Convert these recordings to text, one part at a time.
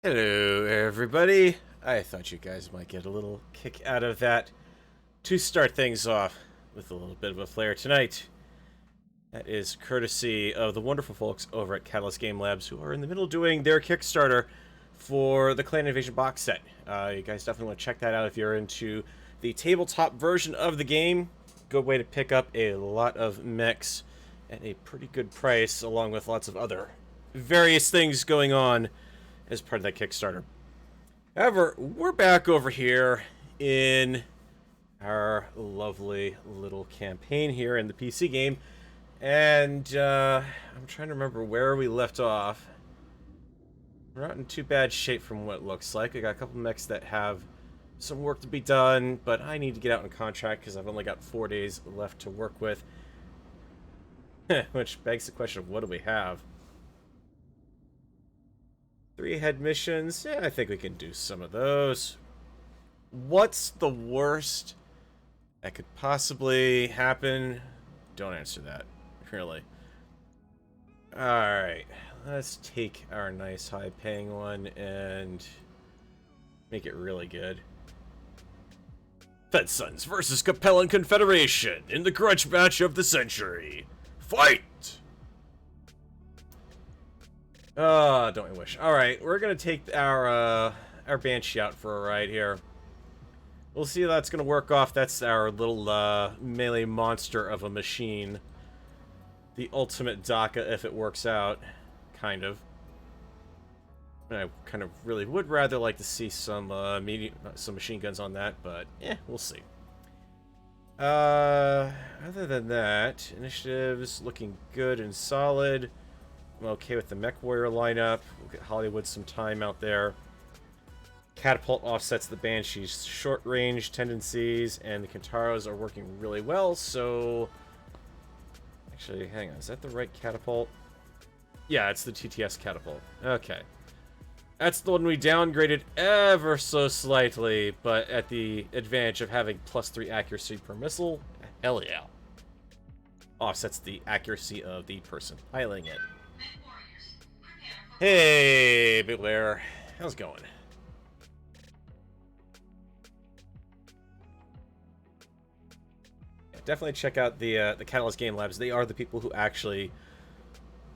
Hello, everybody. I thought you guys might get a little kick out of that to start things off with a little bit of a flair tonight. That is courtesy of the wonderful folks over at Catalyst Game Labs, who are in the middle of doing their Kickstarter for the Clan Invasion box set. You guys definitely want to check that out if you're into the tabletop version of the game. Good way to pick up a lot of mechs at a pretty good price, along with lots of other various things going on as part of that Kickstarter. However, we're back over here in our lovely little campaign here in the PC game, and I'm trying to remember where we left off. We're not in too bad shape from what it looks like. I got a couple mechs that have some work to be done, but I need to get out on contract because I've only got 4 days left to work with. Which begs the question of what do we have? 3 head missions. Yeah, I think we can do some of those. What's the worst that could possibly happen? Don't answer that, really. Alright, let's take our nice high-paying one and make it really good. Fed Suns versus Capellan Confederation in the grudge match of the century. Fight! Don't we wish. Alright, we're gonna take our Banshee out for a ride here. We'll see how that's gonna work off. That's our little, melee monster of a machine. The ultimate DACA if it works out. Kind of. I kind of really would rather like to see some, some machine guns on that, but, we'll see. Other than that, initiative's looking good and solid. I'm okay with the Mech Warrior lineup. We'll get Hollywood some time out there. Catapult offsets the Banshee's short-range tendencies, and the Kintaros are working really well, so... Actually, hang on. Is that the right catapult? Yeah, it's the TTS catapult. Okay. That's the one we downgraded ever so slightly, but at the advantage of having +3 accuracy per missile. Hell yeah. Offsets the accuracy of the person piloting it. Hey, Beware. How's it going? Yeah, definitely check out the Catalyst Game Labs. They are the people who actually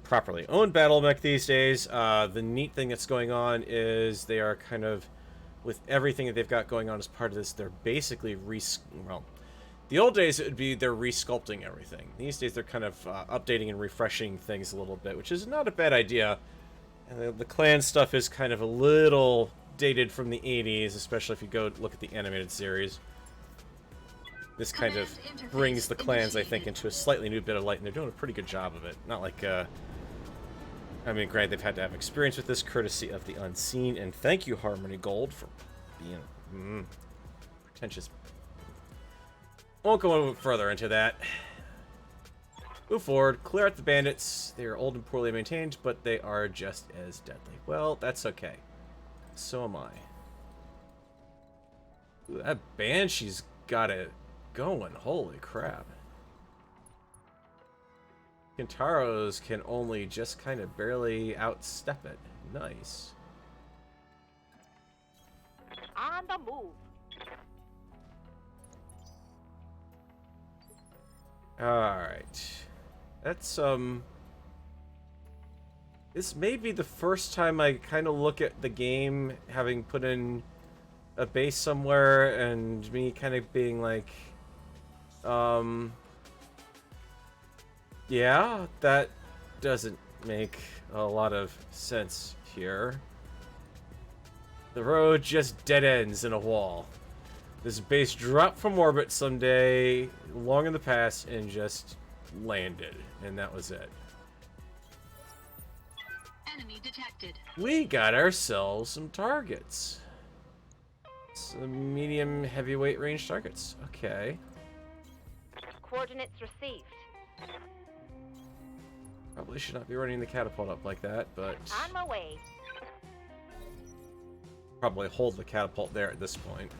properly own BattleMech these days. The neat thing that's going on is they are kind of, with everything that they've got going on as part of this, they're basically well, the old days it would be they're resculpting everything. These days they're kind of updating and refreshing things a little bit, which is not a bad idea. And the clan stuff is kind of a little dated from the 80s, especially if you go look at the animated series. This kind of brings the clans, I think, into a slightly new bit of light, and they're doing a pretty good job of it. Not like, I mean, granted, they've had to have experience with this, courtesy of the Unseen, and thank you, Harmony Gold, for being pretentious. Won't go further into that. Move forward, clear out the bandits. They are old and poorly maintained, but they are just as deadly. Well, that's okay. So am I. Ooh, that Banshee's got it going. Holy crap. Kintaros can only just kind of barely outstep it. Nice. On the move. Alright. That's, this may be the first time I kind of look at the game having put in a base somewhere and me kind of being like, yeah, that doesn't make a lot of sense here. The road just dead ends in a wall. This base dropped from orbit someday, long in the past, and just landed. And that was it. Enemy detected. We got ourselves some targets. Some medium heavyweight range targets. Okay. Coordinates received. Probably should not be running the catapult up like that, but... On my way. Probably hold the catapult there at this point.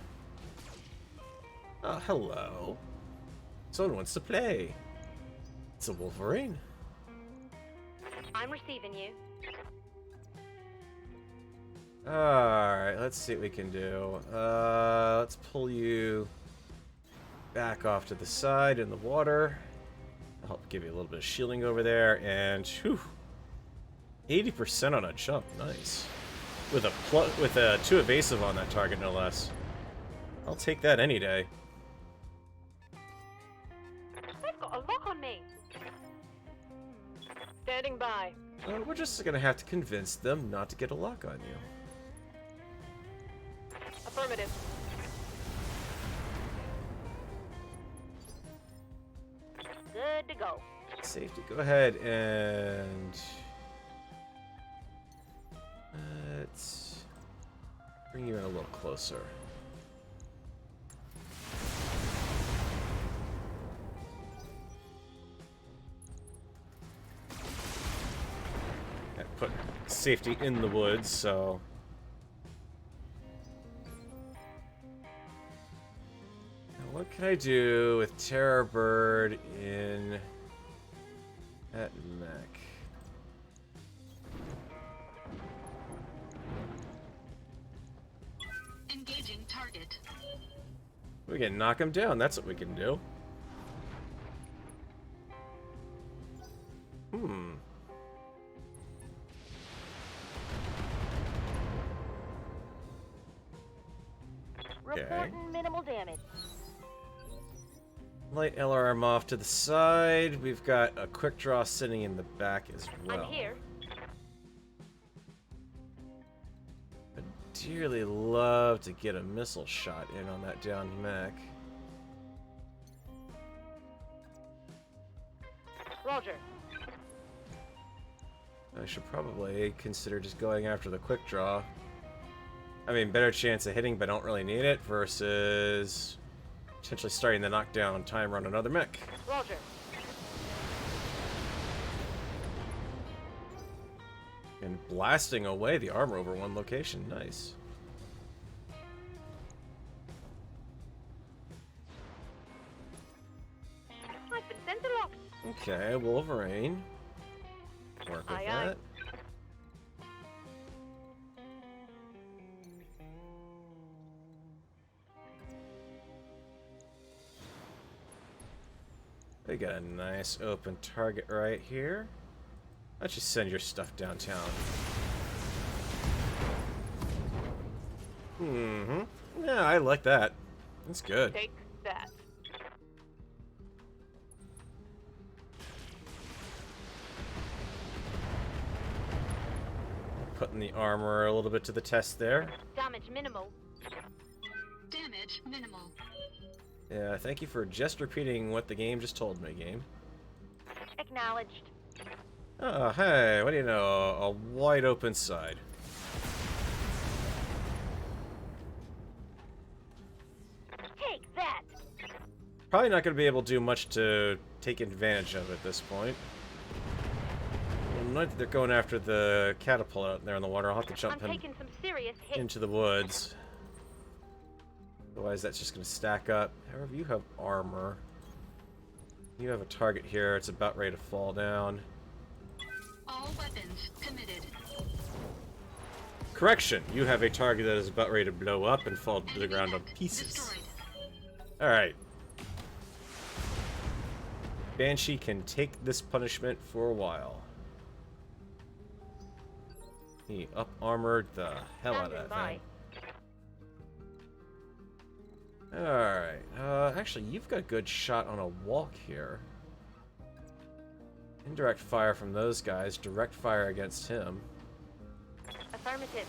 Oh, hello. Someone wants to play. It's a Wolverine. I'm receiving you. Alright, let's see what we can do. Let's pull you back off to the side in the water. I'll help give you a little bit of shielding over there, and whew, 80% on a jump, nice. With a 2 evasive on that target, no less. I'll take that any day. They've got a lock on me. Standing by. We're just gonna have to convince them not to get a lock on you. Affirmative. Good to go. Safety, go ahead and let's bring you in a little closer. And put safety in the woods, so what can I do with Terror Bird in that mech? Engaging target. We can knock him down. That's what we can do. Reporting minimal damage. Light LRM off to the side. We've got a quick draw sitting in the back as well. I'm here. I'd dearly love to get a missile shot in on that downed mech. Roger. I should probably consider just going after the quick draw. I mean, better chance of hitting, but don't really need it, versus potentially starting the knockdown timer on another mech. Roger. And blasting away the armor over one location. Nice. I've been sent aloft. Okay, Wolverine. Work with Aye, aye. that. We got a nice open target right here. Let's just send your stuff downtown. Yeah, I like that. That's good. Take that. Putting the armor a little bit to the test there. Damage minimal. Damage minimal. Yeah, thank you for just repeating what the game just told me, game. Acknowledged. Oh, hey, what do you know? A wide open side. Take that. Probably not going to be able to do much to take advantage of at this point. Well, not that they're going after the catapult out there in the water. I'll have to jump I'm taking some serious hits. into the woods. Otherwise, that's just going to stack up. However, you have armor. You have a target here. It's about ready to fall down. All weapons committed. Correction. You have a target that is about ready to blow up and fall to the ground on pieces. Alright. Banshee can take this punishment for a while. He up-armored the hell out of that thing. Alright, actually, you've got a good shot on a walk here. Indirect fire from those guys, direct fire against him. Affirmative.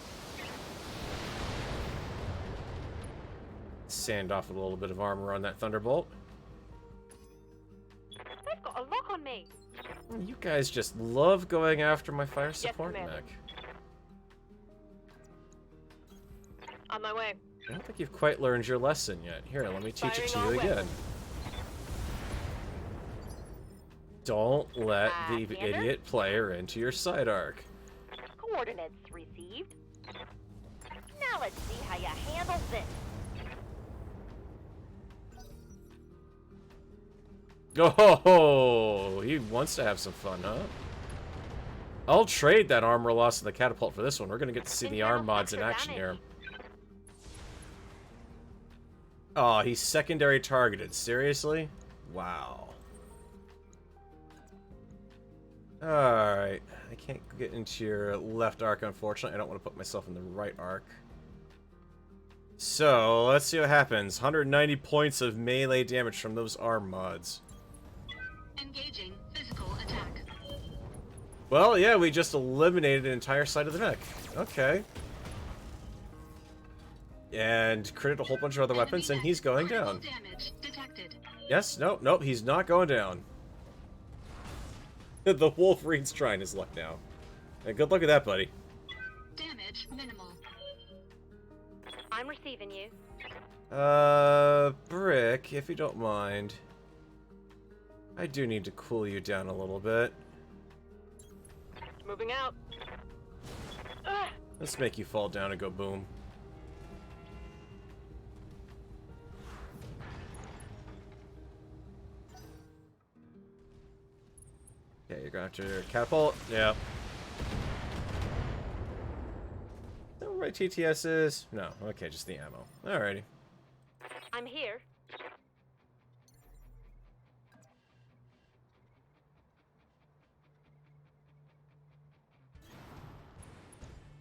Sand off a little bit of armor on that Thunderbolt. They've got a lock on me. You guys just love going after my fire support Commander. mech. On my way. I don't think you've quite learned your lesson yet. Here, let me teach it to Firing you all again. weapons. Don't let the Commander? idiot player into your side arc. Coordinates received. Now let's see how you handle this. Oh, he wants to have some fun, huh? I'll trade that armor loss and the catapult for this one. We're gonna get to see the arm mods in action here. Oh, he's secondary targeted. Seriously? Wow. Alright. I can't get into your left arc, unfortunately. I don't want to put myself in the right arc. So, let's see what happens. 190 points of melee damage from those arm mods. Engaging physical attack. Well, yeah, we just eliminated an entire side of the mech. Okay. And critted a whole bunch of other weapons, and he's going down. Damage detected. Yes, nope, he's not going down. The Wolverine's trying his luck now. Hey, good luck with that, buddy. Damage minimal. I'm receiving you. Brick, if you don't mind. I do need to cool you down a little bit. Moving out. Let's make you fall down and go boom. Okay, you're going to your catapult. Yeah. Is that where my TTS is? No. Okay, just the ammo. Alrighty. I'm here.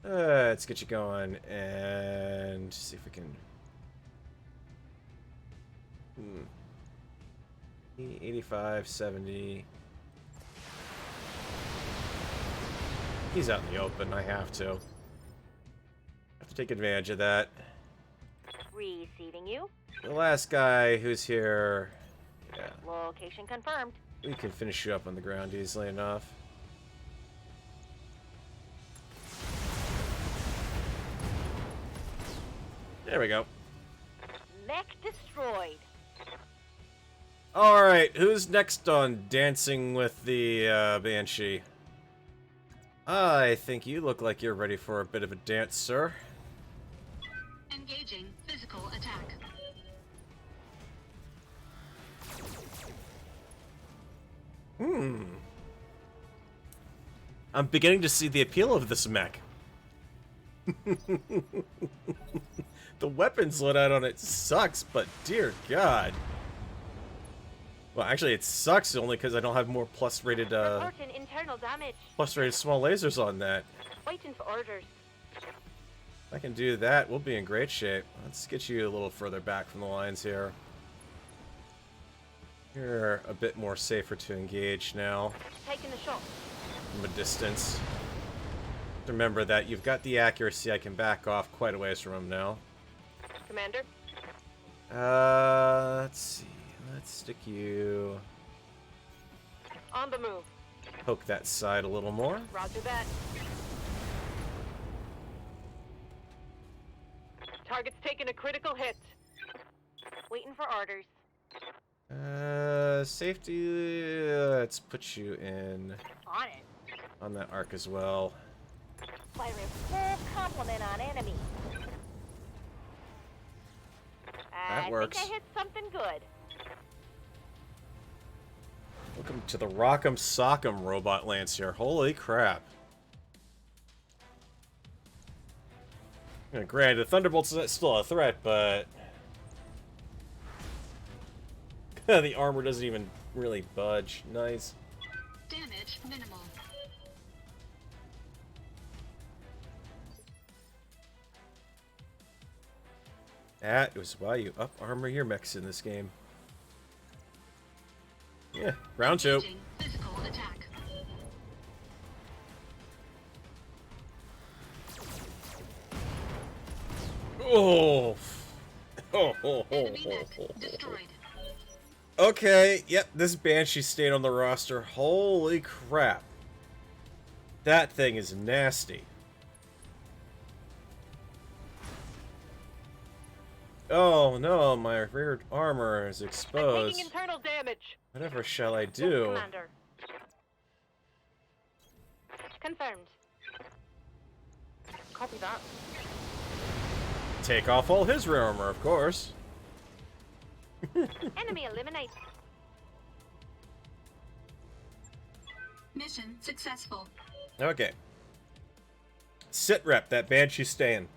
Let's get you going and see if we can. 85, 70. He's out in the open. I have to take advantage of that. Receiving you. The last guy who's here, yeah, Location confirmed. we can finish you up on the ground easily enough. There we go. Mech destroyed. Alright, who's next on Dancing with the Banshee? I think you look like you're ready for a bit of a dance, sir. Engaging physical attack. I'm beginning to see the appeal of this mech. The weapons loadout on it sucks, but dear God. Well, actually, it sucks only because I don't have more plus-rated Reporting internal damage. plus-rated small lasers on that. Waiting for orders. If I can do that, we'll be in great shape. Let's get you a little further back from the lines here. You're a bit more safer to engage now Taking the shot. from a distance. Remember that you've got the accuracy. I can back off quite a ways from him now. Commander. Let's see. Let's stick you. On the move. Poke that side a little more. Roger that. Target's taking a critical hit. Waiting for orders. Safety. Let's put you in On it. on that arc as well. Firing full complement on enemy. That works. I think I hit something good. Welcome to the Rock'em Sock'em Robot Lancier. Holy crap. Yeah, granted, Thunderbolt's still a threat, but the armor doesn't even really budge. Nice. Damage minimal. That is why you up armor your mechs in this game. Yeah, round two. Engaging physical attack. Oh. Enemy mech destroyed. Okay, yep, this Banshee stayed on the roster. Holy crap. That thing is nasty. Oh no, my rear armor is I'm exposed. taking internal damage. Whatever shall I Yes, do? Commander. Confirmed. Copy that. Take off all his rear armor, of course. Enemy eliminated. Mission successful. Okay. Sit rep, that Banshee's staying.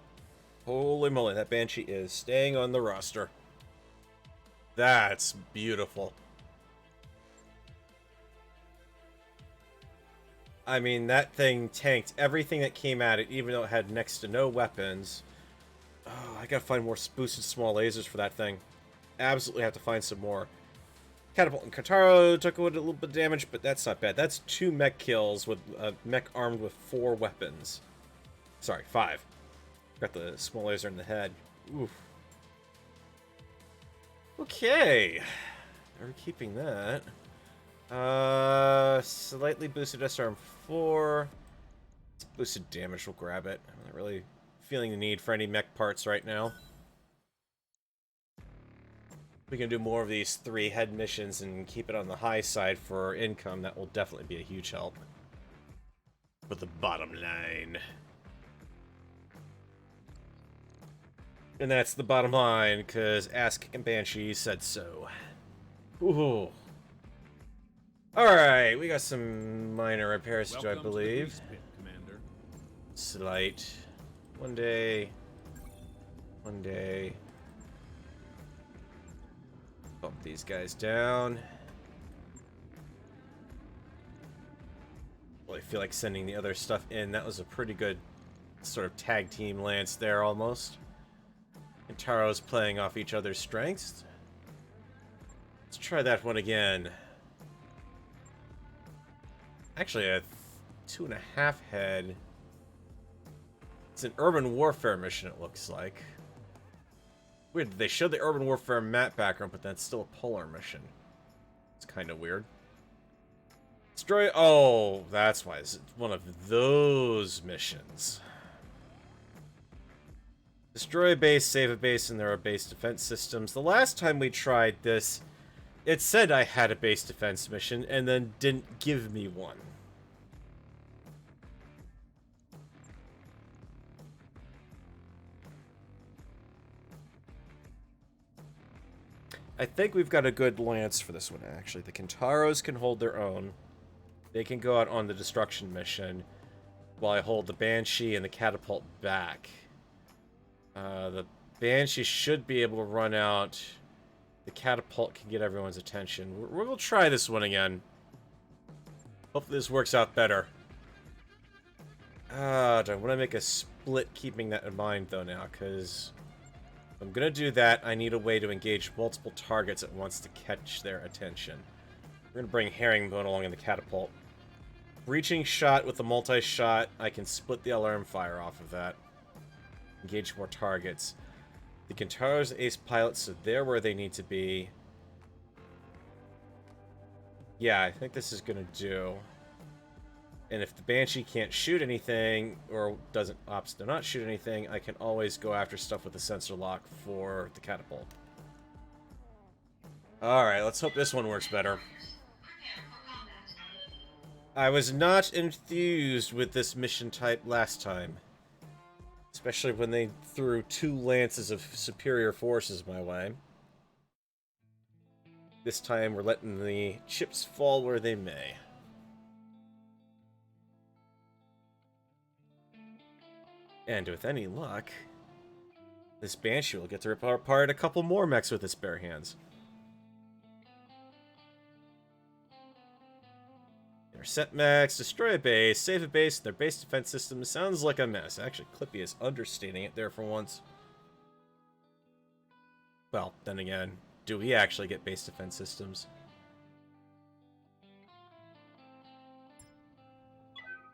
Holy moly, that Banshee is staying on the roster. That's beautiful. I mean, that thing tanked everything that came at it, even though it had next to no weapons. Oh, I gotta find more boosted small lasers for that thing. Absolutely have to find some more. Catapult and Kataro took a little bit of damage, but that's not bad. That's 2 mech kills with a mech armed with 4 weapons. Sorry, 5. Got the small laser in the head. Oof. Okay. We're keeping that. Slightly boosted SRM 4. Boosted damage, we'll grab it. I'm not really feeling the need for any mech parts right now. We can do more of these 3 head missions and keep it on the high side for income. That will definitely be a huge help. But the bottom line. And that's the bottom line, because ass-kicking Banshee said so. Ooh. Alright, we got some minor repairs to do, I believe. To the pit, Commander. Slight. One day. One day. Bump these guys down. Well, I feel like sending the other stuff in. That was a pretty good sort of tag team lance there, almost. And Taro's playing off each other's strengths. Let's try that one again. Actually, a 2.5 head. It's an urban warfare mission, it looks like. Weird, they showed the urban warfare map background, but that's still a polar mission. It's kind of weird. Destroy... Oh, that's why. It's one of those missions. Destroy a base, save a base, and there are base defense systems. The last time we tried this, it said I had a base defense mission, and then didn't give me one. I think we've got a good lance for this one, actually. The Kintaros can hold their own. They can go out on the destruction mission, while I hold the Banshee and the Catapult back. The Banshee should be able to run out. The Catapult can get everyone's attention. We're going to try this one again. Hopefully this works out better. I want to make a split keeping that in mind, though, now, because... if I'm gonna do that, I need a way to engage multiple targets at once to catch their attention. We're gonna bring Herringbone along in the Catapult. Breaching shot with the multi-shot, I can split the alarm fire off of that. Engage more targets. The Kintaro's ace pilots, so they're where they need to be. Yeah, I think this is gonna do. And if the Banshee can't shoot anything, or opts to not shoot anything, I can always go after stuff with the sensor lock for the Catapult. Alright, let's hope this one works better. I was not enthused with this mission type last time. Especially when they threw 2 lances of superior forces my way. This time we're letting the chips fall where they may. And with any luck, this Banshee will get to rip apart a couple more mechs with its bare hands. Intercept mechs, destroy a base, save a base, and their base defense system sounds like a mess. Actually, Clippy is understating it there for once. Well, then again, do we actually get base defense systems?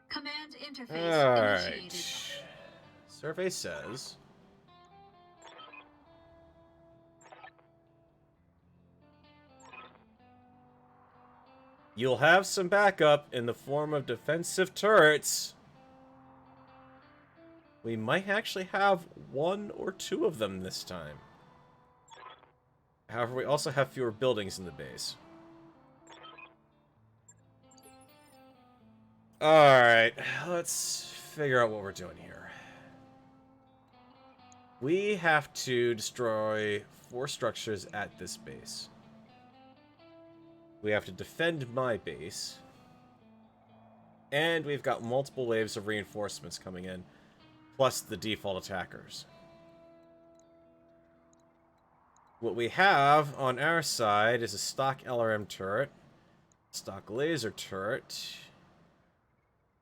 Command interface Alright. initiated. Survey says... you'll have some backup in the form of defensive turrets. We might actually have 1 or 2 of them this time. However, we also have fewer buildings in the base. Alright, let's figure out what we're doing here. We have to destroy 4 structures at this base. We have to defend my base. And we've got multiple waves of reinforcements coming in, plus the default attackers. What we have on our side is a stock LRM turret, stock laser turret,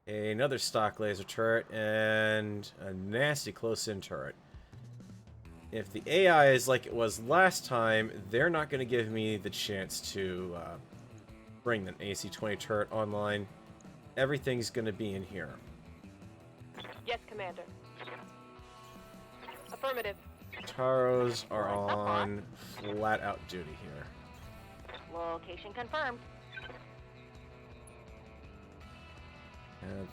another stock laser turret, and a nasty close-in turret. If the AI is like it was last time, they're not going to give me the chance to bring an AC-20 turret online. Everything's going to be in here. Yes, Commander. Affirmative. Taros are on flat-out duty here. Location confirmed.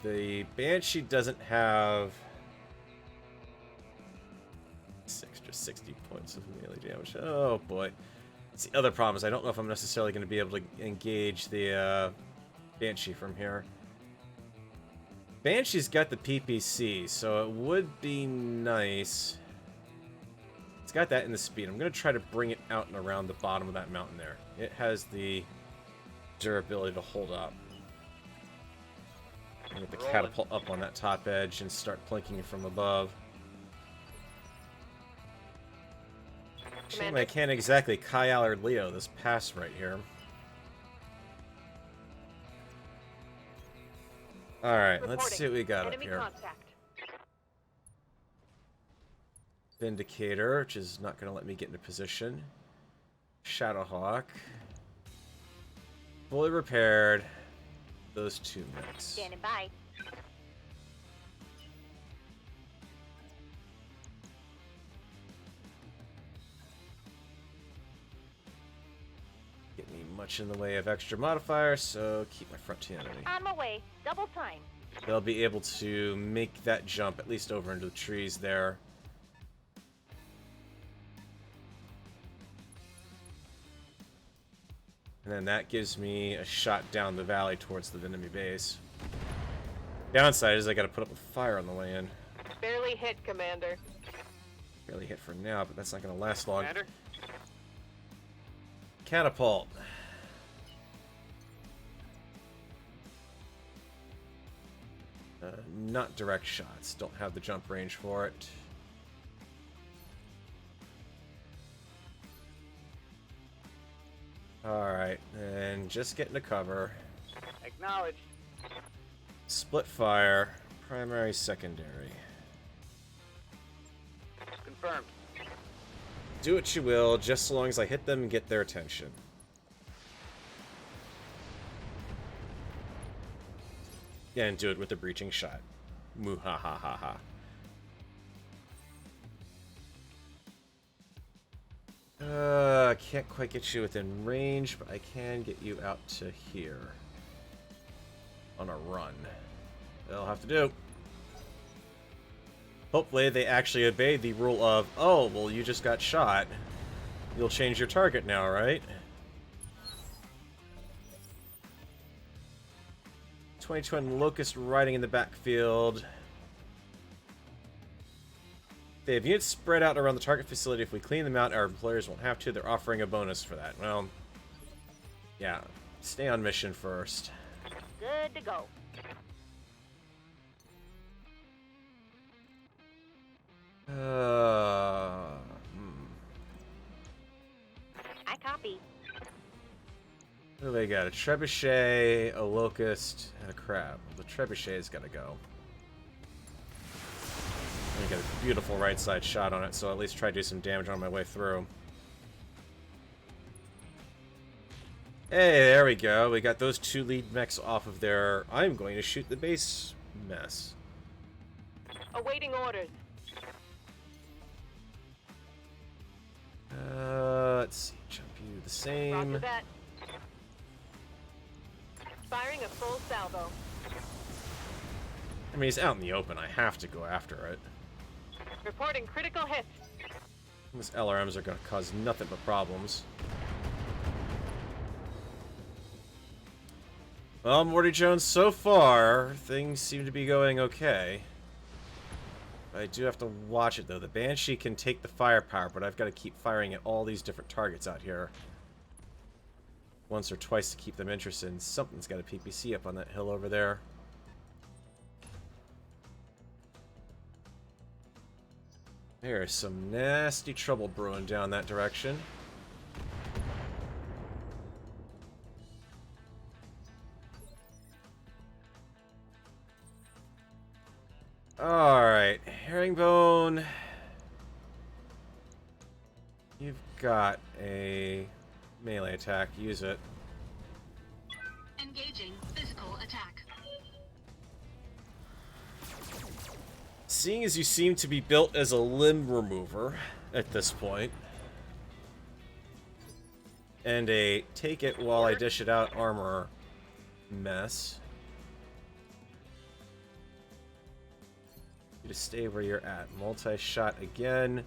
The Banshee doesn't have extra 60 points of melee damage. Oh boy. It's the other problem is I don't know if I'm necessarily going to be able to engage the Banshee from here. Banshee's got the PPC, so it would be nice. It's got that in the speed. I'm going to try to bring it out and around the bottom of that mountain there. It has the durability to hold up. Get the catapult up on that top edge and start plinking it from above. Shame I can't exactly Kai or Leo this pass right here. Alright, let's see what we got up here. Contact. Vindicator, which is not going to let me get into position. Shadowhawk. Fully repaired. Those two mechs. Standing by. Get me much in the way of extra modifiers, so keep my front to the enemy. On my way. Double time. They'll be able to make that jump at least over into the trees there. And then that gives me a shot down the valley towards the enemy base. Downside is I gotta put up a fire on the way in. Barely hit, Commander. Barely hit for now, but that's not gonna last long. Commander? Catapult. Not direct shots. Don't have the jump range for it. Alright, and just get into cover. Acknowledged. Split fire. Primary, secondary. Confirmed. Do what you will, just so long as I hit them and get their attention. Yeah, and do it with a breaching shot. Muhahaha. I can't quite get you within range, but I can get you out to here. On a run. That'll have to do. Hopefully they actually obey the rule of, oh, well, you just got shot. You'll change your target now, right? 2020 Locust riding in the backfield. They have units spread out around the target facility. If we clean them out, our employers won't have to. They're offering a bonus for that. Well, yeah. Stay on mission first. Good to go. I copy. What do they got? A trebuchet, a locust, and a crab. The trebuchet's gotta go. I got a beautiful right side shot on it, so I'll at least try to do some damage on my way through. Hey, there we go. We got those two lead mechs off of there. I'm going to shoot the base mess. Awaiting orders. Let's see. Jump you the same. Roger that. Firing a full salvo. I mean, he's out in the open. I have to go after it. Reporting critical hits. These LRMs are going to cause nothing but problems. Well, Morty Jones, so far, things seem to be going okay. I do have to watch it, though. The Banshee can take the firepower, but I've got to keep firing at all these different targets out here. Once or twice to keep them interested, and something's got a PPC up on that hill over there. There's some nasty trouble brewing down that direction. Alright, Herringbone. You've got a melee attack. Use it. Engaging physical attack. Seeing as you seem to be built as a limb remover at this point, and a take it while I dish it out armor mess, you just stay where you're at. Multi-shot again.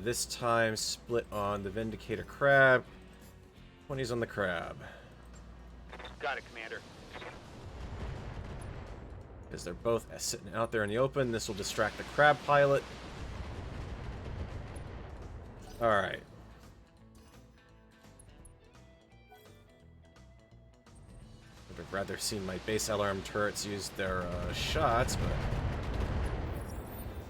This time split on the Vindicator Crab. 20s on the Crab. Got it, Commander. Because they're both sitting out there in the open. This will distract the Crab pilot. Alright. I'd have rather seen my base alarm turrets use their shots, but...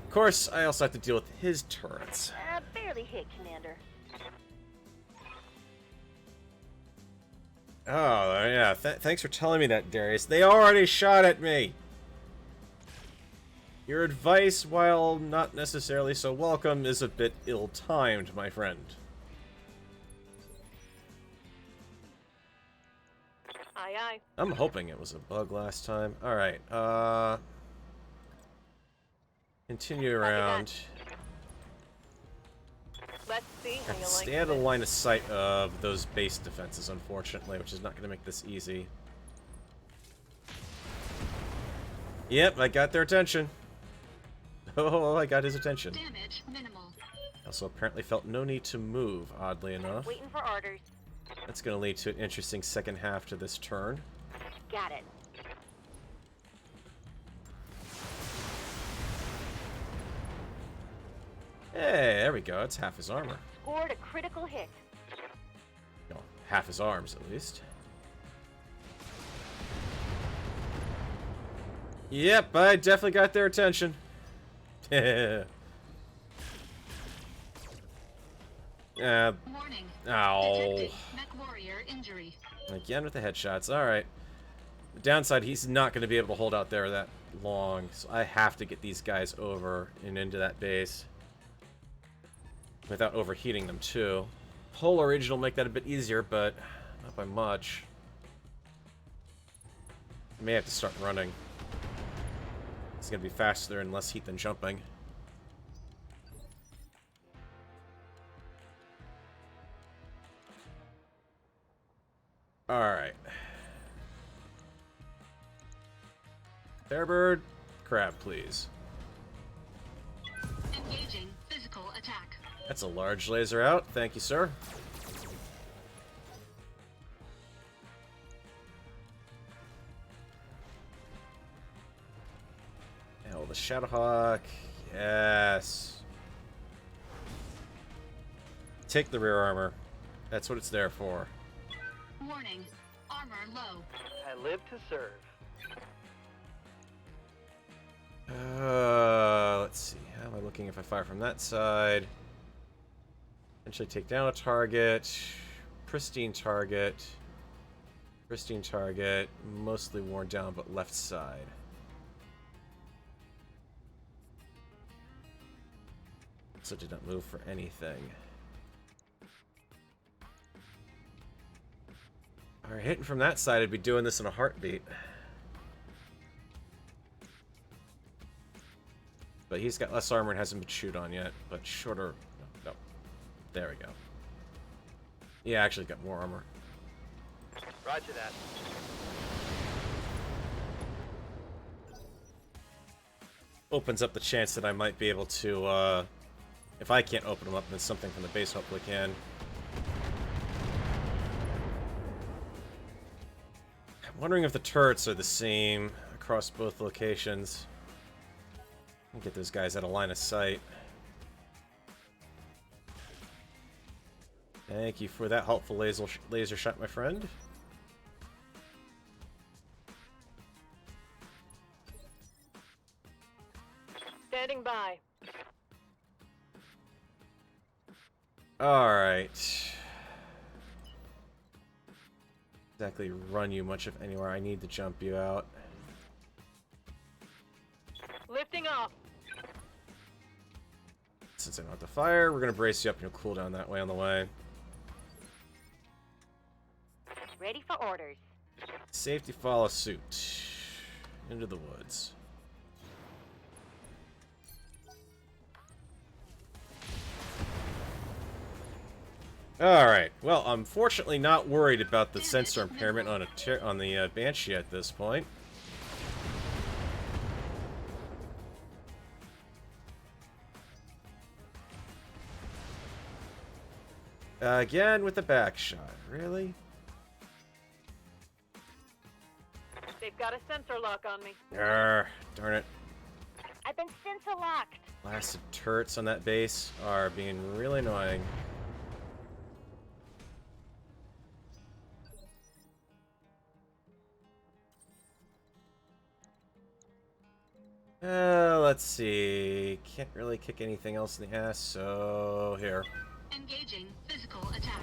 Of course, I also have to deal with his turrets. Barely hit, Commander. Oh, yeah. Thanks for telling me that, Darius. They already shot at me! Your advice, while not necessarily so welcome, is a bit ill-timed, my friend. Aye, aye. I'm hoping it was a bug last time. Alright, continue around. Let's see how you like Stay out of the line of sight of those base defenses, unfortunately, which is not going to make this easy. Yep, I got their attention. Oh, I got his attention. Damage minimal. Also apparently felt no need to move, oddly enough. Waiting for orders. That's going to lead to an interesting second half to this turn. Got it. Hey, there we go. It's half his armor. Scored a critical hit. No, half his arms, at least. Yep, I definitely got their attention. Warning. Ow. Detected mech warrior injury. Again with the headshots. Alright. The downside, he's not going to be able to hold out there that long, so I have to get these guys over and into that base. Without overheating them, too. Polar Region will make that a bit easier, but not by much. I may have to start running. It's going to be faster and less heat than jumping. Alright. Fairbird, crab, please. Engaging physical attack. That's a large laser out. Thank you, sir. Hell, the Shadowhawk. Yes. Take the rear armor. That's what it's there for. Warning. Armor low. I live to serve. Let's see. How am I looking if I fire from that side? Eventually take down a target. Pristine target. Pristine target. Mostly worn down, but left side. So did not move for anything. Alright, hitting from that side, I'd be doing this in a heartbeat. But he's got less armor and hasn't been chewed on yet. But shorter... No. There we go. Yeah, actually got more armor. Roger that. Opens up the chance that I might be able to, if I can't open them up, then something from the base hopefully can. I'm wondering if the turrets are the same across both locations. Get those guys out of line of sight. Thank you for that helpful laser shot, my friend. Standing by. Alright. Exactly run you much of anywhere. I need to jump you out. Lifting off. Since I don't have to fire, we're gonna brace you up and you'll cool down that way on the way. Ready for orders. Safety follow suit. Into the woods. Alright, well, I'm fortunately not worried about the sensor impairment on the Banshee at this point. Again with the back shot, really? They've got a sensor lock on me. Arrgh, darn it. I've been sensor locked. Blasted turrets on that base are being really annoying. Let's see. Can't really kick anything else in the ass, so here. Engaging physical attack.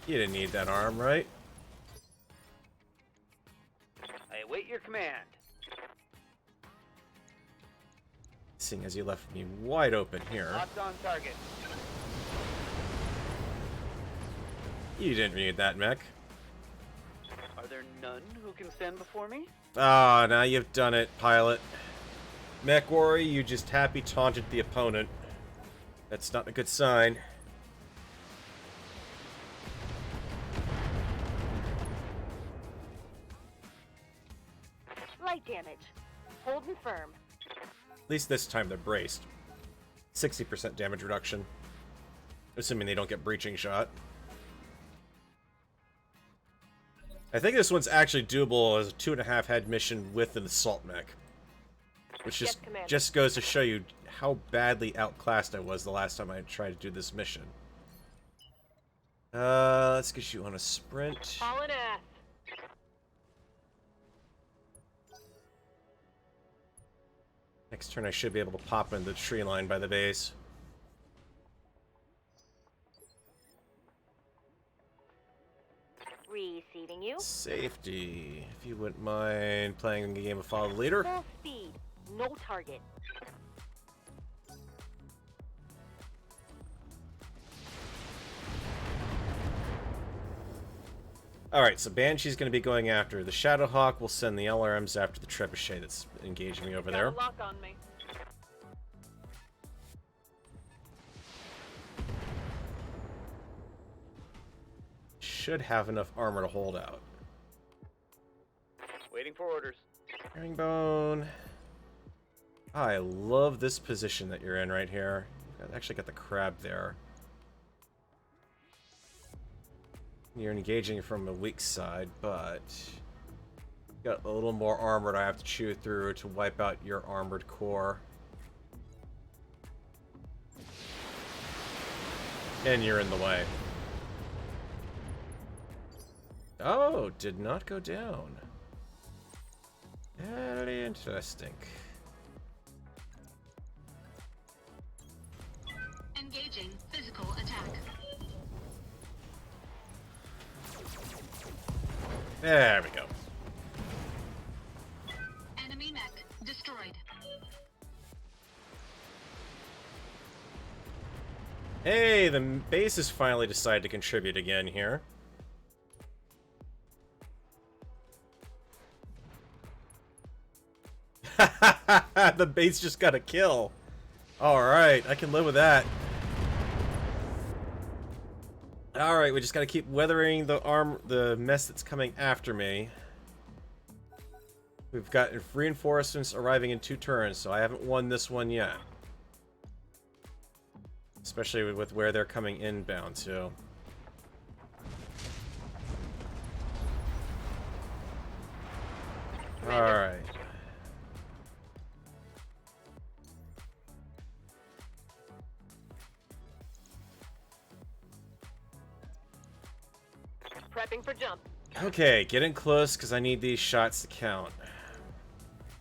You didn't need that arm, right? I await your command. Seeing as you left me wide open here. Locked on target. You didn't need that, mech. Are there none who can stand before me? Ah, now you've done it, pilot. Mech Warrior, you just happy taunted the opponent. That's not a good sign. Light damage. Holding firm. At least this time they're braced. 60% damage reduction. Assuming they don't get breaching shot. I think this one's actually doable as a 2.5 head mission with an assault mech. Which just goes to show you how badly outclassed I was the last time I tried to do this mission. Let's get you on a sprint. All in ass. Next turn I should be able to pop into the tree line by the base. Reseating you. Safety. If you wouldn't mind playing the game of Follow the Leader. Full speed. No target. Alright, so Banshee's going to be going after the Shadowhawk. We'll send the LRMs after the Trebuchet that's engaging me over there. Got a lock on me. Should have enough armor to hold out. Waiting for orders. Herringbone. I love this position that you're in right here. I've actually got the crab there. You're engaging from a weak side, but got a little more armor that I have to chew through to wipe out your armored core. And you're in the way. Oh, did not go down. Very interesting. Engaging physical attack. There we go. Enemy mech destroyed. Hey, the base has finally decided to contribute again here. The base just got a kill. Alright, I can live with that. Alright, we just gotta keep weathering the mess that's coming after me. We've got reinforcements arriving in 2 turns, so I haven't won this one yet. Especially with where they're coming inbound to. Alright. Prepping for jump. Okay, get in close because I need these shots to count.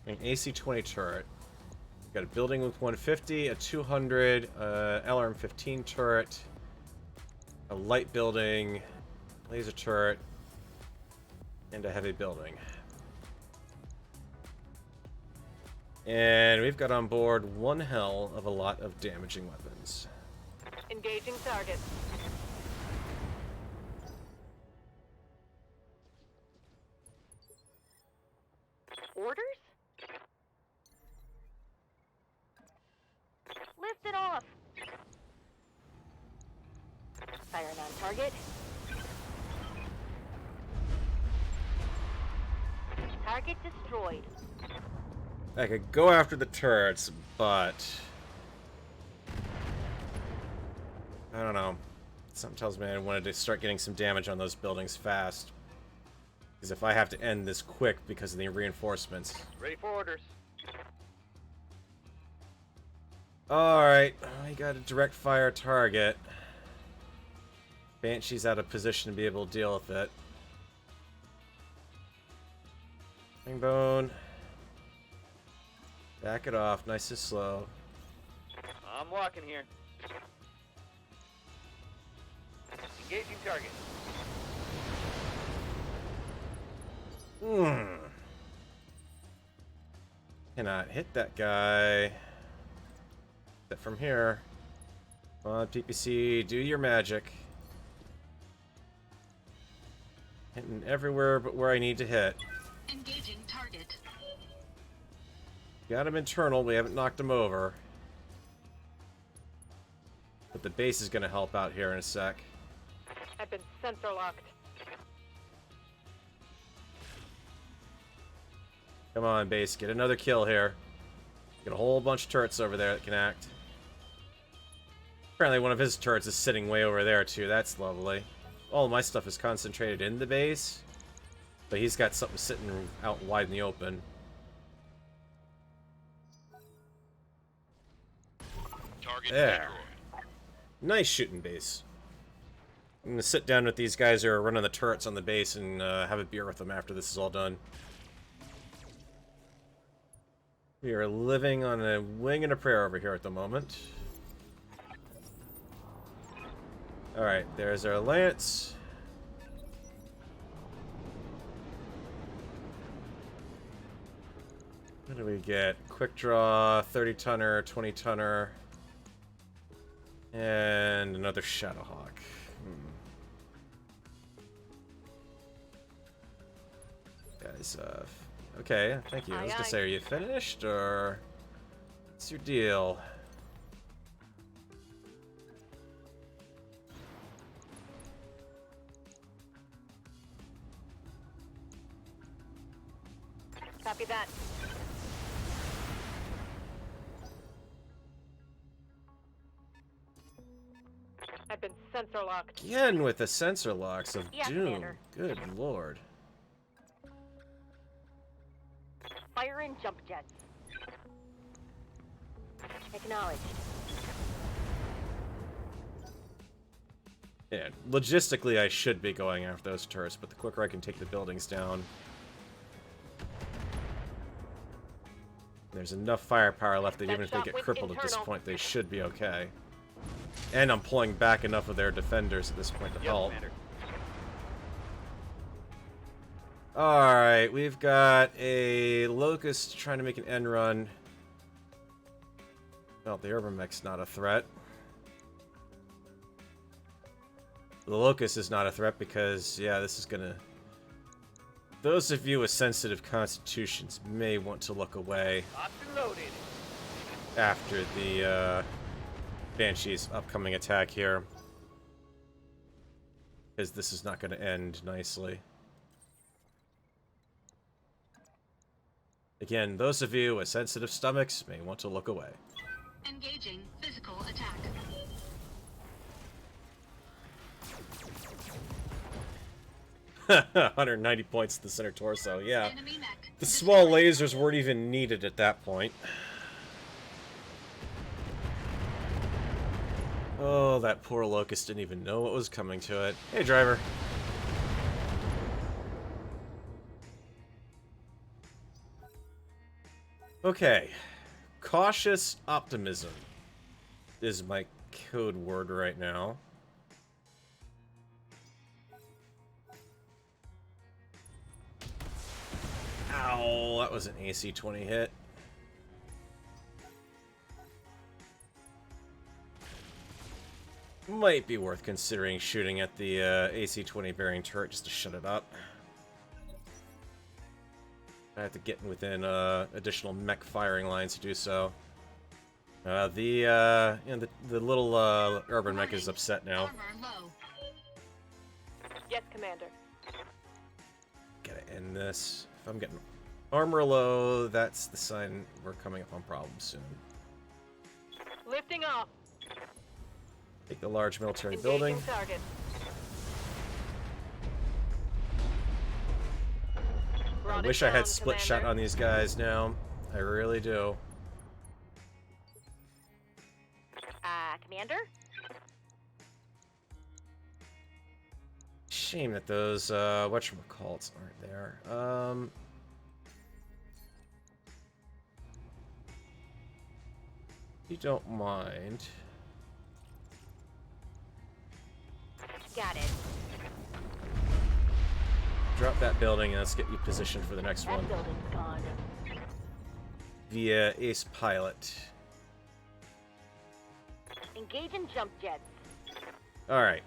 An AC-20 turret. Got a building with 150, a 200, LRM-15 turret, a light building, laser turret, and a heavy building. And we've got on board one hell of a lot of damaging weapons. Engaging target. Orders? Lift it off. Firing on target. Target destroyed. I could go after the turrets, but I don't know. Something tells me I wanted to start getting some damage on those buildings fast. Because if I have to end this quick because of the reinforcements. Ready for orders. Alright, we got a direct fire target. Banshee's out of position to be able to deal with it. Bone. Back it off, nice and slow. I'm walking here. Engaging target. Cannot hit that guy. Except from here. Come on, PPC, do your magic. Hitting everywhere but where I need to hit. Engaging target. Got him internal, we haven't knocked him over. But the base is going to help out here in a sec. I've been sensor locked. Come on, base, get another kill here. Get a whole bunch of turrets over there that can act. Apparently one of his turrets is sitting way over there too, that's lovely. All of my stuff is concentrated in the base, but he's got something sitting out wide in the open. Target There. destroyed. Nice shooting base. I'm gonna sit down with these guys who are running the turrets on the base and have a beer with them after this is all done. We are living on a wing and a prayer over here at the moment. Alright, there's our lance. What do we get? Quick draw, 30-tonner, 20-tonner, and another Shadowhawk. Guys, okay, thank you. I was gonna say, are you finished, or what's your deal? Copy that. I've been sensor locked. Again with the sensor locks of Yes, doom. Commander. Good lord. Fire in jump jets. Acknowledged. Yeah, logistically I should be going after those turrets, but the quicker I can take the buildings down. There's enough firepower left that even if they get crippled at this point, they should be okay. And I'm pulling back enough of their defenders at this point to Yes, help. Commander. Alright, we've got a Locust trying to make an end run. Well, the Urban-Mech's not a threat. The Locust is not a threat because, yeah, this is gonna... Those of you with sensitive constitutions may want to look away Locked and loaded. after the Banshee's upcoming attack here. Because this is not going to end nicely. Again, those of you with sensitive stomachs may want to look away. Engaging physical attack. 190 points to the center torso, yeah. Enemy mech. The small lasers weren't even needed at that point. Oh, that poor Locust didn't even know what was coming to it. Hey, driver. Okay. Cautious optimism is my code word right now. Ow, that was an AC-20 hit. Might be worth considering shooting at the AC-20 bearing turret just to shut it up. I have to get within additional mech firing lines to do so. The little urban mech is upset now. Armor low. Yes, Commander. Gotta end this. If I'm getting armor low, that's the sign we're coming up on problems soon. Lifting off. Take the large military Engaging building. target. I wish I had split shot on these guys now. I really do. Commander? Shame that those whatchamacallits aren't there. You don't mind. Got it. Drop that building and let's get you positioned for the next That one. building's gone. Via Ace Pilot. Engaging jump jets. Alright.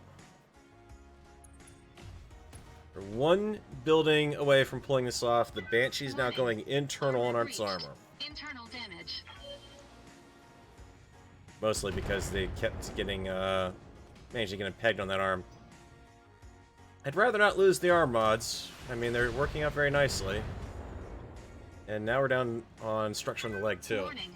We're one building away from pulling this off. The Banshee's now going internal on its armor. Internal damage. Mostly because they kept getting, managed to get pegged on that arm. I'd rather not lose the arm mods. I mean, they're working out very nicely. And now we're down on structure on the leg, too. Warning.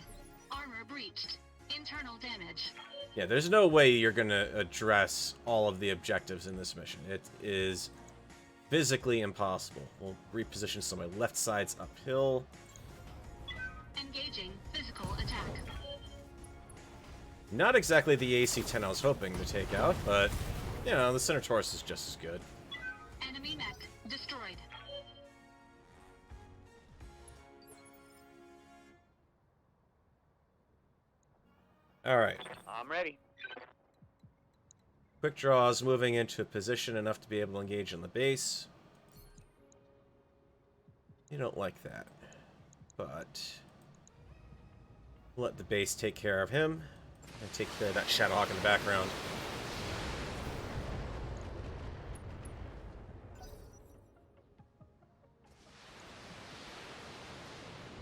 Armor breached. Internal damage. Yeah, there's no way you're going to address all of the objectives in this mission. It is physically impossible. We'll reposition some of my left sides uphill. Engaging physical attack. Not exactly the AC-10 I was hoping to take out, but, you know, the Center Taurus is just as good. Enemy mech destroyed. Alright. I'm ready. Quick draws moving into a position enough to be able to engage on the base. You don't like that. But let the base take care of him. And take care of that Shadowhawk in the background.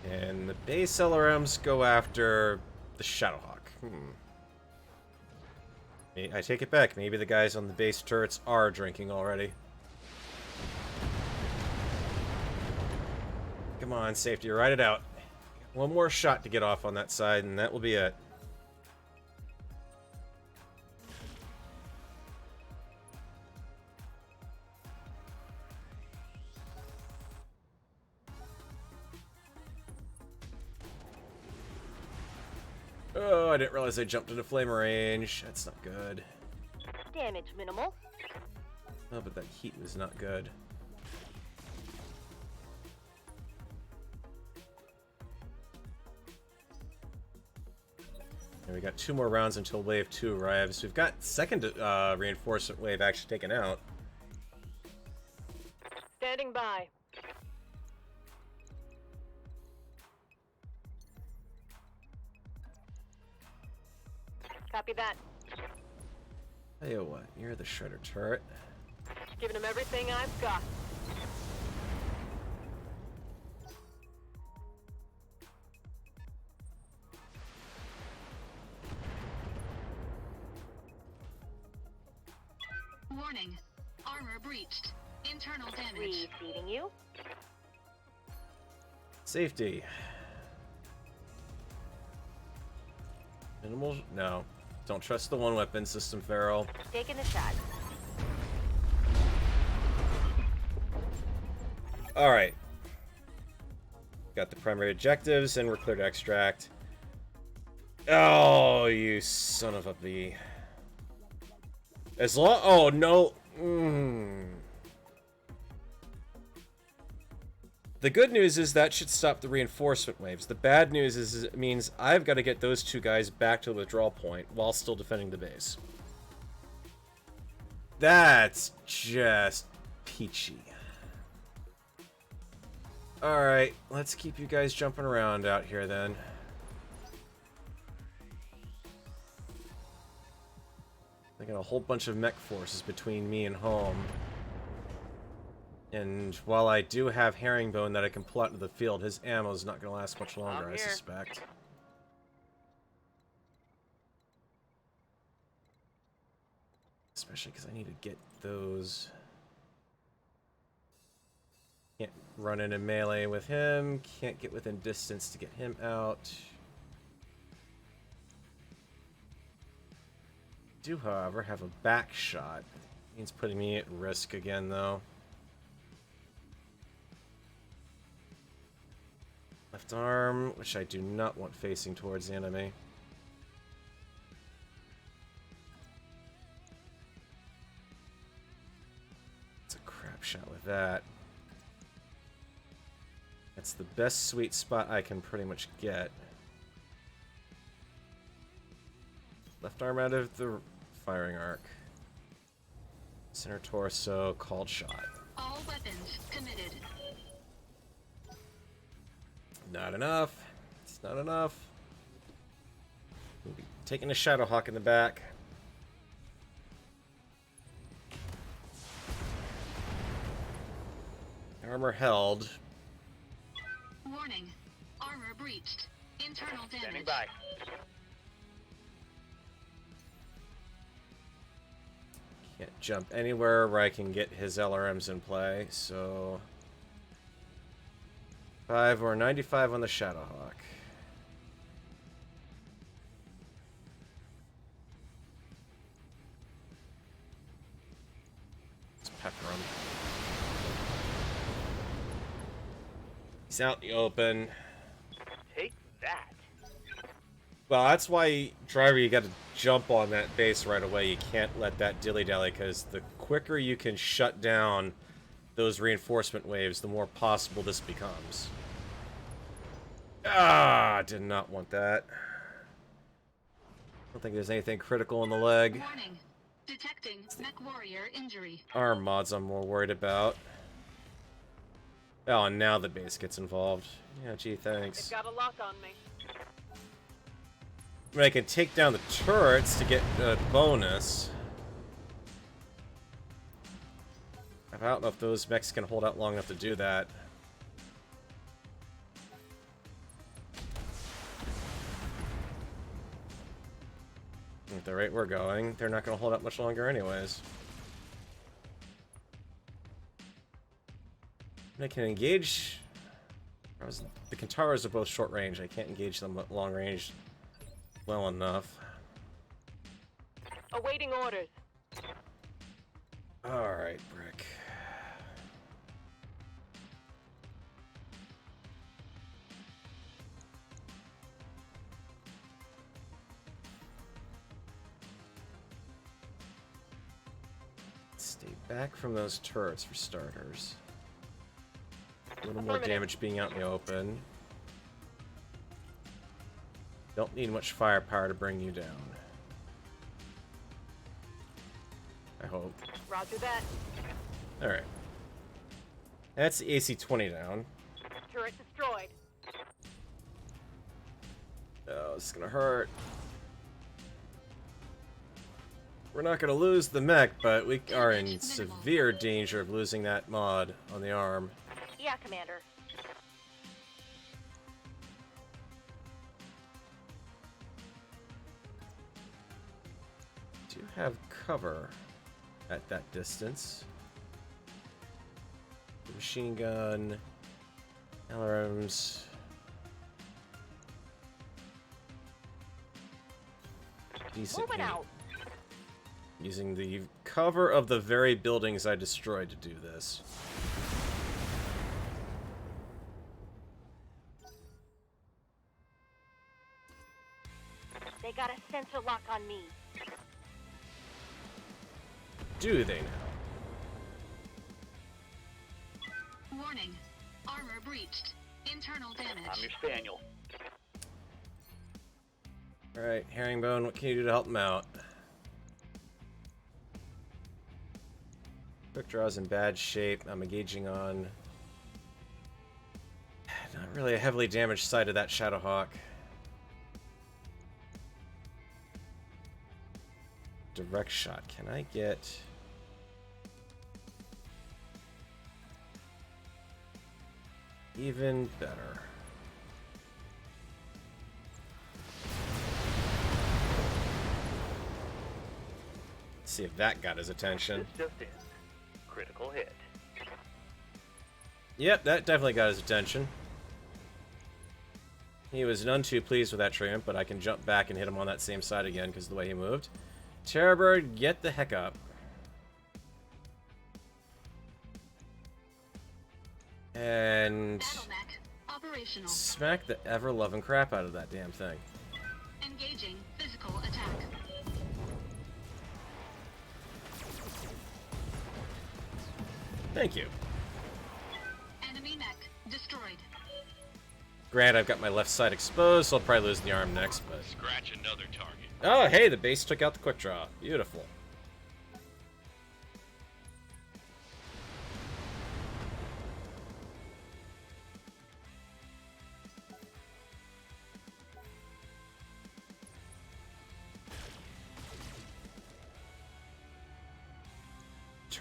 And the base LRMs go after the Shadowhawk. I take it back. Maybe the guys on the base turrets are drinking already. Come on, safety, ride it out. One more shot to get off on that side, and that will be it. Oh, I didn't realize I jumped into flame range. That's not good. Damage minimal. Oh, but that heat was not good. And we got 2 more rounds until wave 2 arrives. We've got second reinforcement wave actually taken out. Standing by. Copy that. Tell you what, you're the shredder turret. Giving him everything I've got. Warning. Armor breached. Internal damage. Receiving you. Safety. Minimal? No. Don't trust the one weapon system, Farrell. Taking a shot. Alright. Got the primary objectives, and we're clear to extract. Oh, you son of a bee. As long... Oh, no. The good news is that should stop the reinforcement waves. The bad news is it means I've got to get those two guys back to the withdrawal point while still defending the base. That's just peachy. Alright, let's keep you guys jumping around out here then. I got a whole bunch of mech forces between me and home. And while I do have Herringbone that I can pull out into the field, his ammo's not going to last much longer, I suspect. Especially because I need to get those... Can't run into melee with him, can't get within distance to get him out. Do, however, have a back shot. Means putting me at risk again, though. Left arm, which I do not want facing towards the enemy. It's a crap shot with that. That's the best sweet spot I can pretty much get. Left arm out of the firing arc. Center torso, called shot. All weapons committed. Not enough. It's not enough. We'll be taking a Shadowhawk in the back. Armor held. Warning. Armor breached. Internal damage. Standing by. Can't jump anywhere where I can get his LRMs in play, so... 5 or 95 on the Shadowhawk. Let's pepper him. He's out in the open. Take that. Well, that's why, Driver, you got to jump on that base right away. You can't let that dilly-dally, because the quicker you can shut down those reinforcement waves, the more possible this becomes. Ah, did not want that. I don't think there's anything critical in the leg. Warning. Detecting mech warrior injury. Arm mods I'm more worried about. Oh, and now the base gets involved. Yeah, gee, thanks. They've got a lock on me. I mean, I can take down the turrets to get a bonus. I don't know if those mechs can hold out long enough to do that. At the rate we're going, they're not going to hold up much longer anyways. And I can engage... The Kintaras are both short range. I can't engage them at long range well enough. Awaiting orders. Alright, Brick. Stay back from those turrets for starters. A little more damage being out in the open. Don't need much firepower to bring you down. I hope. Roger that. Alright. That's the AC-20 down. Turret destroyed. Oh, this is gonna hurt. We're not gonna lose the mech, but we are in severe danger of losing that mod on the arm. Yeah, Commander. Do have cover at that distance. The machine gun, LRMs. Decent Moving heat. out. Using the cover of the very buildings I destroyed to do this. They got a sensor lock on me. Do they now? Warning. Armor breach. breached. Internal damage. I'm your spaniel. Alright, Herringbone, what can you do to help him out? Quick Draw's in bad shape. I'm engaging on... not really a heavily damaged side of that Shadowhawk. Direct shot. Can I get... even better? Let's see if that got his attention. This just in. Critical hit. Yep, that definitely got his attention. He was none too pleased with that treatment, but I can jump back and hit him on that same side again because of the way he moved. Terrorbird, get the heck up. And BattleTech operational. smack the ever-loving crap out of that damn thing. Engaging physical attack. Thank you. Enemy mech destroyed. Granted, I've got my left side exposed, so I'll probably lose the arm next, but... Scratch another target. Oh, hey, the base took out the quick draw. Beautiful.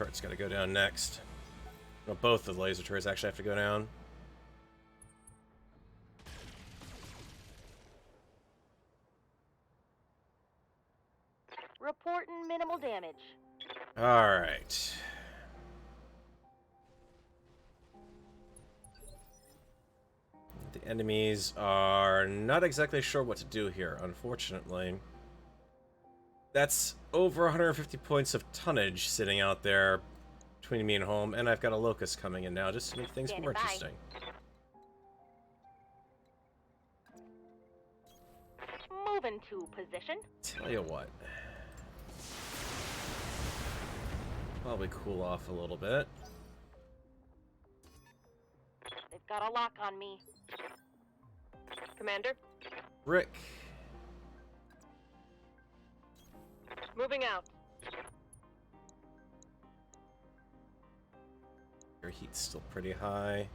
Turret's gotta go down next. Well, both of the laser turrets actually have to go down. Reporting minimal damage. Alright. The enemies are not exactly sure what to do here, unfortunately. That's over 150 points of tonnage sitting out there between me and home, and I've got a locust coming in now just to make things Standing more by. interesting. Moving to position. Tell you what. Probably cool off a little bit. They've got a lock on me. Commander, Rick. moving out. Your heat's still pretty high.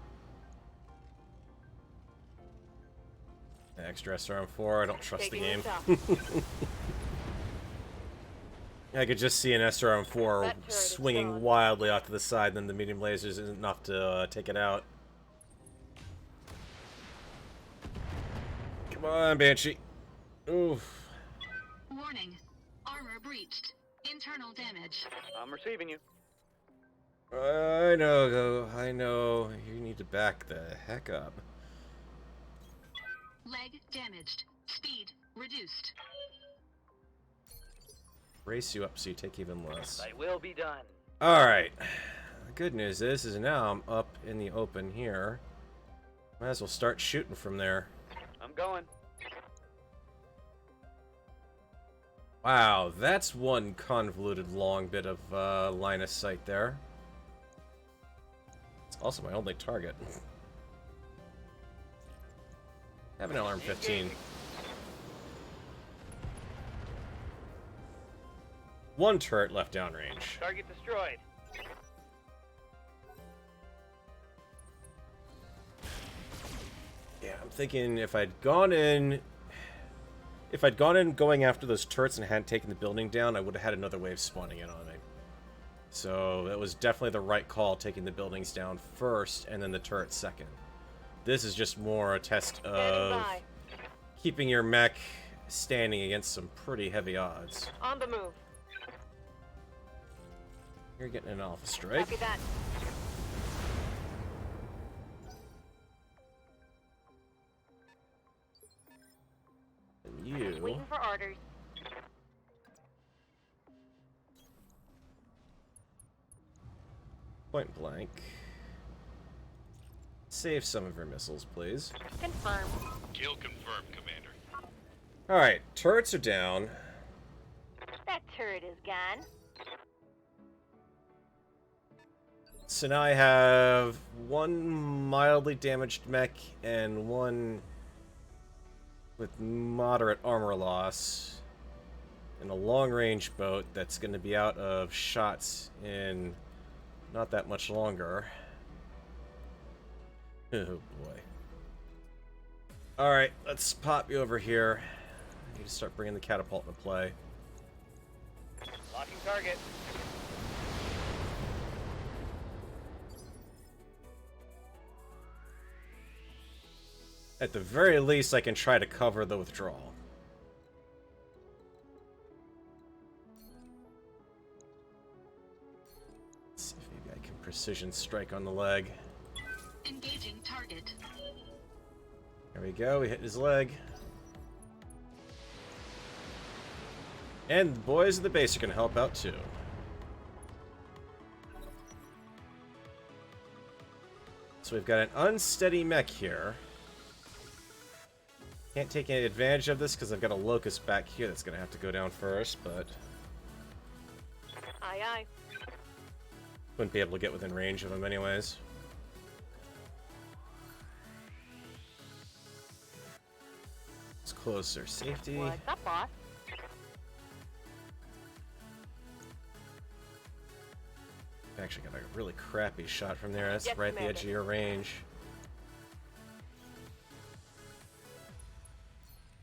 Extra SRM4, I don't trust the game. I could just see an SRM4 That turret is swinging gone. wildly off to the side, then the medium lasers isn't enough to take it out. Come on, Banshee. Oof. Warning. Armor breached. Internal damage. I'm receiving you. I know. You need to back the heck up. Leg damaged. Speed reduced. Race you up so you take even less. I will be done. Alright. The good news is now I'm up in the open here. Might as well start shooting from there. I'm going. Wow, that's one convoluted long bit of line of sight there. It's also my only target. I have an alarm 15. One turret left downrange. Target destroyed. Yeah, I'm thinking if I'd gone in going after those turrets and hadn't taken the building down, I would have had another wave spawning in on me. So that was definitely the right call, taking the buildings down first and then the turret second. This is just more a test Standing of by. keeping your mech standing against some pretty heavy odds. On the move. You're getting an alpha strike. Copy that. And you... Waiting for orders. Point blank. Save some of your missiles, please. Confirm. Kill confirmed, Commander. Alright, turrets are down. That turret is gone. So now I have one mildly damaged mech and one with moderate armor loss, and a long-range boat that's going to be out of shots in not that much longer. Oh boy. Alright, let's pop you over here. I need to start bringing the catapult into play. Locking target. At the very least, I can try to cover the withdrawal. Let's see if maybe I can precision strike on the leg. Engaging target. There we go, we hit his leg. And the boys at the base are going to help out too. So we've got an unsteady mech here. Can't take any advantage of this because I've got a locust back here that's going to have to go down first, but Aye, aye. wouldn't be able to get within range of him anyways. Let's close their safety. What's up, boss? Actually got a really crappy shot from there. That's Yes, right at the edge of Commander. your range.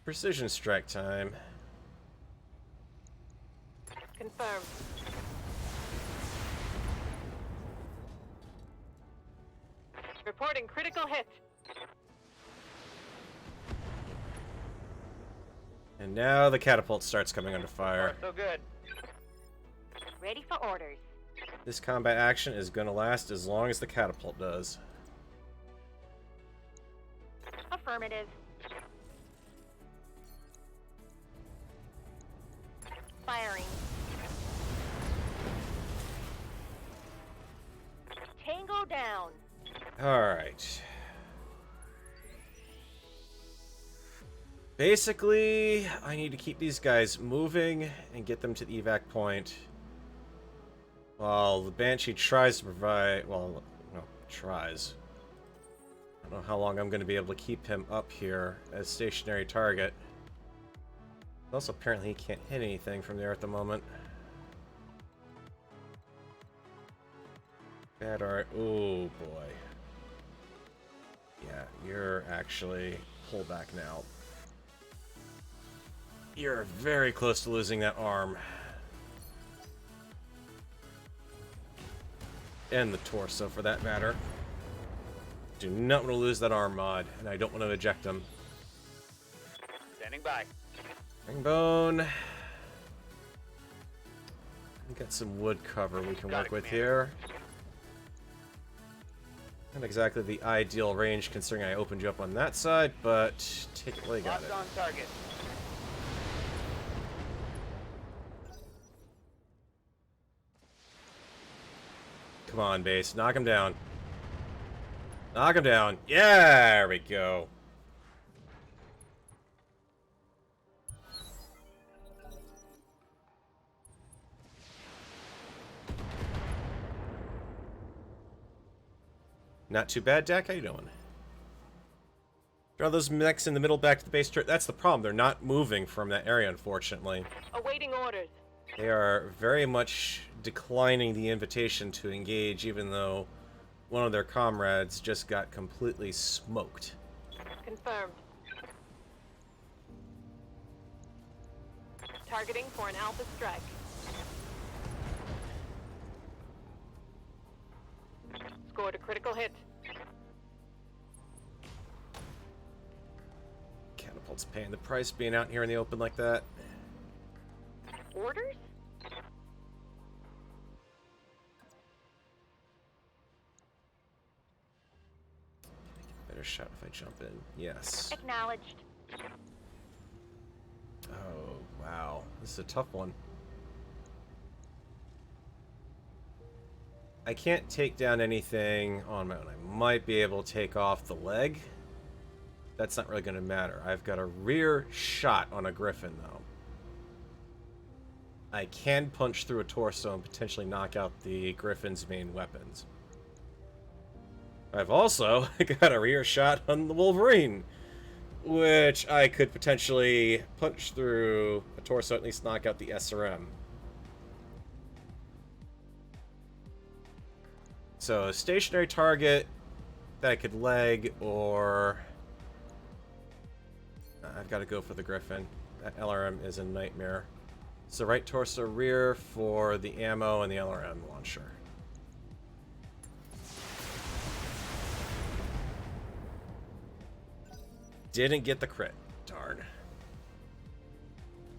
Precision strike time. Confirmed. Reporting critical hit. And now the catapult starts coming under So fire. far, so good. Ready for orders. This combat action is going to last as long as the catapult does. Affirmative. Firing. Tango down. Alright. Basically, I need to keep these guys moving and get them to the evac point. While the Banshee tries to provide... well, no, tries. I don't know how long I'm going to be able to keep him up here as stationary target. Also, apparently he can't hit anything from there at the moment. Bad art. Oh, boy. Yeah, you're actually... pull back now. You're very close to losing that arm. And the torso, for that matter. Do not want to lose that arm mod, and I don't want to eject him. Standing by. Ringbone. We've got some wood cover we can Got work it, with Commander. here. Not exactly the ideal range considering I opened you up on that side, but take it while you got Locked it. on target. Come on, base. Knock him down. Knock him down. Yeah, there we go. Not too bad, Dak. How you doing? Draw those mechs in the middle back to the base turret. That's the problem. They're not moving from that area, unfortunately. Awaiting orders. They are very much declining the invitation to engage, even though one of their comrades just got completely smoked. Confirmed. Targeting for an alpha strike. Scored a critical hit. Catapult's paying the price being out here in the open like that. Orders? Better shot if I jump in. Yes. Acknowledged. Oh, wow. This is a tough one. I can't take down anything on my own. I might be able to take off the leg. That's not really going to matter. I've got a rear shot on a griffin, though. I can punch through a torso and potentially knock out the griffin's main weapons. I've also got a rear shot on the Wolverine, which I could potentially punch through a torso, at least knock out the SRM. So, a stationary target that I could leg, or I've got to go for the Griffin. That LRM is a nightmare. So right torso, rear for the ammo and the LRM launcher. Didn't get the crit. Darn.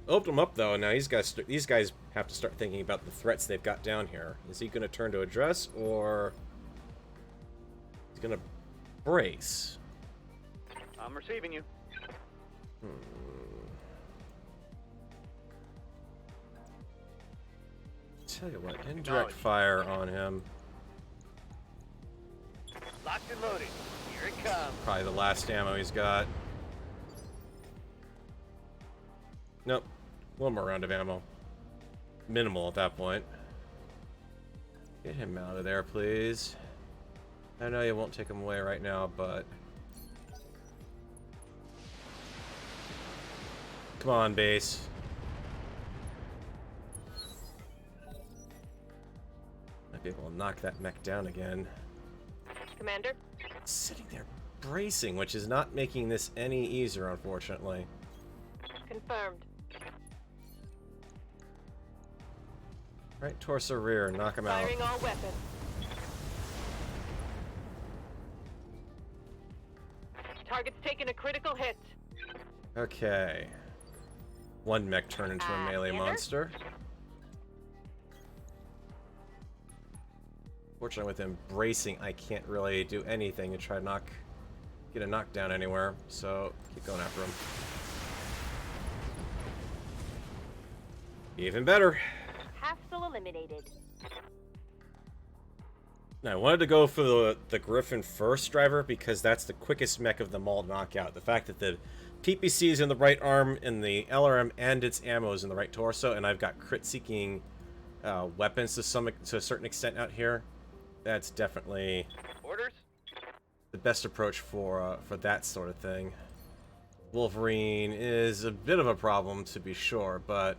Opened him up though. Now these guys have to start thinking about the threats they've got down here. Is he going to turn to address, or he's going to brace? I'm receiving you. Tell you what, indirect fire on him. Locked and loaded. Here it comes. Probably the last ammo he's got. Nope. One more round of ammo. Minimal at that point. Get him out of there, please. I know you won't take him away right now, but... Come on, base. Might be able to knock that mech down again. Commander? Sitting there bracing, which is not making this any easier, unfortunately. Confirmed. Right torso rear, knock him out. Firing all weapons. Target's taken a critical hit. Okay. One mech turned into a melee Scanner? monster. Fortunately, with him bracing, I can't really do anything to try to get a knockdown anywhere. So keep going after him. Even better. Hostile eliminated. Now, I wanted to go for the Griffin first, driver, because that's the quickest mech of them all to knock out. The fact that the PPC is in the right arm, and the LRM and its ammo is in the right torso, and I've got crit-seeking weapons to a certain extent out here. That's definitely Orders? the best approach for that sort of thing. Wolverine is a bit of a problem, to be sure, but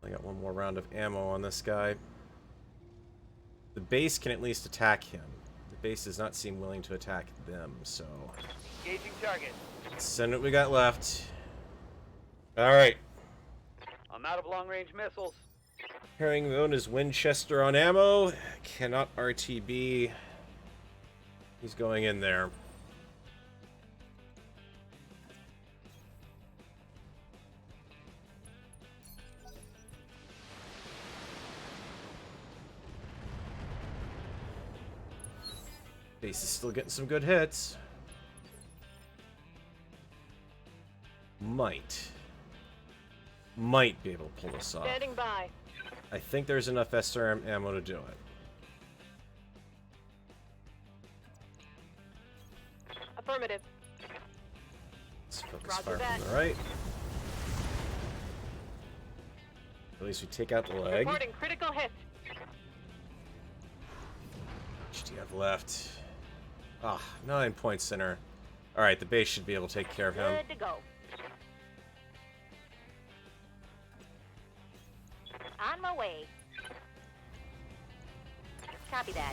I got one more round of ammo on this guy. The base can at least attack him. The base does not seem willing to attack them, so... Engaging target. Let's send what we got left. Alright. I'm out of long-range missiles. Herringbone is Winchester on ammo. Cannot RTB. He's going in there. Base is still getting some good hits. Might be able to pull this off. Standing by. I think there's enough SRM ammo to do it. Affirmative. Let's focus Roger fire that. from the right. At least we take out the leg. Reporting critical hit. What do you have left? Ah, 9 points center. Alright, the base should be able to take care of him. Good to go. On my way. Copy that.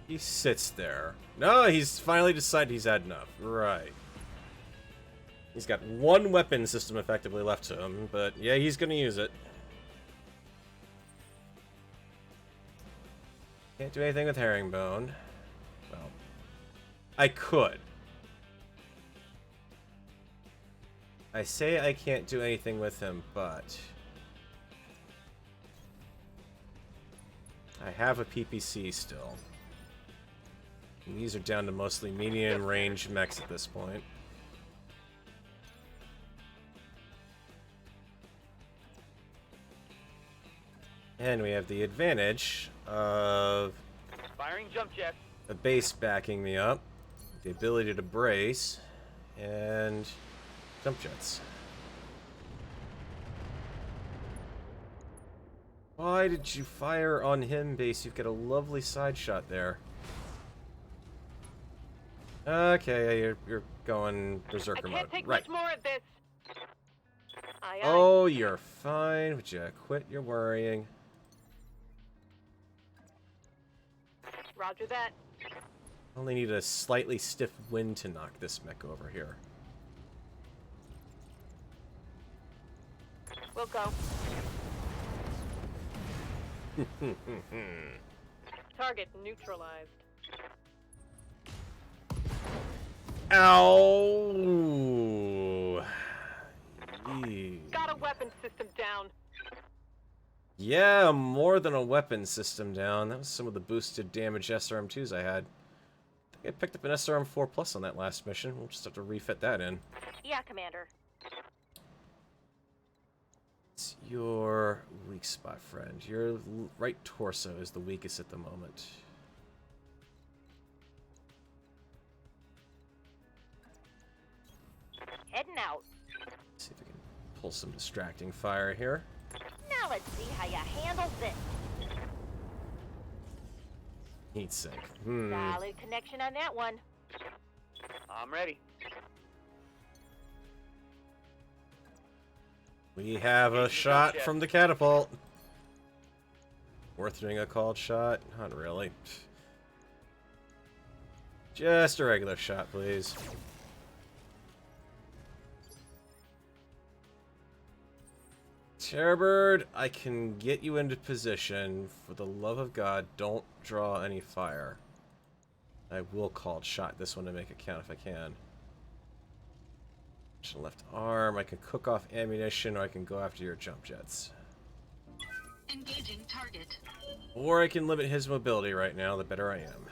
He sits there. No, he's finally decided he's had enough. Right. He's got one weapon system effectively left to him, but yeah, he's gonna use it. Can't do anything with Herringbone. Well, I could. I say I can't do anything with him, but I have a PPC still. And these are down to mostly medium range mechs at this point. And we have the advantage of Firing jump jets. a base backing me up, the ability to brace, and jump jets. Why did you fire on him, base? You've got a lovely side shot there. Okay, you're going berserker mode. I can't take Right. much more of this. Aye, aye. Oh, you're fine. Would you quit your worrying? Roger that. Only need a slightly stiff wind to knock this mech over here. We'll go. Target neutralized. Ow! Yee. Got a weapon system down. Yeah, more than a weapon system down. That was some of the boosted damage SRM2s I had. I think I picked up an SRM4 Plus on that last mission. We'll just have to refit that in. Yeah, Commander. It's your weak spot, friend. Your right torso is the weakest at the moment. Heading out. See if we can pull some distracting fire here. Now let's see how you handle this. Heat sink. Solid connection on that one. I'm ready. We have a shot from the catapult. Worth doing a called shot? Not really. Just a regular shot, please. Terrorbird, I can get you into position. For the love of God, don't draw any fire. I will called shot this one to make it count if I can. Left arm, I can cook off ammunition, or I can go after your jump jets. Engaging target. Or I can limit his mobility right now, the better I am.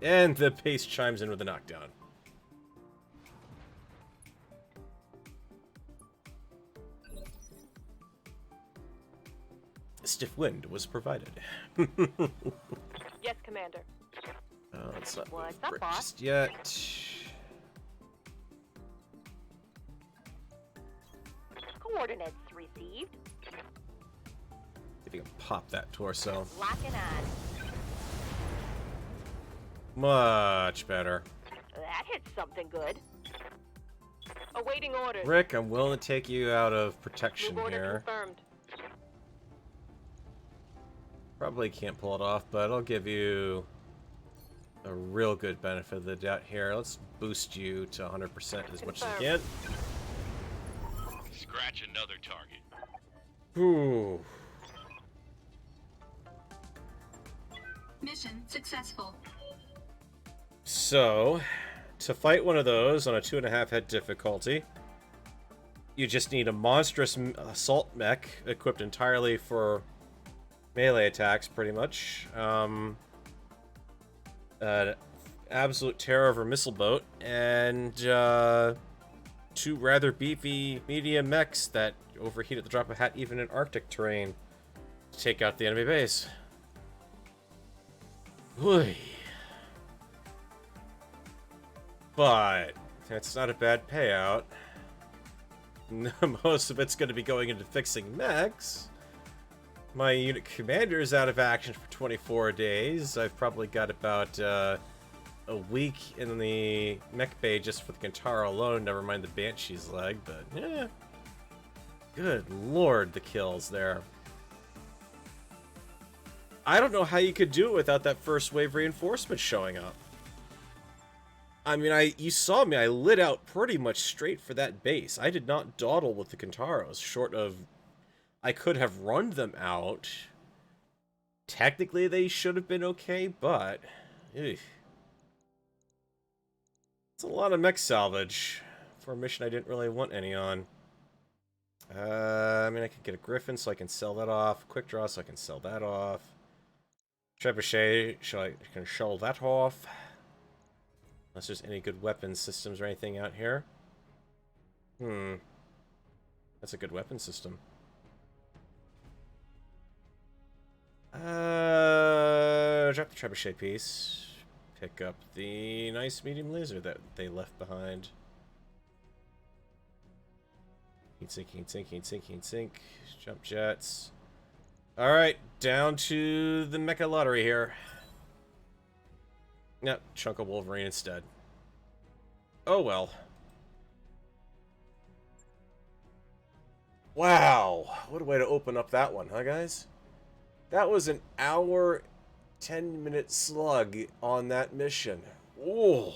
And the pace chimes in with a knockdown. Stiff wind was provided. Yes, Commander. Let's not What's move up, Brick boss? just yet. Coordinates received. If you can pop that torso. Locking on. Much better. That hits something good. Awaiting orders. Rick, I'm willing to take you out of protection Move order here. confirmed. Probably can't pull it off, but I'll give you a real good benefit of the doubt here. Let's boost you to 100% as much as we can. Scratch another target. Ooh. Mission successful. So, to fight one of those on a 2.5 head difficulty, you just need a monstrous assault mech equipped entirely for melee attacks, pretty much. An absolute terror of a missile boat, and two rather beefy medium mechs that overheat at the drop of a hat, even in Arctic terrain, to take out the enemy base. Oy. But that's not a bad payout. Most of it's going to be going into fixing mechs. My unit commander is out of action for 24 days. I've probably got about a week in the mech bay just for the Kintaro alone, never mind the Banshee's leg, but yeah. Good lord, the kills there. I don't know how you could do it without that first wave reinforcement showing up. I mean, you saw me, I lit out pretty much straight for that base. I did not dawdle with the Kintaros, short of I could have run them out. Technically, they should have been okay, but ugh. It's a lot of mech salvage for a mission I didn't really want any on. I mean, I could get a Griffin so I can sell that off. Quick draw so I can sell that off. Trebuchet, I can shell that off. Unless there's any good weapon systems or anything out here. That's a good weapon system. Drop the trebuchet piece. Pick up the nice medium laser that they left behind. Sink. Jump jets. Alright, down to the Mecha Lottery here. Yep, chunk of Wolverine instead. Oh well. Wow, what a way to open up that one, huh guys? That was an hour, 10-minute slug on that mission. Ooh.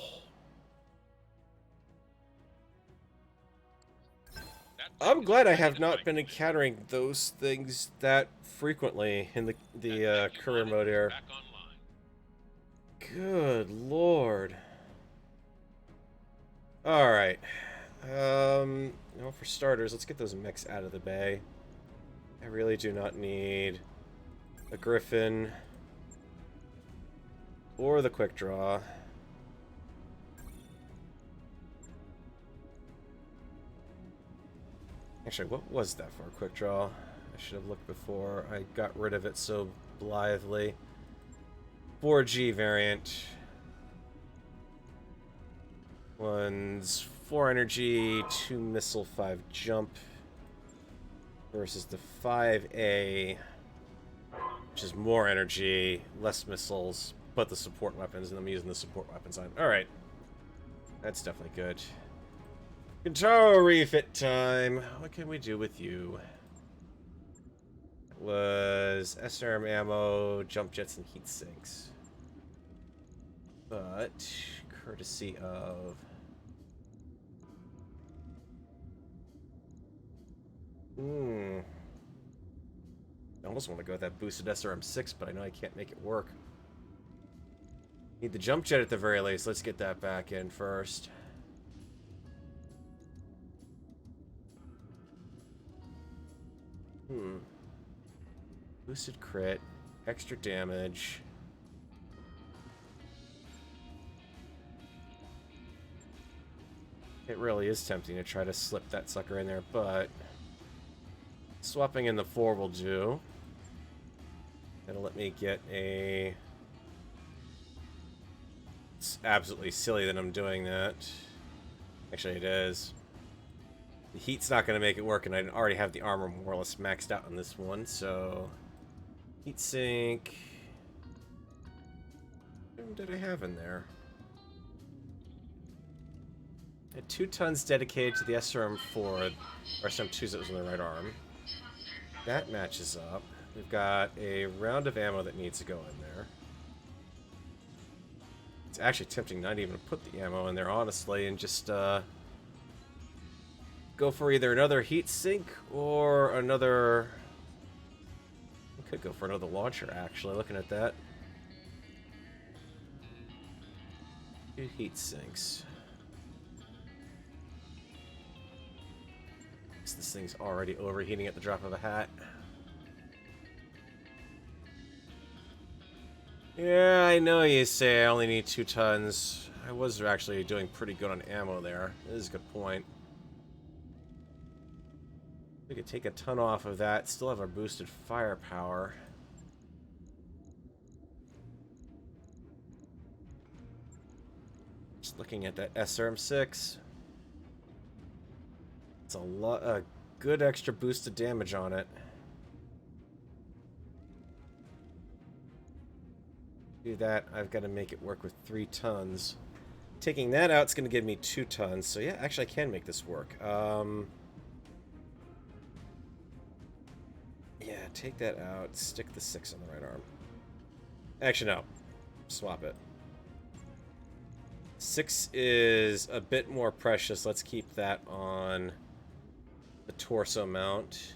I'm glad I have not been encountering those things that frequently in the career mode here. Good lord. Alright. Well, for starters, let's get those mechs out of the bay. I really do not need a Griffin or the quick draw. Actually, what was that for a quick draw? I should have looked before I got rid of it so blithely. 4G variant. One's 4 energy, 2 missile, 5 jump. Versus the 5A, which is more energy, less missiles, but the support weapons, and I'm using the support weapons on. Alright. That's definitely good. Guitar refit time. What can we do with you? It was SRM ammo, jump jets, and heat sinks. But, courtesy of... I almost want to go with that boosted SRM-6, but I know I can't make it work. Need the jump jet at the very least. Let's get that back in first. Boosted crit, extra damage. It really is tempting to try to slip that sucker in there, but swapping in the 4 will do. That'll let me get a... It's absolutely silly that I'm doing that. Actually, it is. The heat's not going to make it work, and I already have the armor more or less maxed out on this one, so... Heat sink... What did I have in there? I had 2 tons dedicated to the SRM-4, or SRM-2s that was on the right arm. That matches up. We've got a round of ammo that needs to go in there. It's actually tempting not even to put the ammo in there, honestly, and just go for either another heat sink or another... I could go for another launcher, actually, looking at that. 2 heat sinks. This thing's already overheating at the drop of a hat. Yeah, I know you say I only need 2 tons. I was actually doing pretty good on ammo there. This is a good point. We could take a ton off of that, still have our boosted firepower. Just looking at that SRM-6. It's a good extra boost of damage on it. Do that, I've got to make it work with 3 tons. Taking that out is going to give me 2 tons. So yeah, actually I can make this work. Yeah, take that out. Stick the 6 on the right arm. Actually, no. Swap it. 6 is a bit more precious. Let's keep that on the torso mount.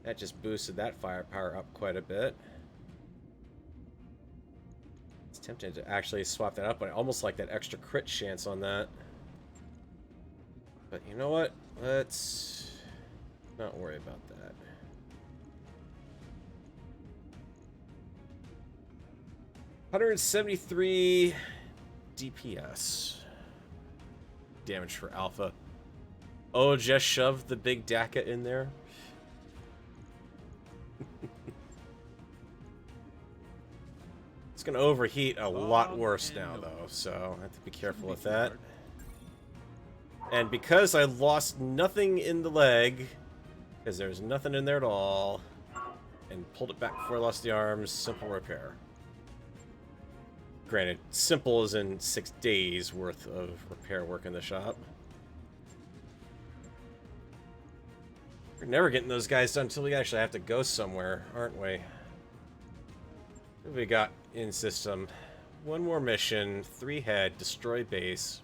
That just boosted that firepower up quite a bit. It's tempting to actually swap that up, but I almost like that extra crit chance on that. But you know what? Let's not worry about that. $173 DPS. Damage for Alpha. Oh, just shoved the big DACA in there. It's going to overheat a lot worse now, though, so I have to be careful with that. And because I lost nothing in the leg, because there's nothing in there at all, and pulled it back before I lost the arms, simple repair. Granted, simple as in 6 days worth of repair work in the shop. We're never getting those guys done until we actually have to go somewhere, aren't we? What have we got in system? 1 more mission, 3 head, destroy base.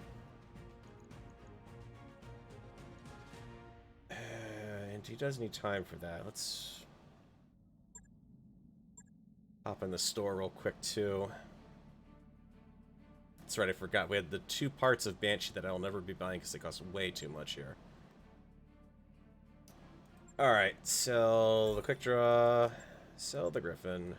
And he does need time for that. Let's hop in the store real quick, too. That's right, I forgot. We had the 2 parts of Banshee that I'll never be buying because they cost way too much here. Alright, sell the quick draw, sell the Griffin.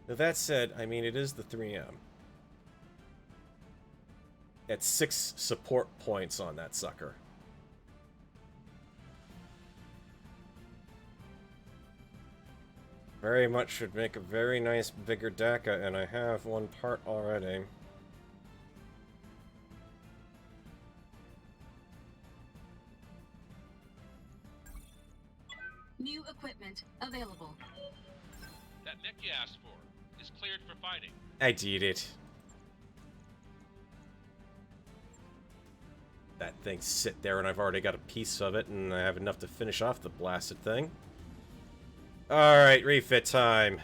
Now that said, I mean, it is the 3M. At 6 support points on that sucker. Very much would make a very nice bigger DACA, and I have 1 part already. New equipment available. That mech you asked for is cleared for fighting. I did it. That thing sit there, and I've already got a piece of it, and I have enough to finish off the blasted thing. Alright, refit time.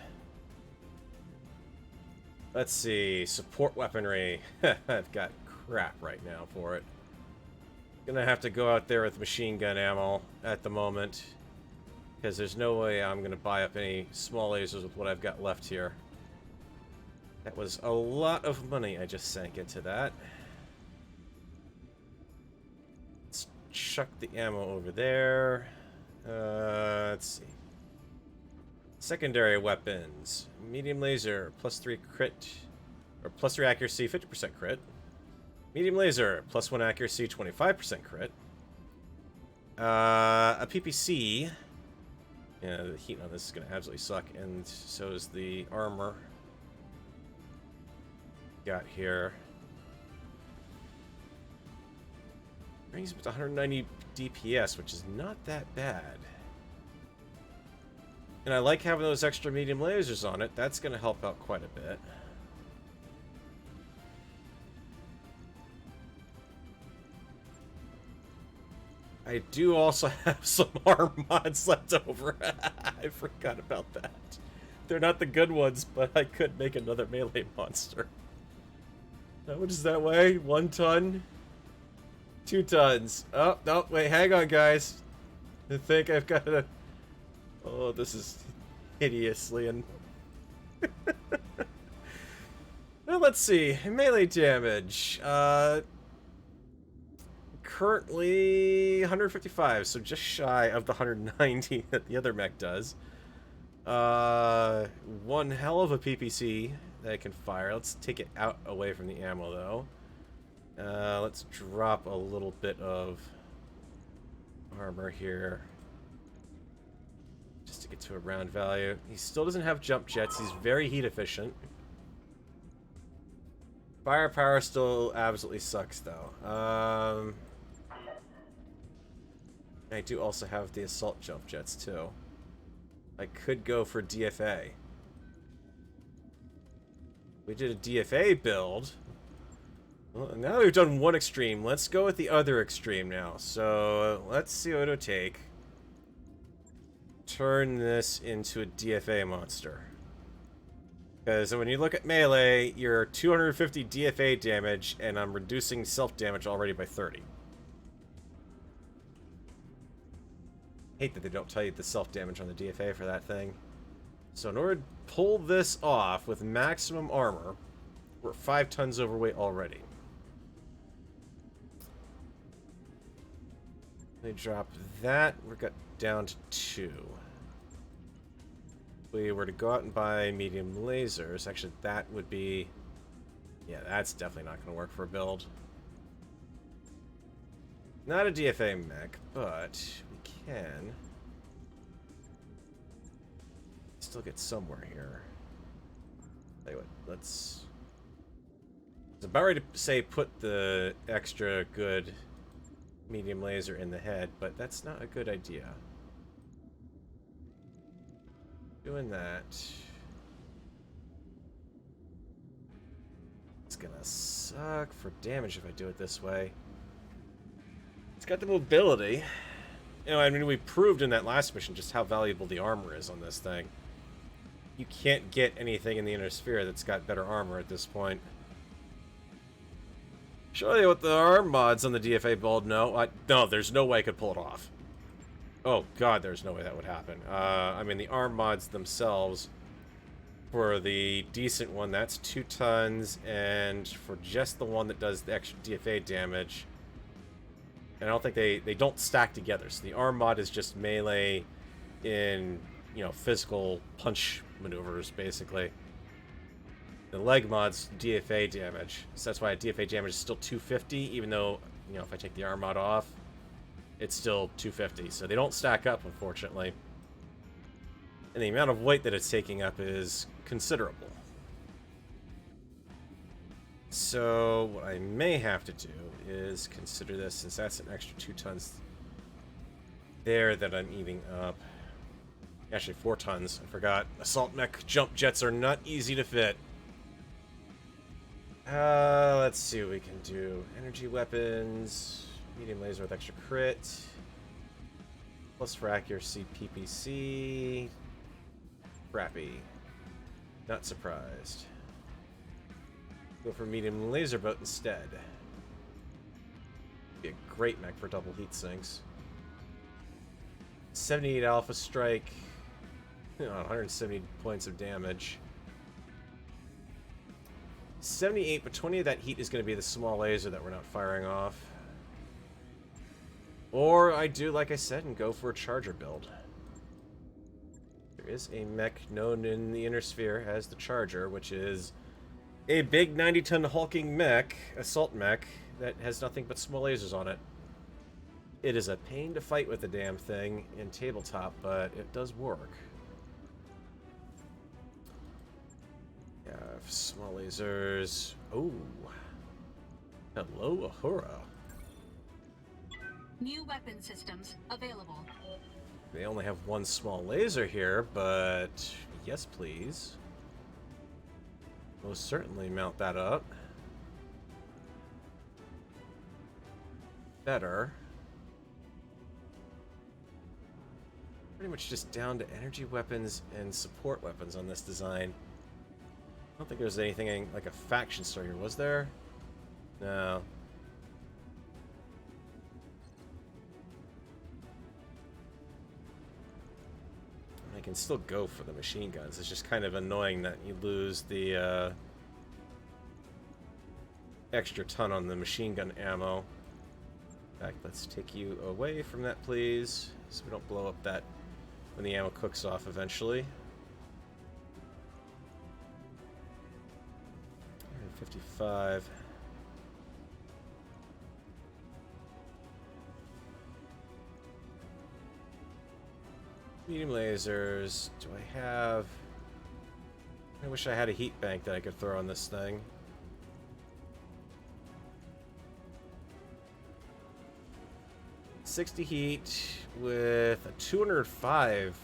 Let's see. Support weaponry. I've got crap right now for it. Gonna have to go out there with machine gun ammo at the moment. Because there's no way I'm gonna buy up any small lasers with what I've got left here. That was a lot of money I just sank into that. Let's chuck the ammo over there. Let's see. Secondary weapons. Medium laser, +3 crit. Or +3 accuracy, 50% crit. Medium laser, +1 accuracy, 25% crit. A PPC. Yeah, the heat on this is going to absolutely suck. And so is the armor. Got here. Brings up to 190 DPS, which is not that bad. And I like having those extra medium lasers on it. That's going to help out quite a bit. I do also have some arm mods left over. I forgot about that. They're not the good ones, but I could make another melee monster. How much does that weigh? 1 ton? 2 tons. Oh, no, wait, hang on, guys. I think I've got a... Oh, this is hideously and... Well, let's see. Melee damage. Currently 155, so just shy of the 190 that the other mech does. 1 hell of a PPC that I can fire. Let's take it out away from the ammo, though. Let's drop a little bit of armor here. Just to get to a round value. He still doesn't have jump jets. He's very heat efficient. Firepower still absolutely sucks, though. I do also have the assault jump jets, too. I could go for DFA. We did a DFA build. Well, now we've done 1 extreme. Let's go with the other extreme now. So, let's see what it'll take. Turn this into a DFA monster. Because when you look at melee, you're 250 DFA damage, and I'm reducing self-damage already by 30. Hate that they don't tell you the self-damage on the DFA for that thing. So in order to pull this off with maximum armor, we're 5 tons overweight already. They drop that, we got down to 2. If we were to go out and buy medium lasers, actually that would be... Yeah, that's definitely not going to work for a build. Not a DFA mech, but we can still get somewhere here. Tell you what, let's... I was about ready to say put the extra good medium laser in the head, but that's not a good idea. Doing that... It's gonna suck for damage if I do it this way. It's got the mobility. You know, I mean, we proved in that last mission just how valuable the armor is on this thing. You can't get anything in the inner sphere that's got better armor at this point. Show you what the arm mods on the DFA build know. No, there's no way I could pull it off. Oh god, there's no way that would happen. I mean, the arm mods themselves, for the decent one, that's 2 tons, and for just the one that does the extra DFA damage, and I don't think they don't stack together. So the arm mod is just melee in, you know, physical punch maneuvers, basically. The leg mod's DFA damage, so that's why DFA damage is still 250, even though, you know, if I take the arm mod off, it's still 250. So they don't stack up, unfortunately. And the amount of weight that it's taking up is considerable. So what I may have to do is consider this, since that's an extra 2 tons there that I'm eating up. Actually, 4 tons. I forgot. Assault mech jump jets are not easy to fit. Let's see what we can do. Energy weapons, medium laser with extra crit, plus for accuracy PPC. Crappy. Not surprised. Go for medium laser boat instead. Be a great mech for double heat sinks. 78 alpha strike. 170 points of damage. 78, but 20 of that heat is going to be the small laser that we're not firing off. Or I do, like I said, and go for a charger build. There is a mech known in the inner sphere as the Charger, which is a big 90-ton hulking mech, assault mech, that has nothing but small lasers on it. It is a pain to fight with the damn thing in tabletop, but it does work. Yeah, small lasers. Oh. Hello, Ahura. New weapon systems available. They only have 1 small laser here, but yes, please. Most certainly mount that up. Better. Pretty much just down to energy weapons and support weapons on this design. I don't think there's anything like a faction store here, was there? No. I can still go for the machine guns. It's just kind of annoying that you lose the extra ton on the machine gun ammo. In fact, let's take you away from that, please, so we don't blow up that when the ammo cooks off eventually. 155. Medium lasers. Do I have... I wish I had a heat bank that I could throw on this thing. $60 heat with a 205.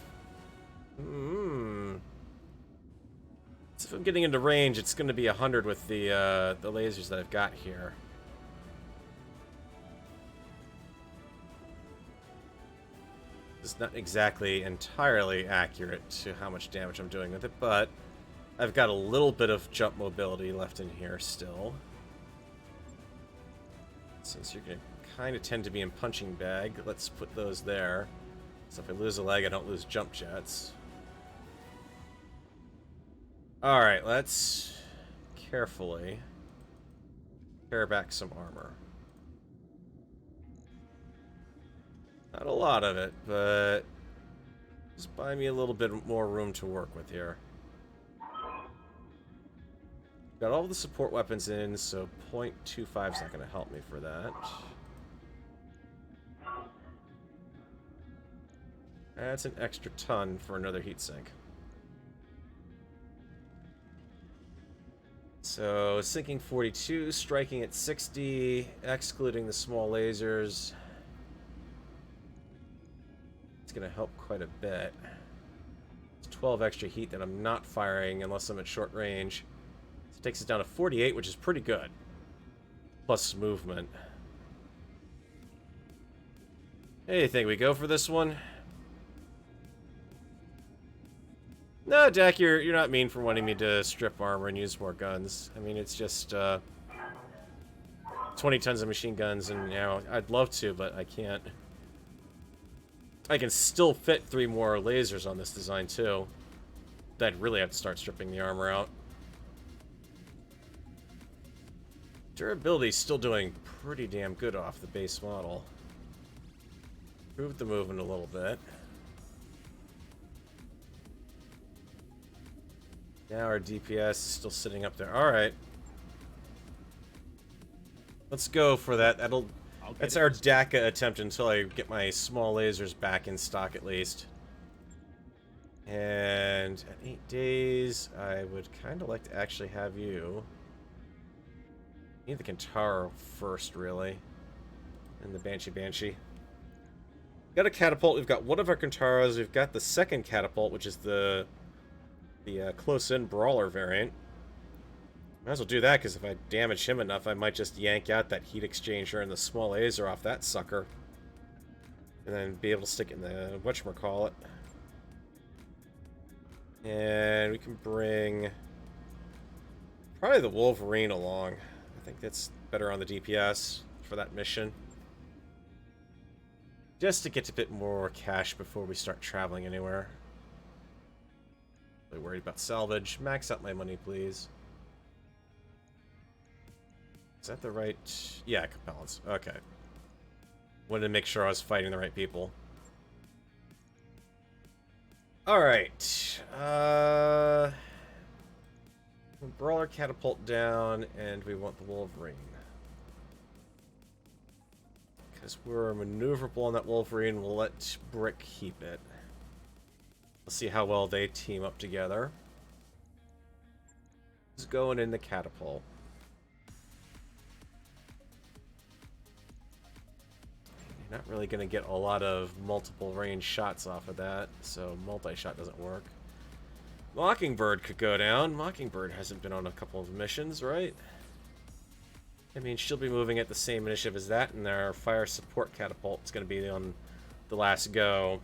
So if I'm getting into range, it's going to be 100 with the lasers that I've got here. It's not exactly entirely accurate to how much damage I'm doing with it, but I've got a little bit of jump mobility left in here still. Since you're going to kind of tend to be in punching bag, let's put those there. So if I lose a leg, I don't lose jump jets. Alright, let's carefully pare back some armor. Not a lot of it, but just buy me a little bit more room to work with here. Got all the support weapons in, so 0.25 is not going to help me for that. That's an extra ton for another heatsink. So, sinking 42, striking at 60, excluding the small lasers. It's going to help quite a bit. It's 12 extra heat that I'm not firing unless I'm at short range. So it takes it down to 48, which is pretty good. Plus movement. Hey, think we go for this one? No, Dak, you're not mean for wanting me to strip armor and use more guns. I mean, it's just 20 tons of machine guns, and you know, I'd love to, but I can't. I can still fit 3 more lasers on this design too. I'd really have to start stripping the armor out. Durability's still doing pretty damn good off the base model. Improved the movement a little bit. Now our DPS is still sitting up there. Alright. Let's go for that. That's our DACA attempt until I get my small lasers back in stock at least. And at 8 days, I would kind of like to actually have you... Need the Kentaro first, really. And the Banshee. Got a catapult. We've got one of our Kentaros. We've got the second catapult, which is the close-in brawler variant. Might as well do that, because if I damage him enough, I might just yank out that heat exchanger and the small laser off that sucker. And then be able to stick it in the whatchamacallit. And we can bring probably the Wolverine along. I think that's better on the DPS for that mission. Just to get a bit more cash before we start traveling anywhere. Really worried about salvage. Max out my money, please. Is that the right... Yeah, balance. Okay. Wanted to make sure I was fighting the right people. Alright. Brawler catapult down, and we want the Wolverine. Because we're maneuverable on that Wolverine, we'll let Brick keep it. Let's see how well they team up together. Who's going in the catapult? You're not really going to get a lot of multiple range shots off of that, so multi-shot doesn't work. Mockingbird could go down. Mockingbird hasn't been on a couple of missions, right? I mean, she'll be moving at the same initiative as that, and our fire support catapult is going to be on the last go.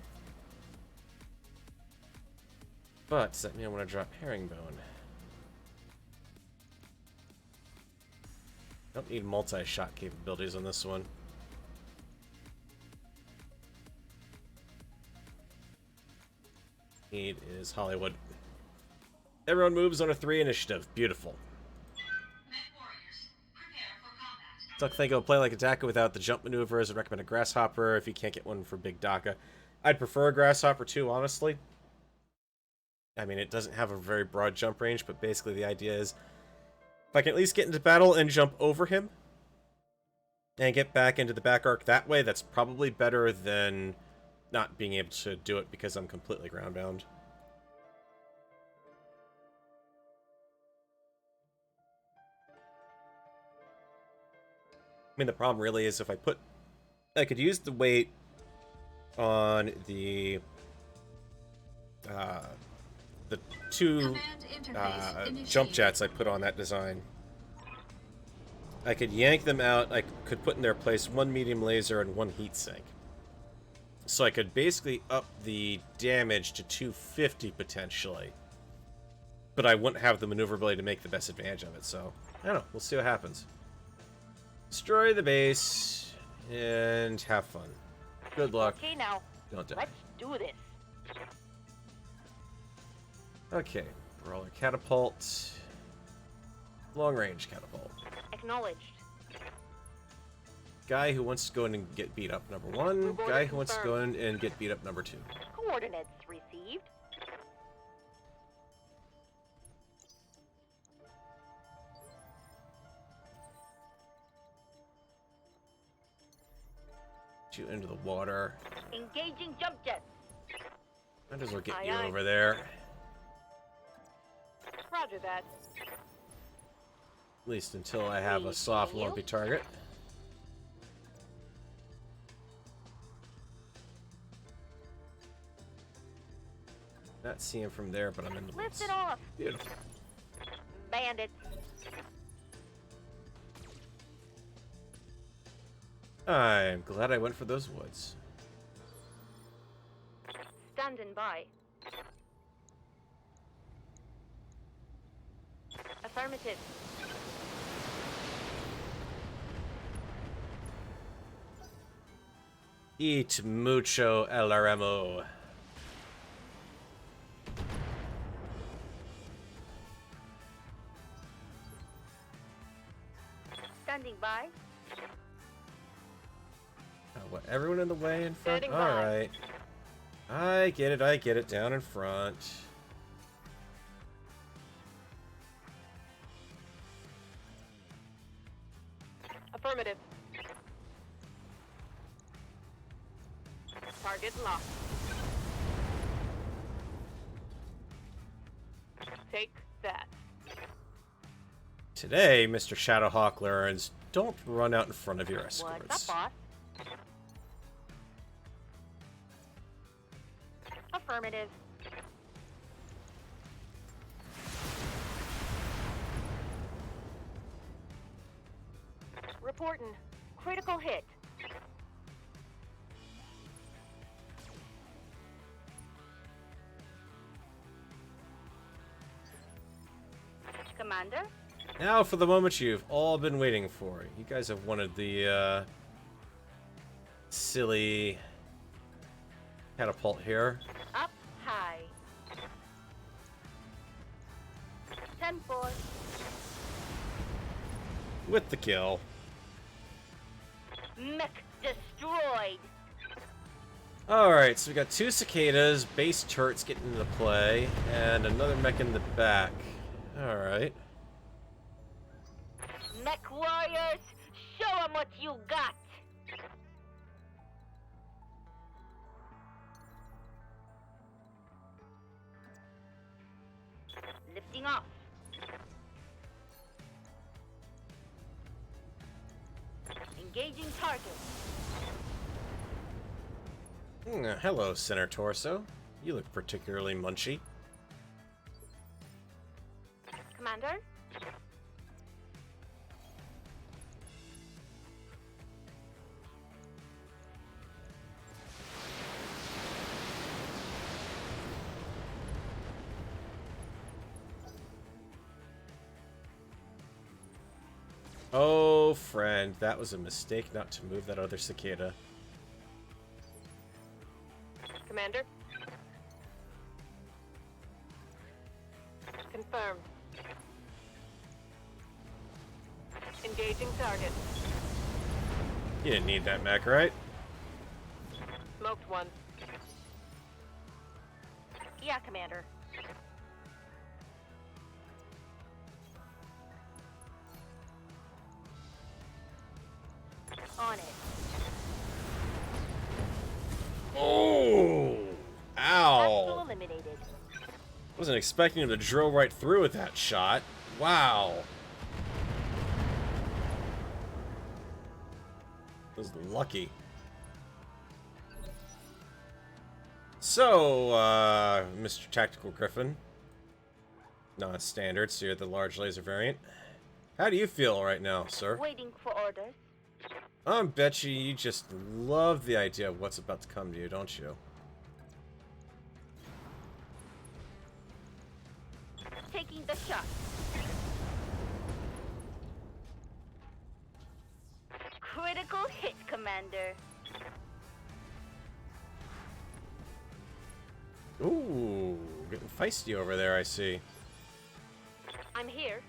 But does that mean I want to drop Herringbone? Don't need multi-shot capabilities on this one. Need is Hollywood. Everyone moves on a 3 initiative. Beautiful. Tuck think I'll play like a DACA without the jump maneuvers. I'd recommend a Grasshopper if you can't get one for big DACA. I'd prefer a Grasshopper too, honestly. I mean, it doesn't have a very broad jump range, but basically the idea is if I can at least get into battle and jump over him and get back into the back arc that way, that's probably better than not being able to do it because I'm completely ground-bound. I mean, the problem really is if I put... I could use the weight on the 2 jump jets I put on that design. I could yank them out. I could put in their place 1 medium laser and 1 heat sink. So I could basically up the damage to 250 potentially. But I wouldn't have the maneuverability to make the best advantage of it, so... I don't know. We'll see what happens. Destroy the base and have fun. Good luck. Okay, now, Don't die. let's do this. Okay. Brawler catapult. Long range catapult. Acknowledged. Guy who wants to go in and get beat up, number 1. Guy who wants to go in and get beat up, number 2. Coordinates received. You into the water. Engaging jump jets. Might as well get Aye, you aye. over there. Roger that. At least until I have a soft, lumpy target. Not see him from there, but I'm in the woods. Lift it off. Beautiful. Bandits. I'm glad I went for those woods. Standing by. Affirmative. Eat mucho LRMO. Standing by. Oh, what, everyone in the way in front? Standing by. Alright. I get it. Down in front. Affirmative. Target locked. Take that. Today, Mr. Shadowhawk learns, don't run out in front of your What's escorts. up, boss? Affirmative. Reporting. Critical hit. Commander? Now for the moment you've all been waiting for. You guys have wanted the, silly catapult here. Up high. 10-4. With the kill. Mech destroyed. Alright, so we got 2 cicadas, base turrets getting into play, and another mech in the back. Alright. Mech warriors, show 'em what you got. Lifting off. Engaging target. Hello, Center Torso. You look particularly munchy. Commander? Oh, friend, that was a mistake not to move that other cicada. Commander? Confirmed. Engaging target. You didn't need that mech, right? Smoked one. Yeah, Commander. On it. Oh! Hostile Ow! eliminated. Wasn't expecting him to drill right through with that shot. Wow. Was lucky. So, Mr. Tactical Griffin. Non-standard, so you're the large laser variant. How do you feel right now, sir? Waiting for orders. I bet you just love the idea of what's about to come to you, don't you? Taking the shot. Critical hit, Commander. Ooh, getting feisty over there, I see. I'm here.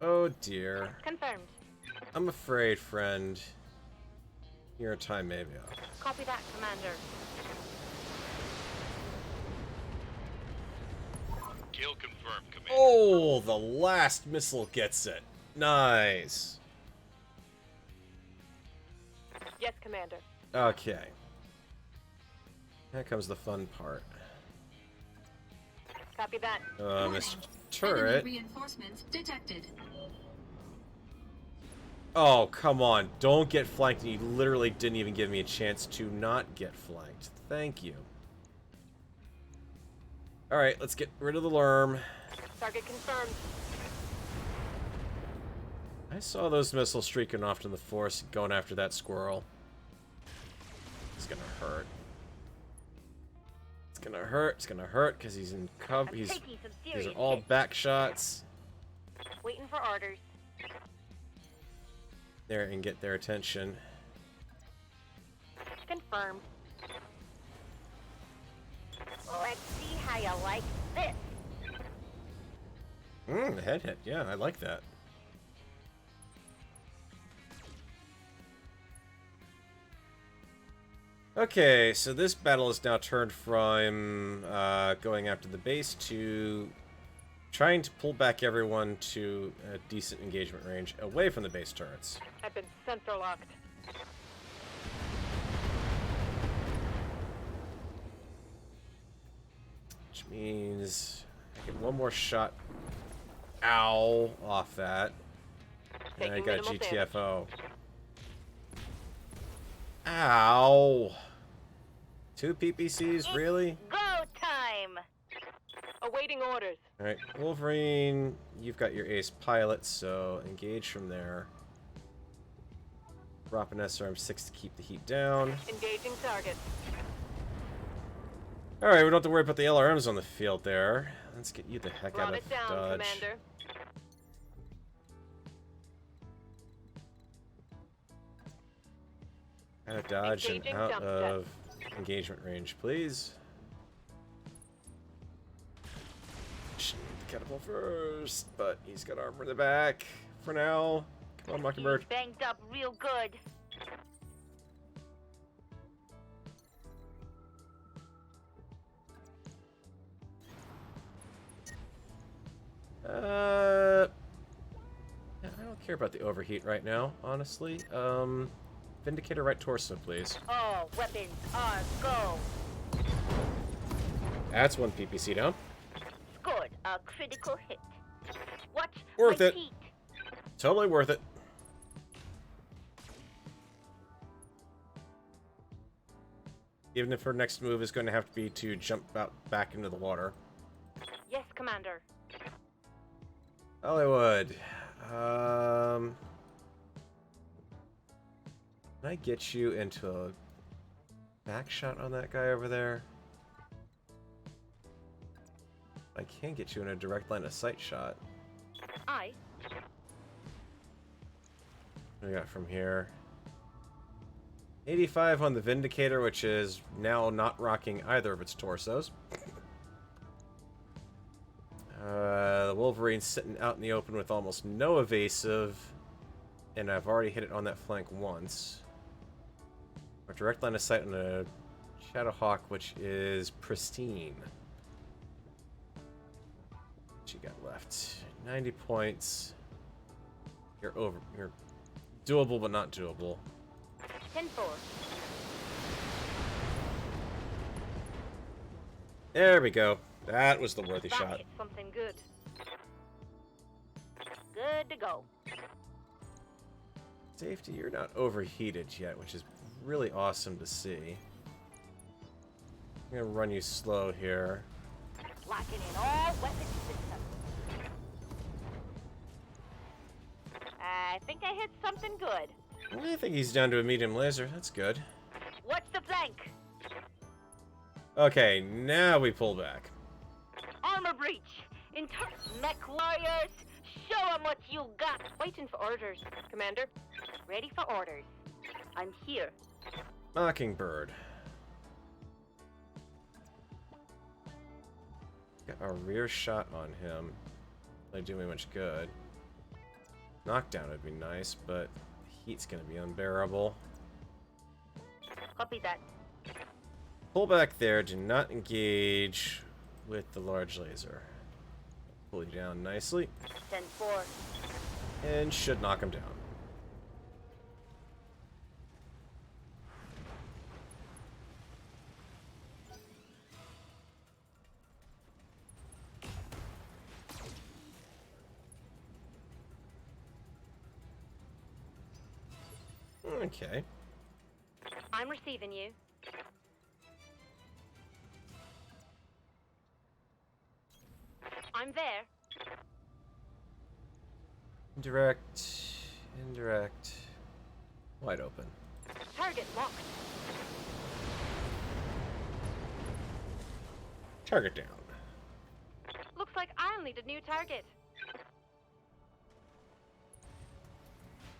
Oh dear. Confirmed. I'm afraid, friend. Your time may be off. Copy that, Commander. Kill confirmed, Commander. Oh, the last missile gets it. Nice. Yes, Commander. Okay. Here comes the fun part. Copy that. Mr. Enemy Turret. reinforcements detected. Oh, come on. Don't get flanked. You literally didn't even give me a chance to not get flanked. Thank you. Alright, let's get rid of the Lerm. Target confirmed. I saw those missiles streaking off to the force going after that squirrel. It's gonna hurt. It's gonna hurt. It's gonna hurt because he's in cover. I'm taking some These serious are all hits. back shots. Waiting for orders. There and get their attention. Confirmed. Let's see how you like this. The head hit. Yeah, I like that. Okay, so this battle is now turned from going after the base to trying to pull back everyone to a decent engagement range away from the base turrets. I've been center locked. Which means I get one more shot. Ow! Off that. And I Taking got minimal GTFO. Ow! 2 PPCs, really? Go time! Awaiting orders. Alright, Wolverine, you've got your ace pilot, so engage from there. Drop an SRM-6 to keep the heat down. Engaging target. Alright, we don't have to worry about the LRMs on the field there. Let's get you the heck out Run of it down, dodge. Commander. Out of dodge and Engaging out jump of engagement range, please. Should need the catapult first, but he's got armor in the back for now. Come on, Mockingbird. He's banged up real good. Yeah, I don't care about the overheat right now, honestly. Vindicator right torso, please. All weapons are go. That's 1 PPC down. Scored a critical hit. Watch Worth my it. heat. Totally worth it. Even if her next move is going to have to be to jump out back into the water. Yes, Commander. Hollywood. Can I get you into a back shot on that guy over there? I can get you in a direct line of sight shot. Aye. What do we got from here? 85 on the Vindicator, which is now not rocking either of its torsos. The Wolverine's sitting out in the open with almost no evasive, and I've already hit it on that flank once. A direct line of sight on a Shadowhawk, which is pristine. What you got left? 90 points. You're over. You're doable, but not doable. 10-4. There we go. That was the worthy That shot. hit something good. Good to go. Safety, you're not overheated yet, which is really awesome to see. I'm gonna run you slow here. Locking in all weapon systems. I think I hit something good. I think he's down to a medium laser. That's good. Watch the flank. Okay, now we pull back. Armor breach. Mech warriors. Show 'em what you got. Waiting for orders, Commander. Ready for orders. I'm here. Mockingbird. Got a rear shot on him. Not doing me much good. Knockdown would be nice, but heat's gonna be unbearable. Copy that. Pull back there. Do not engage with the large laser. Pull you down nicely. 10-4. And should knock him down. Okay. I'm receiving you. I'm there. Indirect. Indirect. Wide open. Target locked. Target down. Looks like I'll need a new target.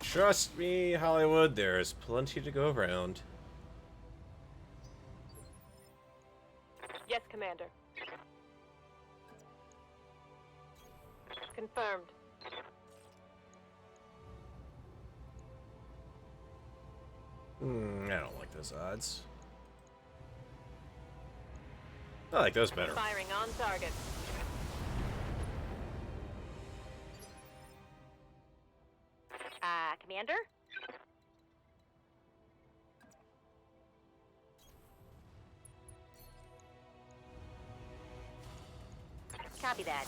Trust me, Hollywood, there's plenty to go around. Yes, Commander. Confirmed. I don't like those odds. I like those better. Firing on target. Commander? Copy that.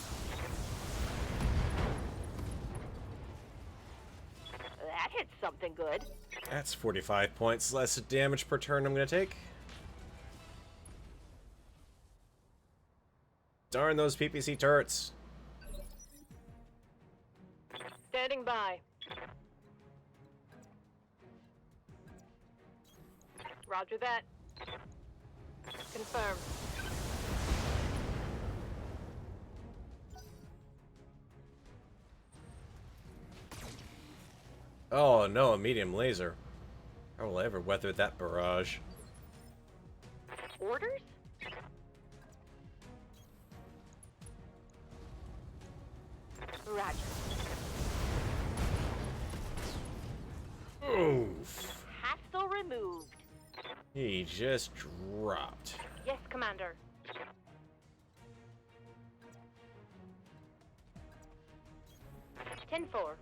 That hits something good. That's 45 points less damage per turn I'm going to take. Darn those PPC turrets. Standing by. Roger that. Confirmed. Oh no, a medium laser. How will I ever weather that barrage? Orders? Roger. Oof. Hostile removed. He just dropped. Yes, Commander. Ten-4.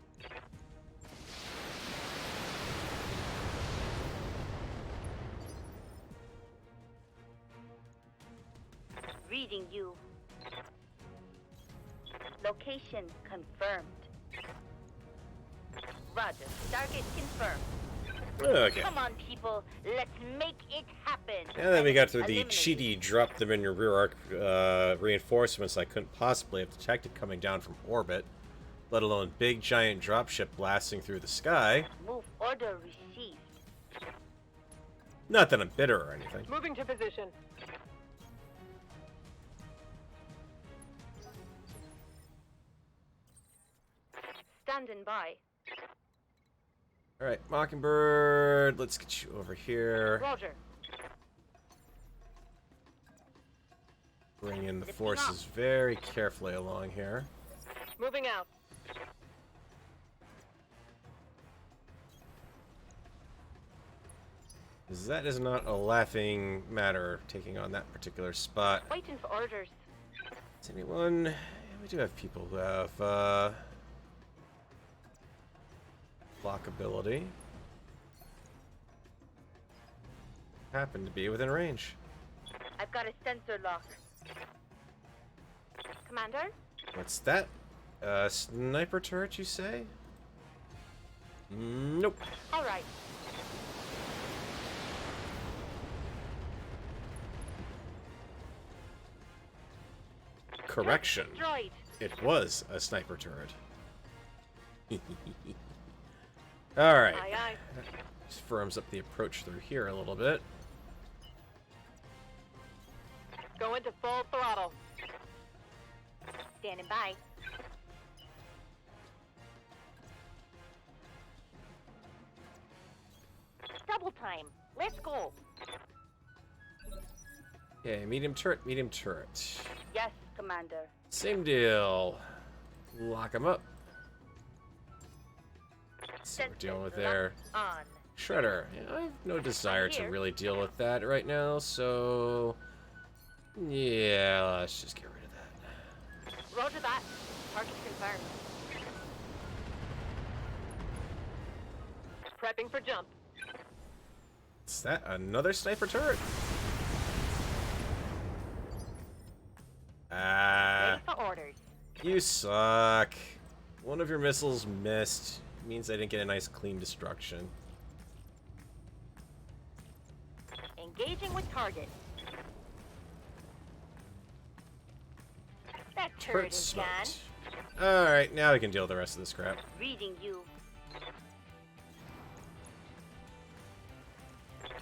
Reading you. Location confirmed. Roger. Target confirmed. Okay. Come on, people. Let's make it happen. And then we got to the Eliminate. cheaty drop them in your rear arc reinforcements I couldn't possibly have detected coming down from orbit, let alone big giant dropship blasting through the sky. Move order received. Not that I'm bitter or anything. Moving to position. Standing by. Alright, Mockingbird, let's get you over here. Roger. Bring in the forces very carefully along here. Moving out. That is not a laughing matter, taking on that particular spot. Waiting for orders. Is anyone... Yeah, we do have people who have, block ability. Happen to be within range. I've got a sensor lock. Commander? What's that? Sniper turret, you say? Nope. All right. Correction. Destroyed. It was a sniper turret. Alright. Aye, aye. Just firms up the approach through here a little bit. Go into full throttle. Standing by. Double time. Let's go. Okay, medium turret, medium turret. Yes, Commander. Same deal. Lock them up. Let's see what we're dealing with there. On. Shredder. Yeah, I have no desire to really deal with that right now, so... Yeah, let's just get rid of that. Roger that. Target confirmed. Prepping for jump. Is that another sniper turret? Ready for orders. You suck. One of your missiles missed. Means I didn't get a nice clean destruction. Engaging with target. That turret Turret is gone. smoked. Alright, now we can deal with the rest of this crap. Reading you.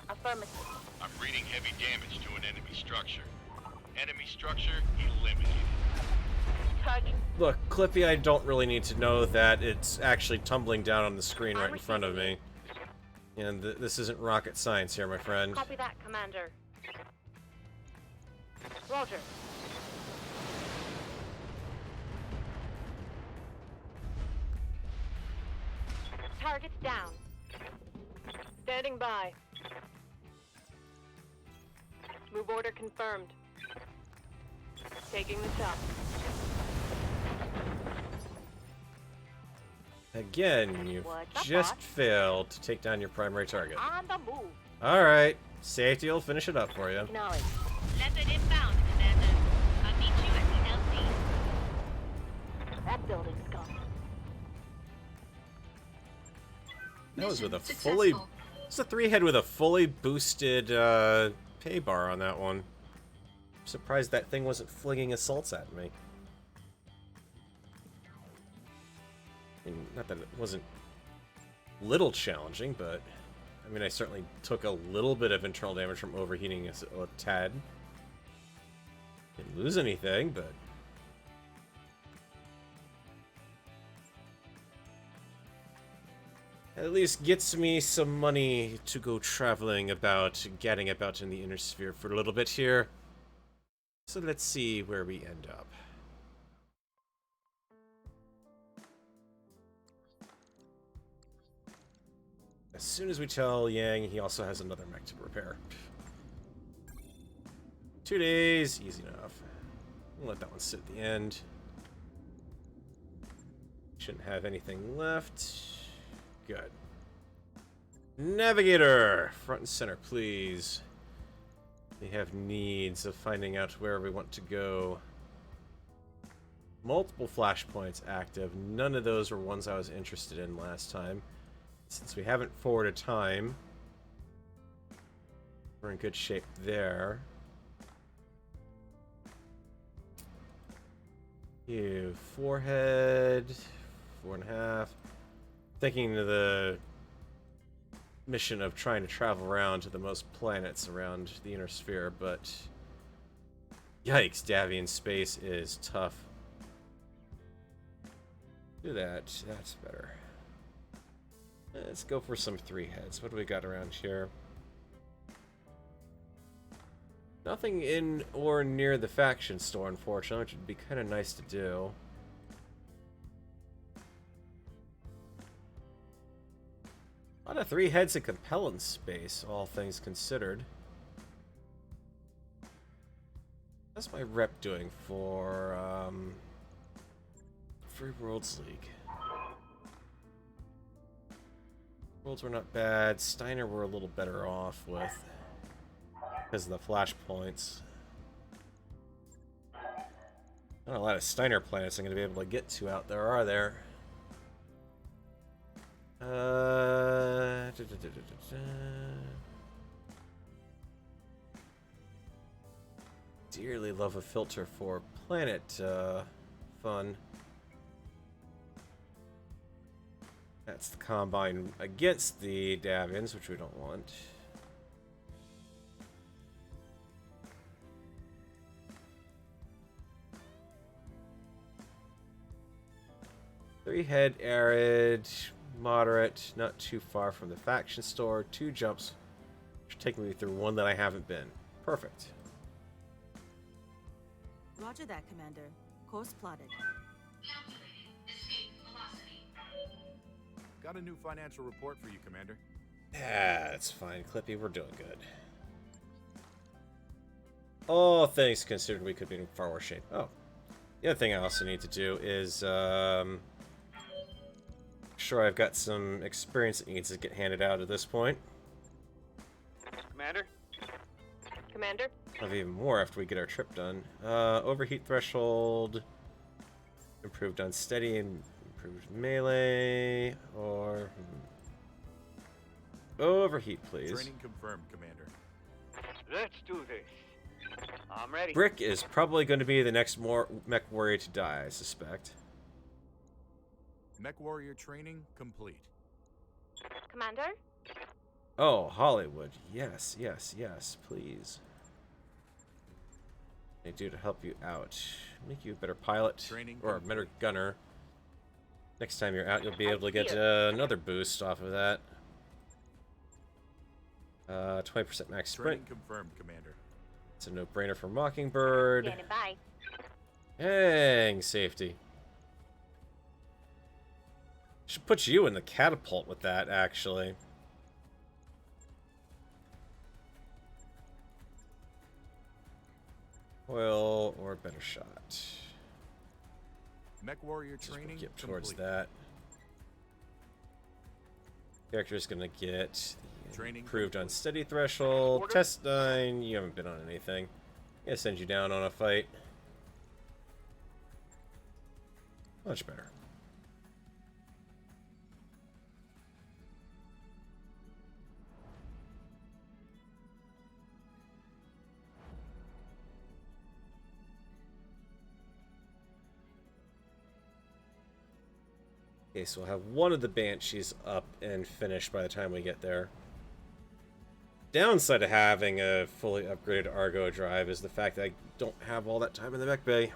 Affirmative. I'm reading heavy damage to an enemy structure. Enemy structure eliminated. Target. Look, Clippy, I don't really need to know that it's actually tumbling down on the screen right in front of me. And this isn't rocket science here, my friend. Copy that, Commander. Roger. Target's down. Standing by. Move order confirmed. Taking the top. Again, you've What the just fuck? failed to take down your primary target. On the move. Alright, safety will finish it up for you. Acknowledge. Leopard inbound, Commander. I'll meet you at the LZ. That building's gone. That was with a Mission fully... successful. It's a 3-head with a fully boosted pay bar on that one. I'm surprised that thing wasn't flinging assaults at me. I mean, not that it wasn't little challenging, but... I mean, I certainly took a little bit of internal damage from overheating a tad. Didn't lose anything, but... At least gets me some money to go traveling about, getting about in the inner sphere for a little bit here. So let's see where we end up. As soon as we tell Yang, he also has another mech to repair. 2 days, easy enough. We'll let that one sit at the end. Shouldn't have anything left. Good. Navigator! Front and center, please. We have needs of finding out where we want to go. Multiple flashpoints active. None of those were ones I was interested in last time. Since we haven't forwarded time, we're in good shape there. You forehead, 4.5. Thinking of the mission of trying to travel around to the most planets around the inner sphere, but yikes, Davion space is tough. Do that. That's better. Let's go for some 3 heads. What do we got around here? Nothing in or near the faction store, unfortunately, which would be kind of nice to do. A lot of 3 heads of compelling space, all things considered. How's my rep doing for Free Worlds League? Worlds were not bad. Steiner were a little better off with because of the flashpoints. Not a lot of Steiner planets I'm going to be able to get to out there, are there? Dearly love a filter for planet fun. That's the Combine against the Davions, which we don't want. Three-head, arid, moderate, not too far from the faction store. 2 jumps, which take me through one that I haven't been. Perfect. Roger that, Commander. Course plotted. Got a new financial report for you, Commander. Yeah, that's fine, Clippy. We're doing good. All things considered, we could be in far worse shape. Oh. The other thing I also need to do is, sure I've got some experience that needs to get handed out at this point. Commander? Commander? I'll have even more after we get our trip done. Overheat threshold, improved unsteady, and improved melee, or overheat, please. Training confirmed, Commander. Let's do this. I'm ready. Brick is probably going to be the next mech warrior to die, I suspect. Mech warrior training complete. Commander? Oh, Hollywood. Yes, yes, yes, please. What can I do to help you out? Make you a better pilot Training or a complete. better gunner. Next time you're out, you'll be able to get another boost off of that. 20% max sprint. Training confirmed, Commander. It's a no-brainer for Mockingbird. Standing by. Dang, safety. Should put you in the catapult with that, actually. Oil or better shot. Mech warrior Just training get towards complete. that. Character's gonna get Training improved on complete. steady threshold. Order. Test 9. You haven't been on anything. Gonna send you down on a fight. Much better. Okay, so we'll have one of the Banshees up and finished by the time we get there. Downside of having a fully upgraded Argo drive is the fact that I don't have all that time in the mech bay.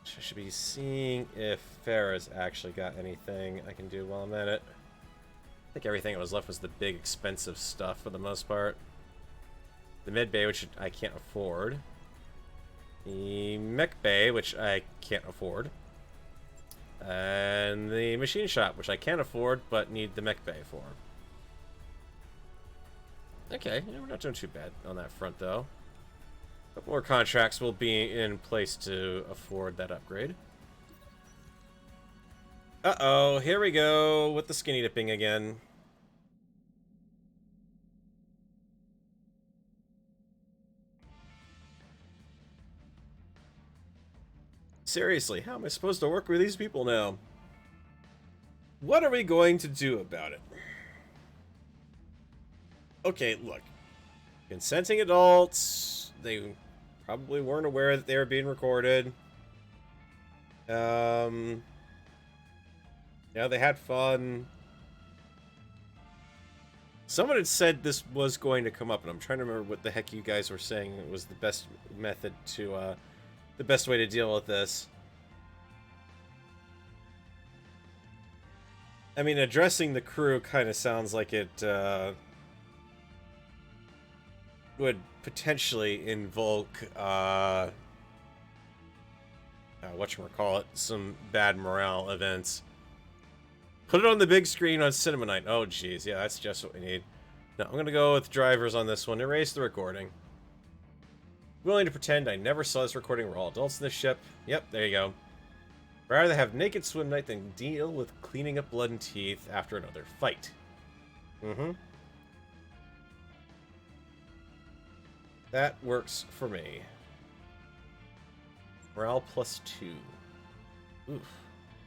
I should be seeing if Farah's actually got anything I can do while I'm at it. I think everything that was left was the big expensive stuff for the most part. The mid bay, which I can't afford. The mech bay, which I can't afford. And the machine shop, which I can't afford, but need the mech bay for. Okay, yeah, we're not doing too bad on that front, though. A couple more contracts will be in place to afford that upgrade. Uh-oh, here we go with the skinny dipping again. Seriously, how am I supposed to work with these people now? What are we going to do about it? Okay, look. Consenting adults, they probably weren't aware that they were being recorded. Yeah, they had fun. Someone had said this was going to come up, and I'm trying to remember what the heck you guys were saying was the best method to, the best way to deal with this. I mean, addressing the crew kind of sounds like it would potentially invoke, whatchamacallit, some bad morale events. Put it on the big screen on Cinema Night. Oh, jeez, yeah, that's just what we need. No, I'm gonna go with drivers on this one. Erase the recording. Willing to pretend I never saw this recording. We're all adults in this ship. Yep, there you go. Rather have naked swim night than deal with cleaning up blood and teeth after another fight. Mm-hmm. That works for me. Morale +2. Oof.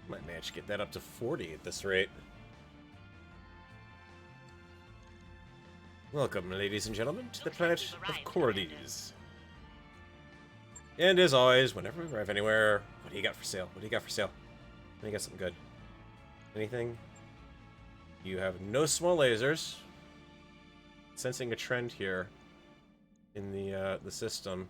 Might manage to get that up to 40 at this rate. Welcome, ladies and gentlemen, to the planet of Cordes. And as always, whenever we arrive anywhere, what do you got for sale? What do you got for sale? Let me get something good. Anything? You have no small lasers. Sensing a trend here in the system.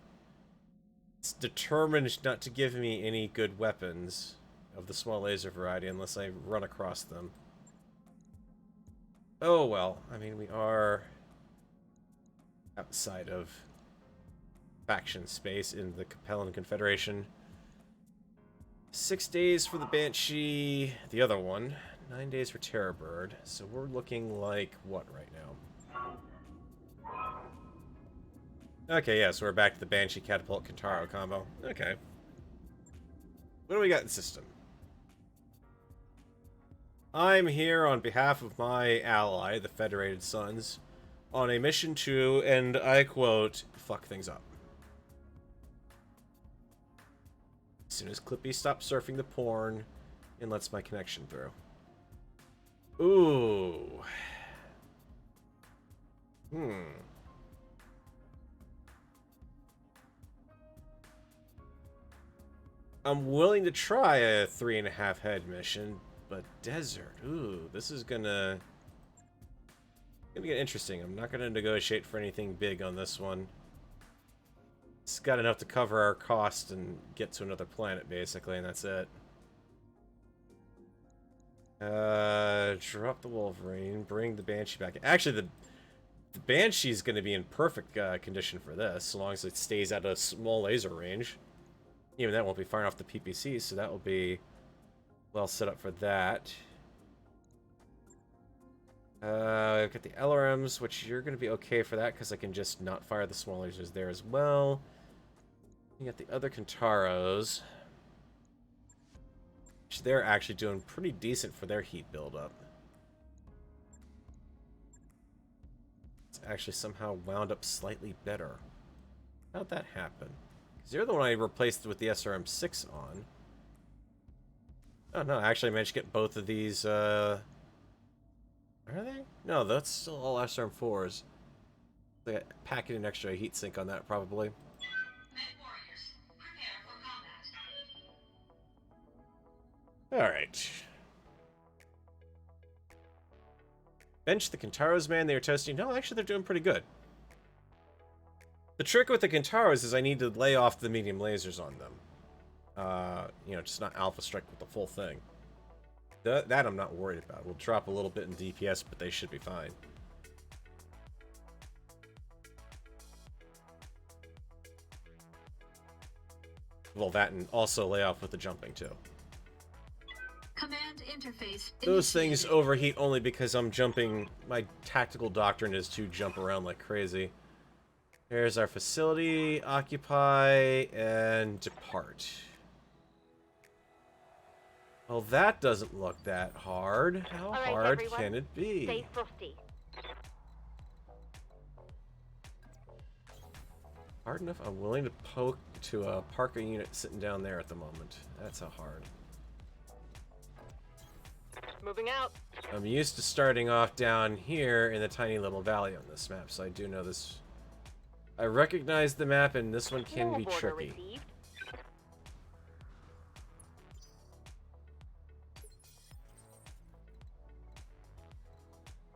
It's determined not to give me any good weapons of the small laser variety unless I run across them. Oh well, I mean, we are outside of faction space in the Capellan Confederation. 6 days for the Banshee, the other one. 9 days for Terrorbird. So we're looking like what right now? Okay, yeah, so we're back to the Banshee Catapult Kintaro combo. Okay. What do we got in the system? I'm here on behalf of my ally, the Federated Suns, on a mission to, and I quote, fuck things up. As soon as Clippy stops surfing the porn and lets my connection through. Ooh. I'm willing to try a 3.5 head mission, but desert. Ooh, this is gonna get interesting. I'm not gonna negotiate for anything big on this one. It's got enough to cover our cost and get to another planet, basically, and that's it. Drop the Wolverine, bring the Banshee back. Actually, the Banshee's going to be in perfect condition for this, so long as it stays at a small laser range. Even that won't be firing off the PPC, so that will be well set up for that. I've got the LRMs, which you're going to be okay for that, because I can just not fire the small lasers there as well. You got the other Kintaros, which they're actually doing pretty decent for their heat buildup. It's actually somehow wound up slightly better. How'd that happen? Because you're the one I replaced with the SRM-6 on. Oh no, actually I managed to get both of these, Are they? No, that's still all SRM-4s. They got packing an extra heat sink on that, probably. Mech warriors, prepare for combat. Alright. Bench the Kintaros, man. They are toasting. No, actually, they're doing pretty good. The trick with the Kintaros is I need to lay off the medium lasers on them. You know, just not alpha strike with the full thing. That I'm not worried about. We'll drop a little bit in DPS, but they should be fine. Well, that and also lay off with the jumping, too. Command interface. Those things initiated. overheat only because I'm jumping. My tactical doctrine is to jump around like crazy. Here's our facility, occupy, and depart. Well, that doesn't look that hard. How All right, hard everyone, can it be? Stay frosty. Hard enough? I'm willing to park a unit sitting down there at the moment. That's how hard. Moving out. I'm used to starting off down here in the tiny little valley on this map, so I do know this. I recognize the map, and this one can No be border tricky. received.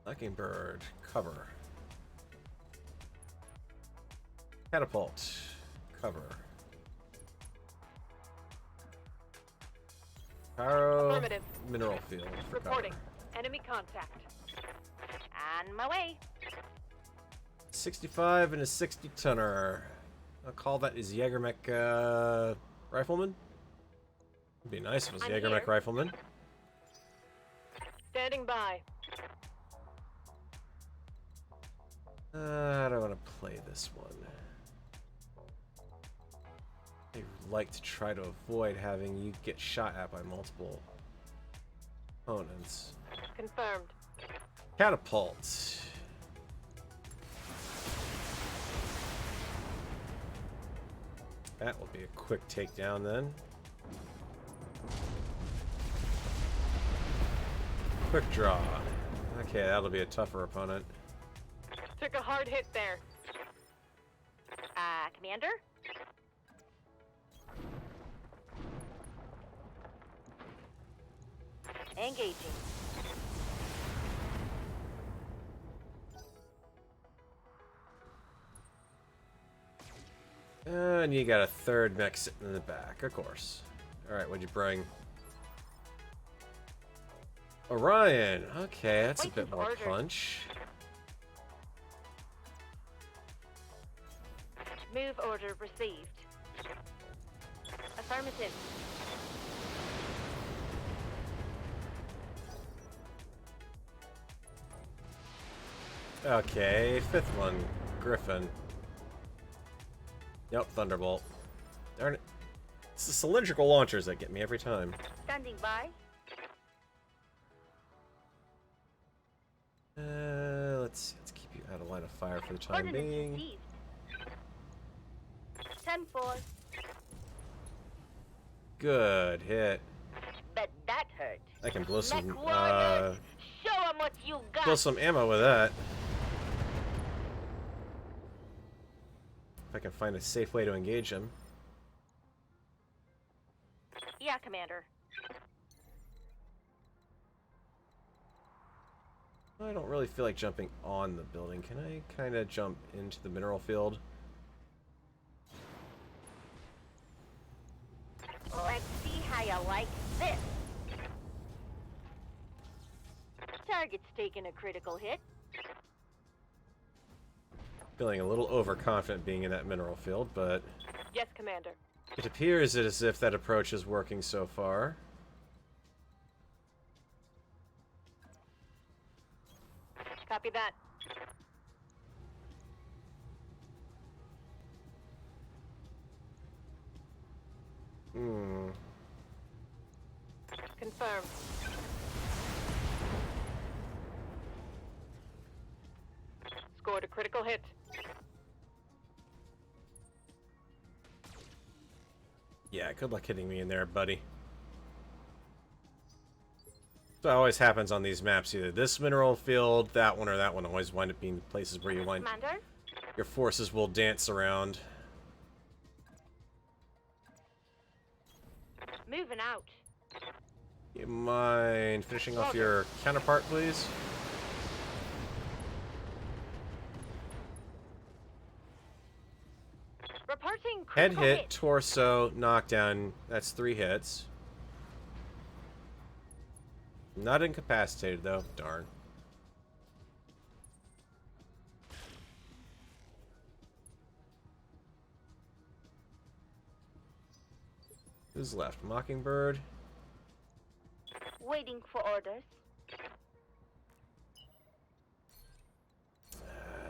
Mockingbird, cover. Catapult, cover. Paro, Affirmative. mineral field for Reporting. cover. Enemy contact. On my way. 65 and a 60-tonner. I'll call that his Jägermech rifleman. It'd be nice if it was I'm Jägermech here. rifleman. Standing by. I don't want to play this one. I like to try to avoid having you get shot at by multiple opponents. Confirmed. Catapult. That will be a quick takedown then. Quick draw. Okay, that'll be a tougher opponent. Took a hard hit there. Commander? Engaging. And you got a third mech sitting in the back, of course. Alright, what'd you bring? Orion! Okay, that's a Waiting bit for more orders. punch. Move order received. Affirmative. Okay, fifth one. Griffin. Yep, Thunderbolt. Darn it. It's the cylindrical launchers that get me every time. Standing by. Let's see. Let's keep you out of line of fire for the time Coordinates being. received. 10-4. Good hit. Bet that hurt. I can blow some, Mech warriors, show 'em what you got. blow some ammo with that. I can find a safe way to engage him. Yeah, Commander. I don't really feel like jumping on the building. Can I kind of jump into the mineral field? Let's see how you like this. Target's taking a critical hit. Feeling a little overconfident being in that mineral field, but Yes, Commander. it appears as if that approach is working so far. Copy that. Hmm. Confirmed. Scored a critical hit. Yeah, good luck hitting me in there, buddy. So it always happens on these maps. Either this mineral field, that one, or that one always wind up being the places where you wind. Commander? Your forces will dance around. Moving out. You mind finishing off your counterpart, please? Reporting Head critical hit, torso, knockdown. That's 3 hits. Not incapacitated, though. Darn. Who's left? Mockingbird. Waiting for orders.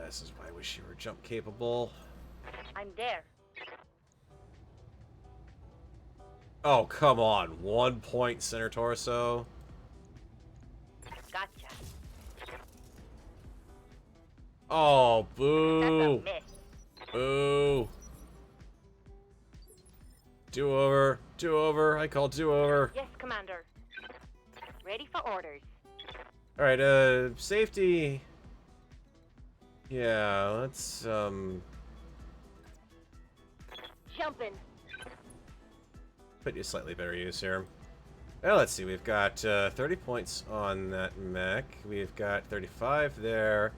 This is why I wish you were jump capable. I'm there. Oh, come on. 1 point center torso. Gotcha. Oh, That's a boo. miss. Boo. Do-over. Do-over. I call do-over. Yes, Commander. Ready for orders. Alright, safety. Yeah, let's, Jumping. put you slightly better use here. Well, let's see. We've got 30 points on that mech. We've got 35 there.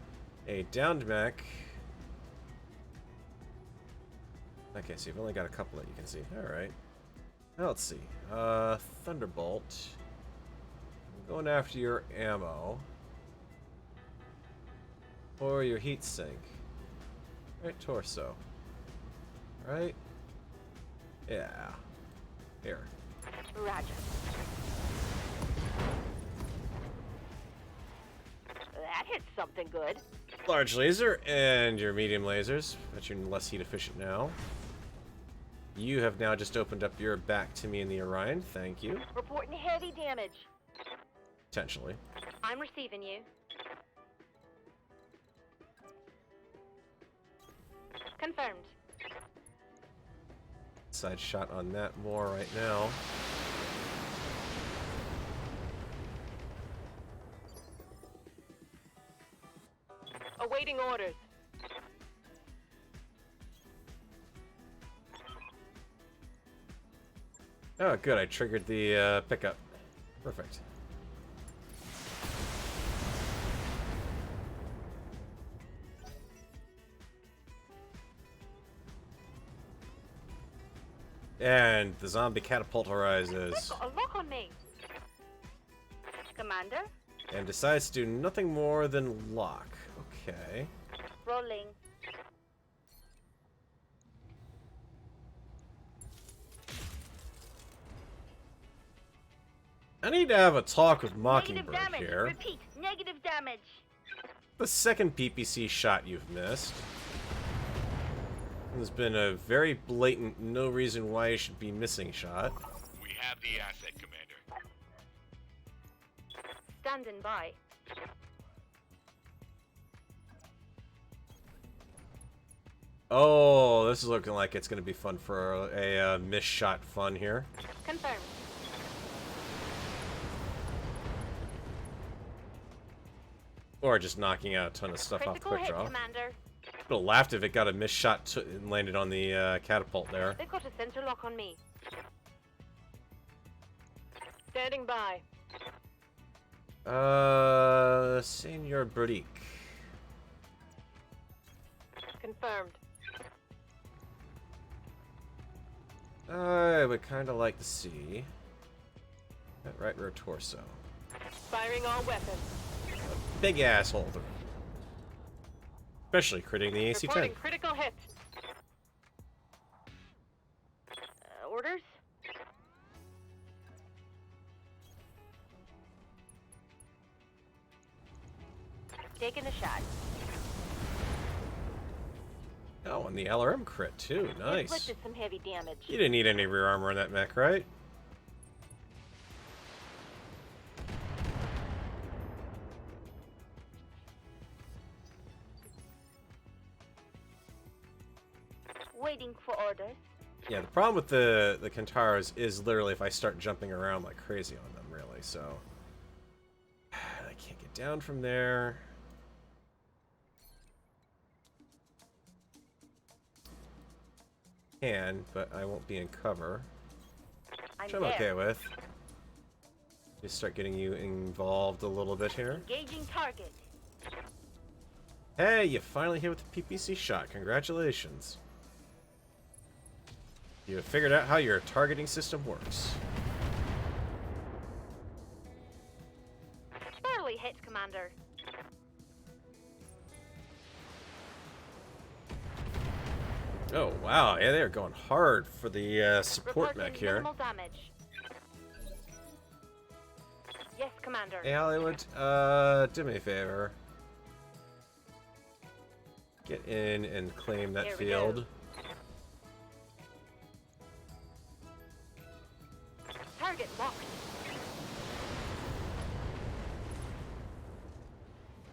A downed mech. Okay, so you've only got a couple that you can see. Alright. Now let's see. Thunderbolt. I'm going after your ammo. Or your heat sink. Right, torso. Right? Yeah. Here. Roger. That hits something good. Large laser and your medium lasers, but you're less heat efficient now. You have now just opened up your back to me in the Orion. Thank you. Reporting heavy damage. Potentially. I'm receiving you. Confirmed. Side shot on that more right now. Awaiting orders. Oh, good. I triggered the pickup. Perfect. And the zombie catapult arises Got a lock on me. Commander, and decides to do nothing more than lock. Okay. rolling. I need to have a talk with Negative Mockingbird damage. here. Repeat, negative damage. The second PPC shot you've missed. There's been a very blatant no reason why you should be missing shot. We have the asset, Commander. Standing by. Oh, this is looking like it's going to be fun for a miss shot fun here. Confirmed. Or just knocking out a ton of stuff off Critical quick hit, draw. Commander. Would have laughed if it got a missed shot and landed on the catapult there. They've got a sensor lock on me. Standing by. Senor Marik. Confirmed. I would kind of like to see that right rear torso. Firing all weapons. Big asshole. Especially critting the AC-10. Reporting critical hit. Orders? Taking a shot. Oh, and the LRM crit too. Nice. Inflicted some heavy damage. You didn't need any rear armor on that mech, right? Waiting for orders. Yeah, the problem with the Kentaros is literally if I start jumping around like crazy on them, really. So I can't get down from there. Can, but I won't be in cover. Which I'm okay with. Just start getting you involved a little bit here. Engaging target. Hey, you finally hit with the PPC shot. Congratulations. You have figured out how your targeting system works. Barely hit, Commander. Oh, wow. Yeah, they're going hard for the support Reporting mech here. minimal damage. Yes, Commander. Hey, Hollywood, do me a favor. Get in and claim that Here we field. go. Target locked.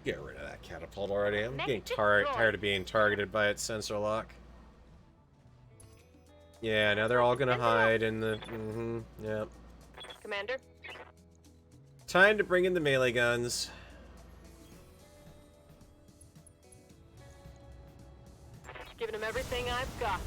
Get rid of that catapult already. I'm Next getting destroy. tired of being targeted by its sensor lock. Yeah, now they're all gonna Sensor lock. hide in the... yeah. Commander. Time to bring in the melee guns. Giving him everything I've got.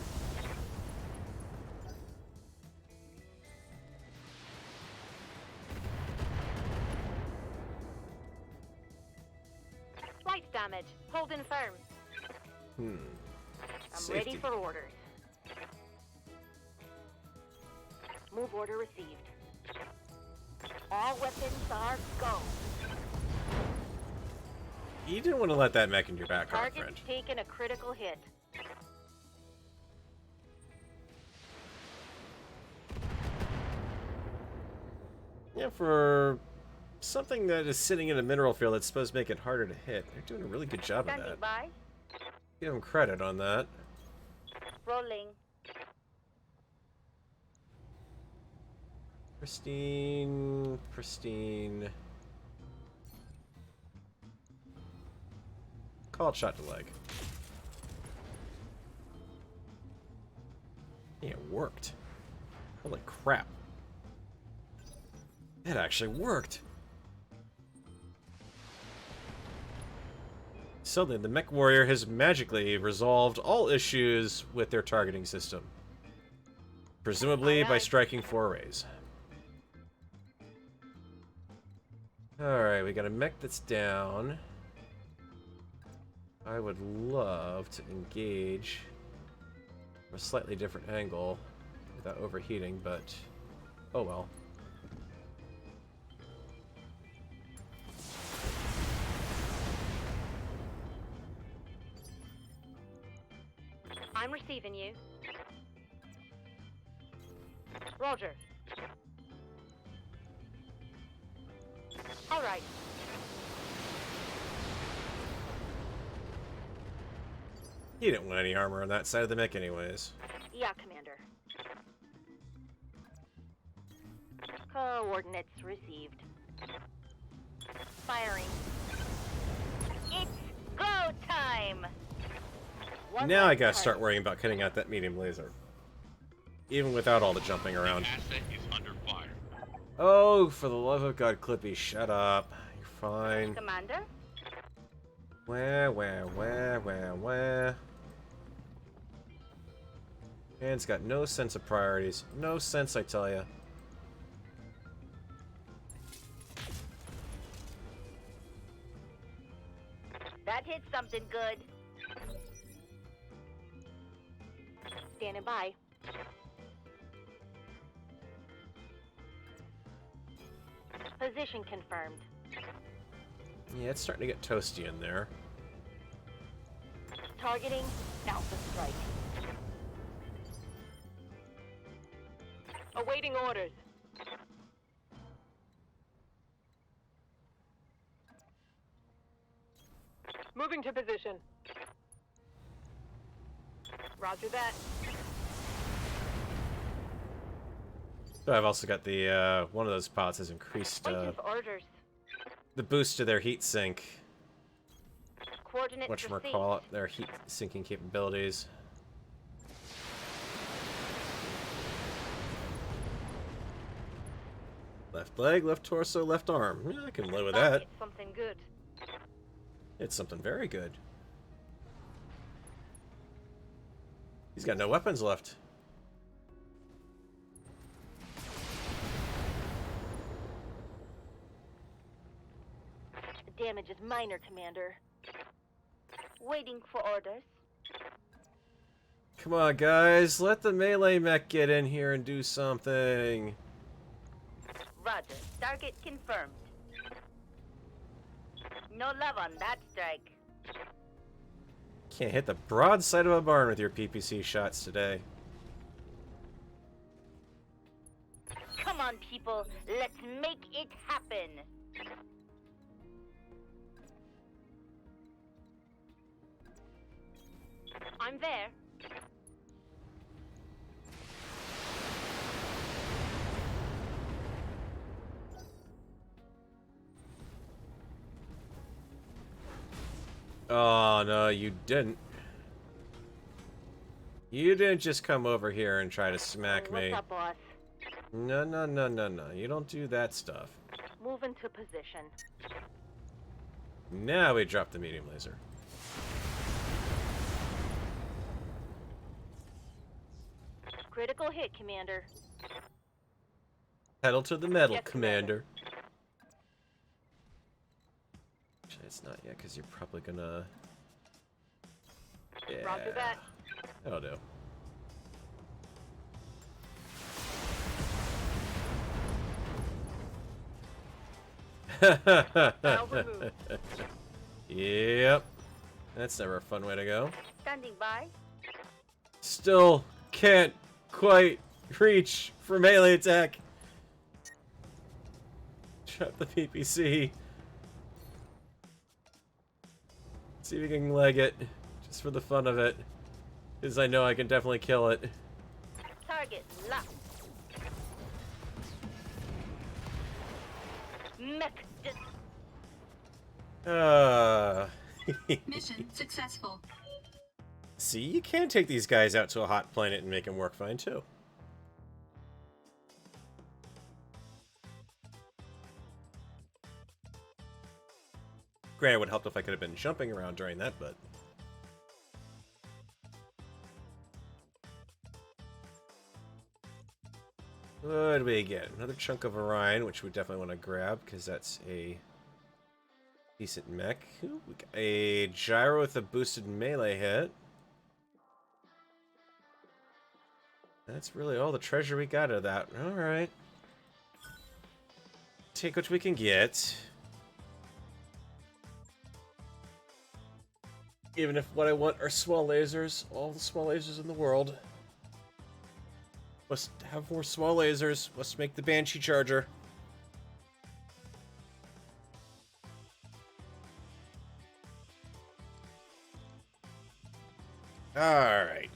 Slight damage. Holding firm. I'm ready for orders. Move order received. All weapons are go. You didn't want to let that mech in your back, friend. Target's taken a critical hit. Yeah, for something that is sitting in a mineral field that's supposed to make it harder to hit, they're doing a really good job of Standing that. by. Give them credit on that. Rolling. Pristine, pristine. Call it shot to leg. Yeah, it worked. Holy crap. It actually worked. Suddenly, the mech warrior has magically resolved all issues with their targeting system. Presumably by striking forays. Alright, we got a mech that's down. I would love to engage from a slightly different angle without overheating, but oh well. I'm receiving you. Roger. All right. He didn't want any armor on that side of the mech anyways. Yeah, Commander. Coordinates received. Firing. It's go time! Now I gotta start worrying about cutting out that medium laser. Even without all the jumping around. Asset is under fire. Oh, for the love of God, Clippy, shut up. You're fine. Commander? Wah. Man's got no sense of priorities. No sense, I tell ya. That hit something good. Standing by. Position confirmed. Yeah, it's starting to get toasty in there. Targeting Alpha Strike. Awaiting orders. Moving to position. Roger that. So I've also got the, one of those pods has increased, Waiting for orders. the boost to their heat sink. Coordinates received. Whatchamacallit, their heat sinking capabilities. Left leg, left torso, left arm. Yeah, I can live with that. It's something good. It's something very good. He's got no weapons left. The damage is minor, Commander. Waiting for orders. Come on, guys. Let the melee mech get in here and do something. Roger. Target confirmed. No love on that strike. Can't hit the broadside of a barn with your PPC shots today. Come on, people. Let's make it happen. I'm there. Oh, no, you didn't. You didn't just come over here and try to smack me. What's up, boss? No. You don't do that stuff. Move into position. Now we drop the medium laser. Critical hit, Commander. Pedal to the metal, Yes, Commander. Actually, it's not yet, because you're probably gonna... Yeah. Roger that. That'll do. Valve removed. Yep. That's never a fun way to go. Standing by. Still can't quite reach for melee attack. Trap the PPC. See if we can leg it, just for the fun of it. Because I know I can definitely kill it. Target locked. Mech. Mission successful. See, you can take these guys out to a hot planet and make them work fine, too. Granted, it would help if I could have been jumping around during that, but... What do we get? Another chunk of Orion, which we definitely want to grab, because that's a decent mech. Ooh, we got a gyro with a boosted melee hit. That's really all the treasure we got out of that. Alright. Take what we can get. Even if what I want are small lasers, all the small lasers in the world. Must have more small lasers. Must make the Banshee Charger. Alright.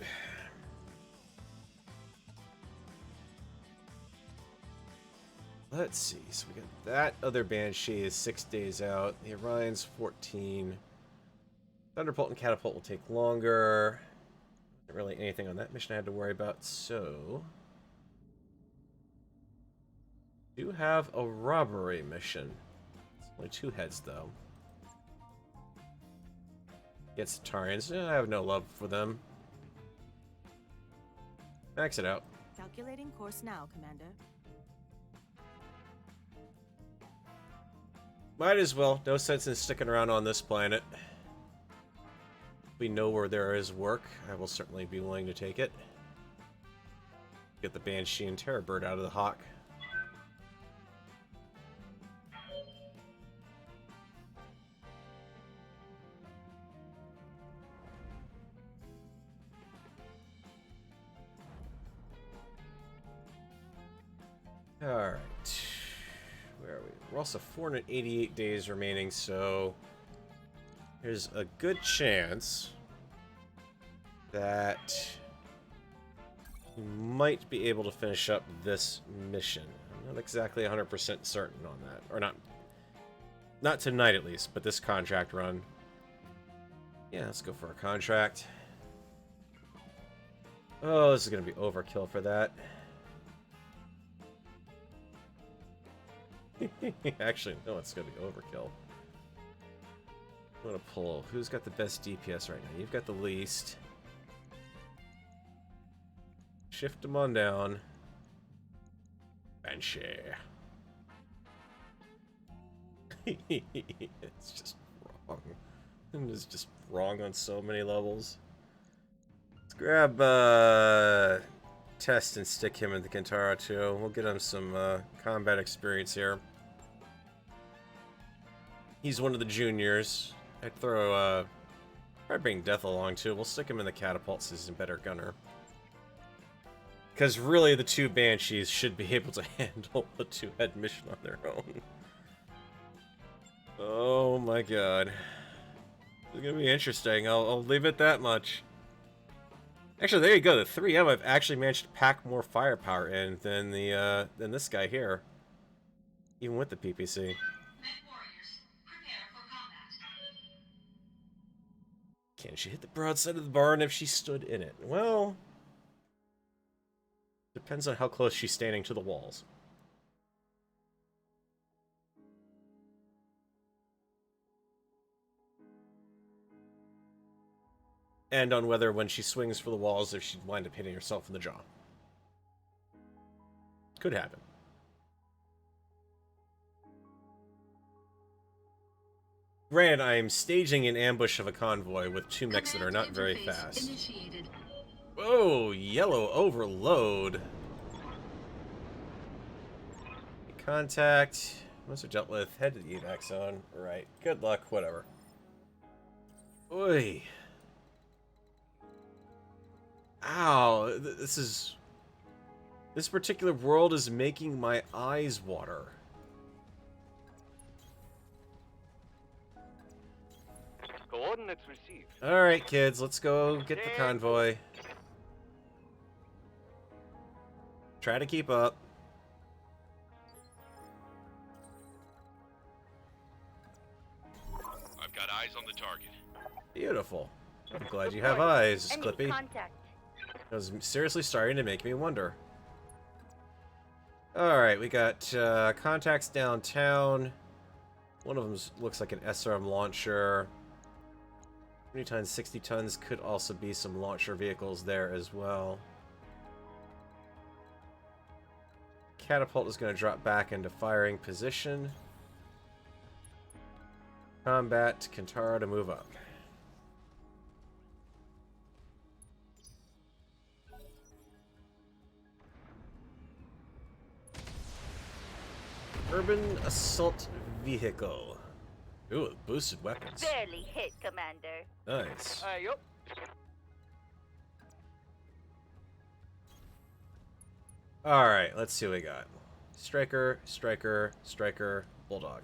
Let's see. So we got that other Banshee is 6 days out. The Orion's 14. Thunderbolt and Catapult will take longer. Not really anything on that mission I had to worry about, so... Do have a robbery mission. It's only 2 heads, though. Get Centaurians. I have no love for them. Max it out. Calculating course now, Commander. Might as well. No sense in sticking around on this planet. We know where there is work. I will certainly be willing to take it. Get the Banshee and Terrorbird out of the Hawk. Alright. Where are we? We're also 488 days remaining, so there's a good chance that we might be able to finish up this mission. I'm not exactly 100% certain on that. Or not tonight at least, but this contract run. Yeah, let's go for a contract. Oh, this is going to be overkill for that. Actually, no, it's going to be overkill. I'm going to pull. Who's got the best DPS right now? You've got the least. Shift them on down. Banshee. It's just wrong. It's just wrong on so many levels. Let's grab Test and stick him in the Kintara too. We'll get him some combat experience here. He's one of the juniors. I'd throw I'd bring Death along too. We'll stick him in the catapult since he's a better gunner. Because really the two Banshees should be able to handle the two-head mission on their own. Oh my god. It's gonna be interesting. I'll leave it that much. Actually, there you go. The 3M I've actually managed to pack more firepower in than this guy here. Even with the PPC. Can she hit the broadside of the barn if she stood in it? Well, depends on how close she's standing to the walls. And on whether when she swings for the walls, if she'd wind up hitting herself in the jaw. Could happen. Granted, I am staging an ambush of a convoy with two mechs that are not very fast. Initiated. Whoa, yellow overload. Contact. Once they're dealt with, head to the evac zone. Right. Good luck, whatever. Oy. Ow, this particular world is making my eyes water. Coordinates received. Alright, kids, let's go get the convoy. Try to keep up. I've got eyes on the target. Beautiful. I'm glad you have eyes, Enemy Clippy. contact. That was seriously starting to make me wonder. Alright, we got contacts downtown. One of them looks like an SRM launcher. 20 tons, 60 tons could also be some launcher vehicles there as well. Catapult is going to drop back into firing position. Combat, Kintara to move up. Urban Assault Vehicle. Ooh, boosted weapons. Barely hit, Commander. Nice. Yup. Alright, let's see what we got. Striker, Striker, Striker, Bulldog.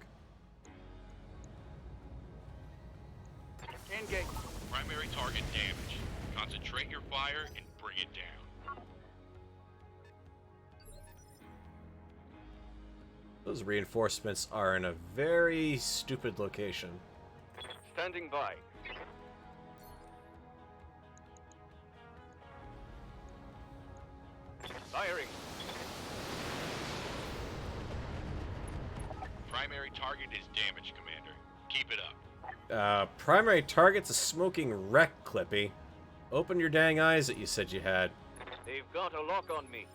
Engage. Primary target damage. Concentrate your fire and bring it down. Those reinforcements are in a very stupid location. Standing by. Firing. Primary target is damaged, Commander. Keep it up. Primary target's a smoking wreck, Clippy. Open your dang eyes that you said you had. They've got a lock on me.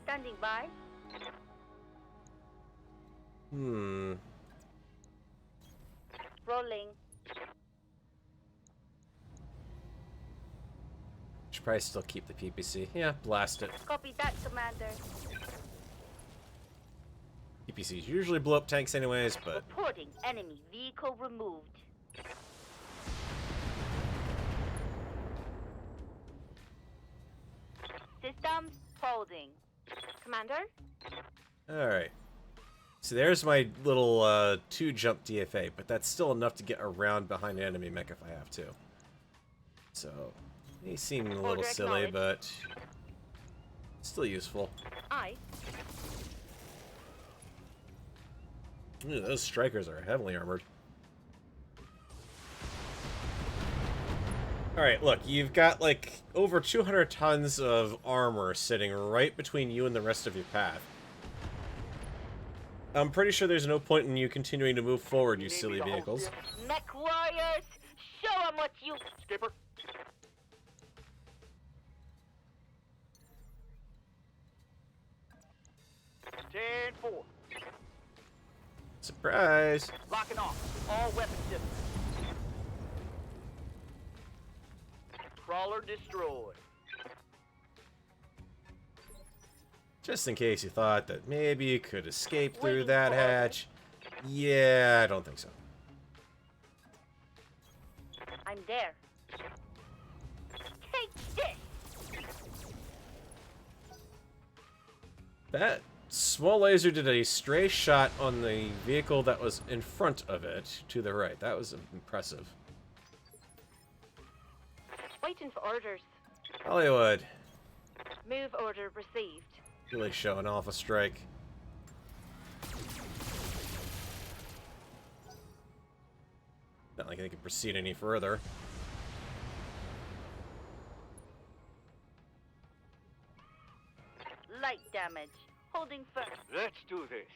Standing by. Rolling. Should probably still keep the PPC. Yeah, blast it. Copy that, Commander. PPCs usually blow up tanks anyways, but... Reporting enemy vehicle removed. Systems holding. Commander? Alright. So there's my little 2-jump DFA, but that's still enough to get around behind an enemy mech if I have to. So, may seem a little Order silly, acknowledged. but still useful. Aye. Ooh, those strikers are heavily armored. Alright, look, you've got like over 200 tons of armor sitting right between you and the rest of your path. I'm pretty sure there's no point in you continuing to move forward, you silly vehicles. Mech warriors, show 'em what you... Skipper. Ten 4. Surprise! Locking off. All weapon systems. Crawler destroyed. Just in case you thought that maybe you could escape through Waiting that for hatch. Yeah, I don't think so. I'm there. Take this! That small laser did a stray shot on the vehicle that was in front of it to the right. That was impressive. Waiting for orders. Hollywood. Move order received. Really showing off a strike. Not like they can proceed any further. Light damage. Holding firm. Let's do this.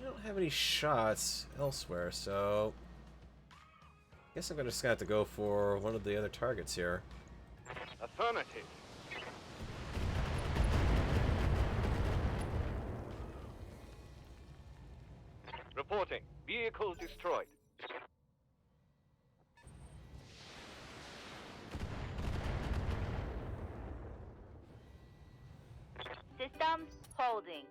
I don't have any shots elsewhere, so... I guess I'm just gonna have to go for one of the other targets here. Affirmative. Reporting. Vehicle destroyed. Systems holding.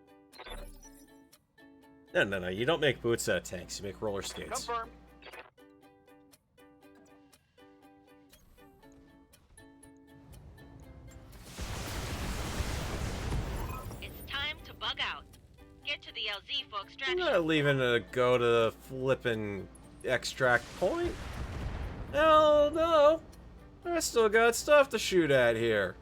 No, you don't make boots out of tanks, you make roller skates. Confirmed. It's time to bug out. Get to the LZ for I'm extraction. not leaving to go to the flippin' extract point. Hell no! I still got stuff to shoot at here.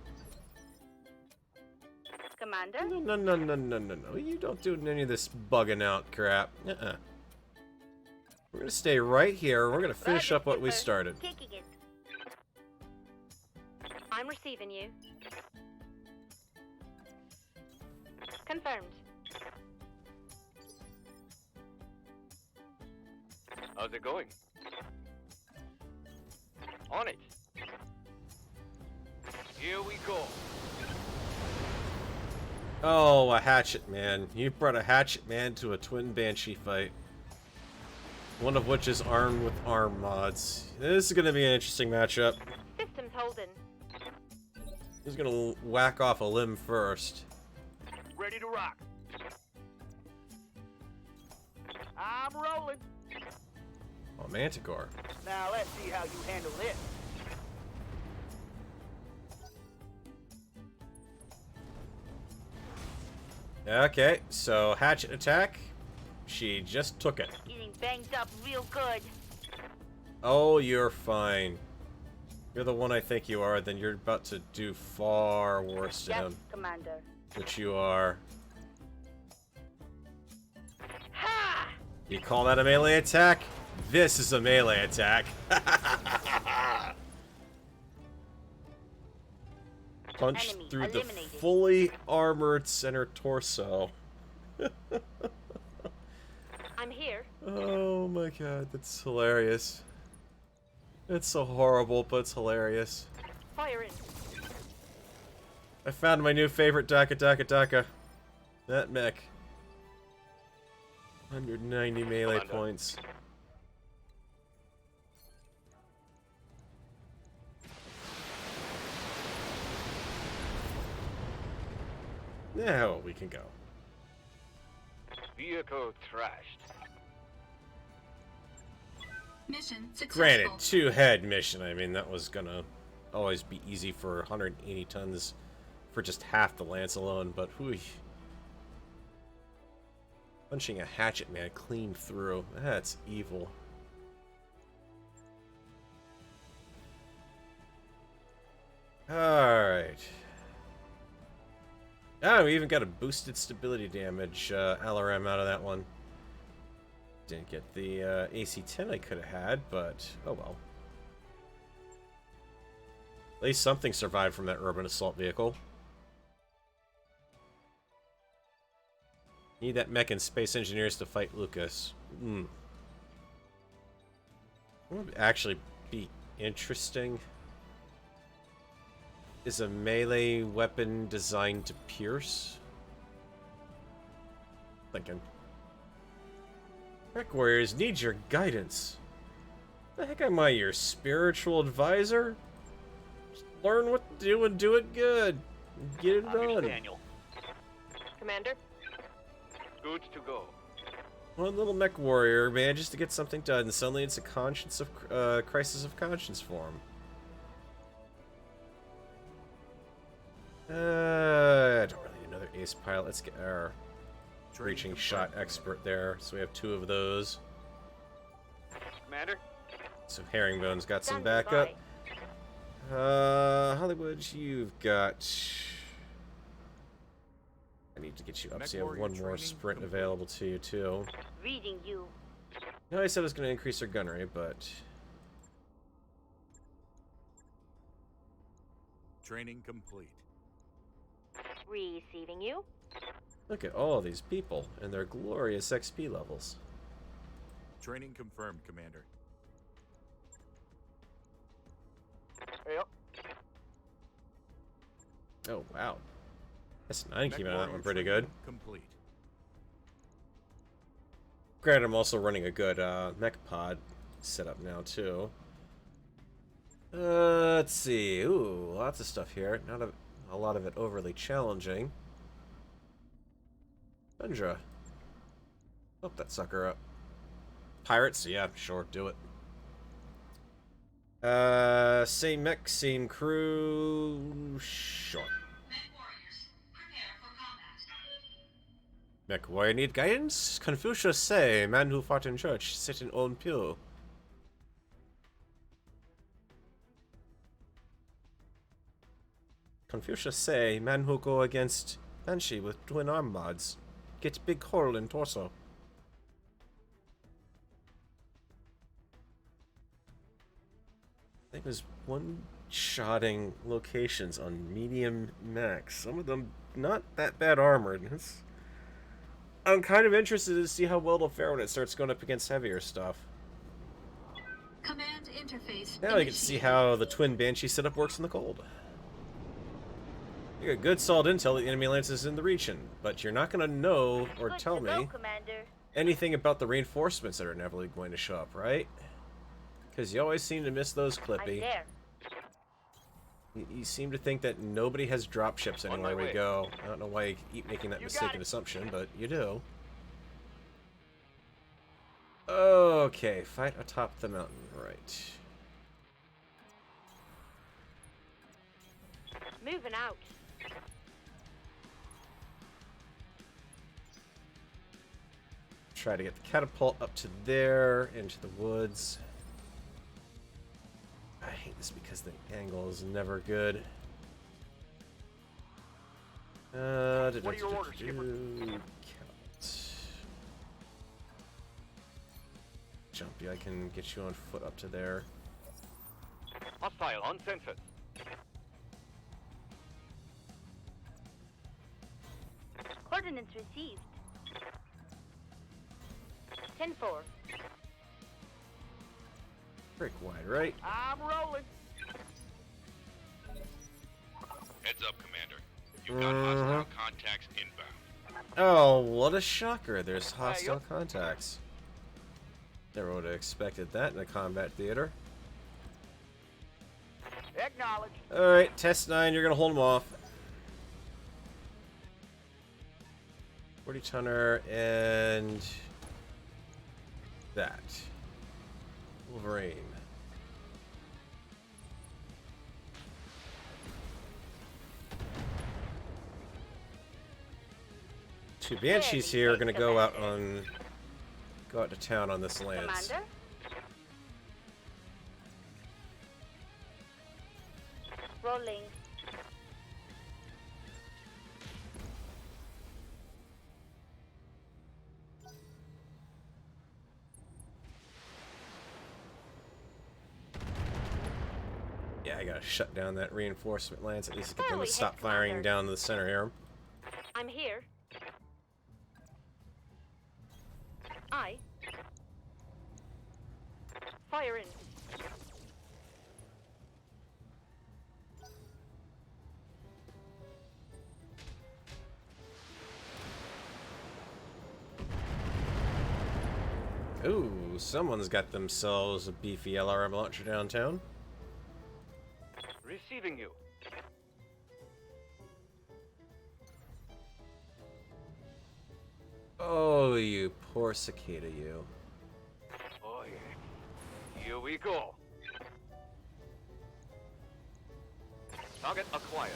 Commander? No. You don't do any of this bugging out crap. We're gonna stay right here. We're gonna finish up what we started. Kicking it. I'm receiving you. Confirmed. How's it going? On it. Here we go. Oh, a hatchet man. You brought a hatchet man to a twin banshee fight. One of which is armed with arm mods. This is gonna be an interesting matchup. Systems holding. Who's gonna whack off a limb first? Ready to rock. I'm rolling. Oh, Manticore. Now let's see how you handle this. Okay, so hatchet attack. She just took it. Getting banged up real good. Oh, you're fine. You're the one I think you are, then you're about to do far worse to Yep, him. Commander. Which you are. Ha! You call that a melee attack? This is a melee attack. Punch Enemy through the eliminated. fully armored center torso. I'm here. Oh my god, that's hilarious. It's so horrible, but it's hilarious. Fire in. I found my new favorite Daka. That mech. 190 melee points. Now we can go. Vehicle trashed. Mission successful. Granted, two-head mission. I mean, that was gonna always be easy for 180 tons for just half the lance alone, but whew. Punching a hatchet man clean through. That's evil. Alright. Oh, we even got a boosted stability damage LRM out of that one. Didn't get the AC-10 I could have had, but oh well. At least something survived from that urban assault vehicle. Need that mech and space engineers to fight Lucas. What would actually be interesting is a melee weapon designed to pierce. Thinking. Mech warriors need your guidance. The heck am I, your spiritual advisor? Just learn what to do and do it good. Get it done. Daniel. Commander? Good to go. One little mech warrior manages to get something done, and suddenly it's a conscience of crisis of conscience for him. I don't really need another ace pilot. Let's get our reaching shot expert there. So we have 2 of those. Commander? So Herringbone's got some Standing backup. by. Hollywood, you've got. I need to get you up so you have one more sprint available to you too. Reading you. No, I said I was going to increase their gunnery, but Training complete. Receiving you. look at all these people and their glorious XP levels. Training confirmed, Commander. Yep. Oh wow, S9 came out of that Warrior one pretty training good. Complete. Granted, I'm also running a good mech pod setup now too. Let's see. Ooh, lots of stuff here. Not a lot of it overly challenging. Tundra. Hook that sucker up. Pirates? Yeah, sure, do it. Same mech, same crew. Sure. Mech warriors, prepare for combat. Mech warrior need guidance? Confucius say, man who fought in church, sit in own pew. Confucius say, man who go against Banshee with twin arm mods, get big hole in torso. I think there's one-shotting locations on medium mechs. Some of them not that bad armored. I'm kind of interested to see how well it'll fare when it starts going up against heavier stuff. Command interface. Now you get to see how the twin Banshee setup works in the cold. You got good solid intel that the enemy lance is in the region, but you're not going to know or Good tell to me go, Commander. anything about the reinforcements that are inevitably going to show up, right? Because you always seem to miss those, I'm Clippy. there. You seem to think that nobody has dropships On anywhere my we way. go. I don't know why you keep making that You got mistaken it. assumption, but you do. Okay, fight atop the mountain, right. Moving out. Try to get the catapult up to there, into the woods. I hate this because the angle is never good. What are your orders, Skipper? Count. Jumpy, I can get you on foot up to there. Hostile uncensored. Coordinates received. 10-4. Break wide, right? I'm rolling. Heads up, Commander. You've got hostile contacts inbound. Oh, what a shocker. There's hostile contacts. Never would have expected that in a combat theater. Acknowledge. Alright, test 9, you're gonna hold them off. 40-tonner and that. Wolverine. Two Banshees here are gonna go out to town on this lance. Commander? Rolling. Yeah, I gotta shut down that reinforcement lance. At least get them Holy to stop heck, firing Commander. down to the center here. I'm here. I. Fire in. Ooh, someone's got themselves a beefy LRM launcher downtown. Receiving you. Oh, you poor cicada, you. Oh yeah. Here we go. Target acquired.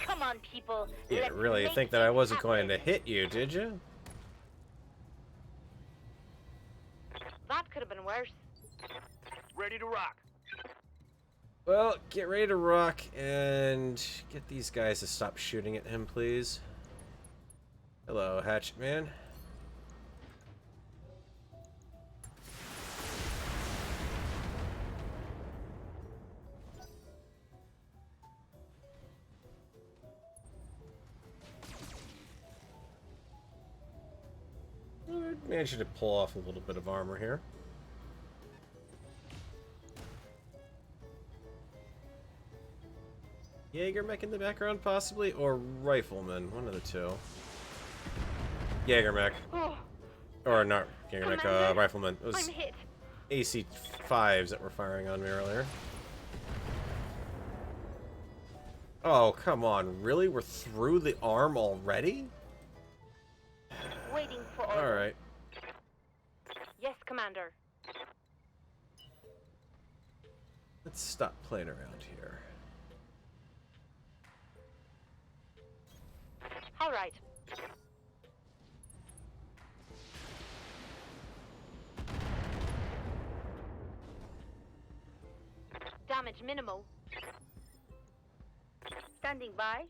Come on, people. You Let's didn't really make think that I this wasn't going happen. to hit you, did you? That could have been worse. Ready to rock. Well, get ready to rock and get these guys to stop shooting at him, please. Hello, Hatchet Man. Managed to pull off a little bit of armor here. Jaeger mech in the background, possibly, or rifleman, one of the two. Jaeger mech, Oh, or not Jaeger mech, Commander, rifleman. It was I'm hit. AC-5s that were firing on me earlier. Oh, come on, really? We're through the arm already? Waiting for orders. Alright. Yes, Commander. Let's stop playing around here. All right. Damage minimal. Standing by.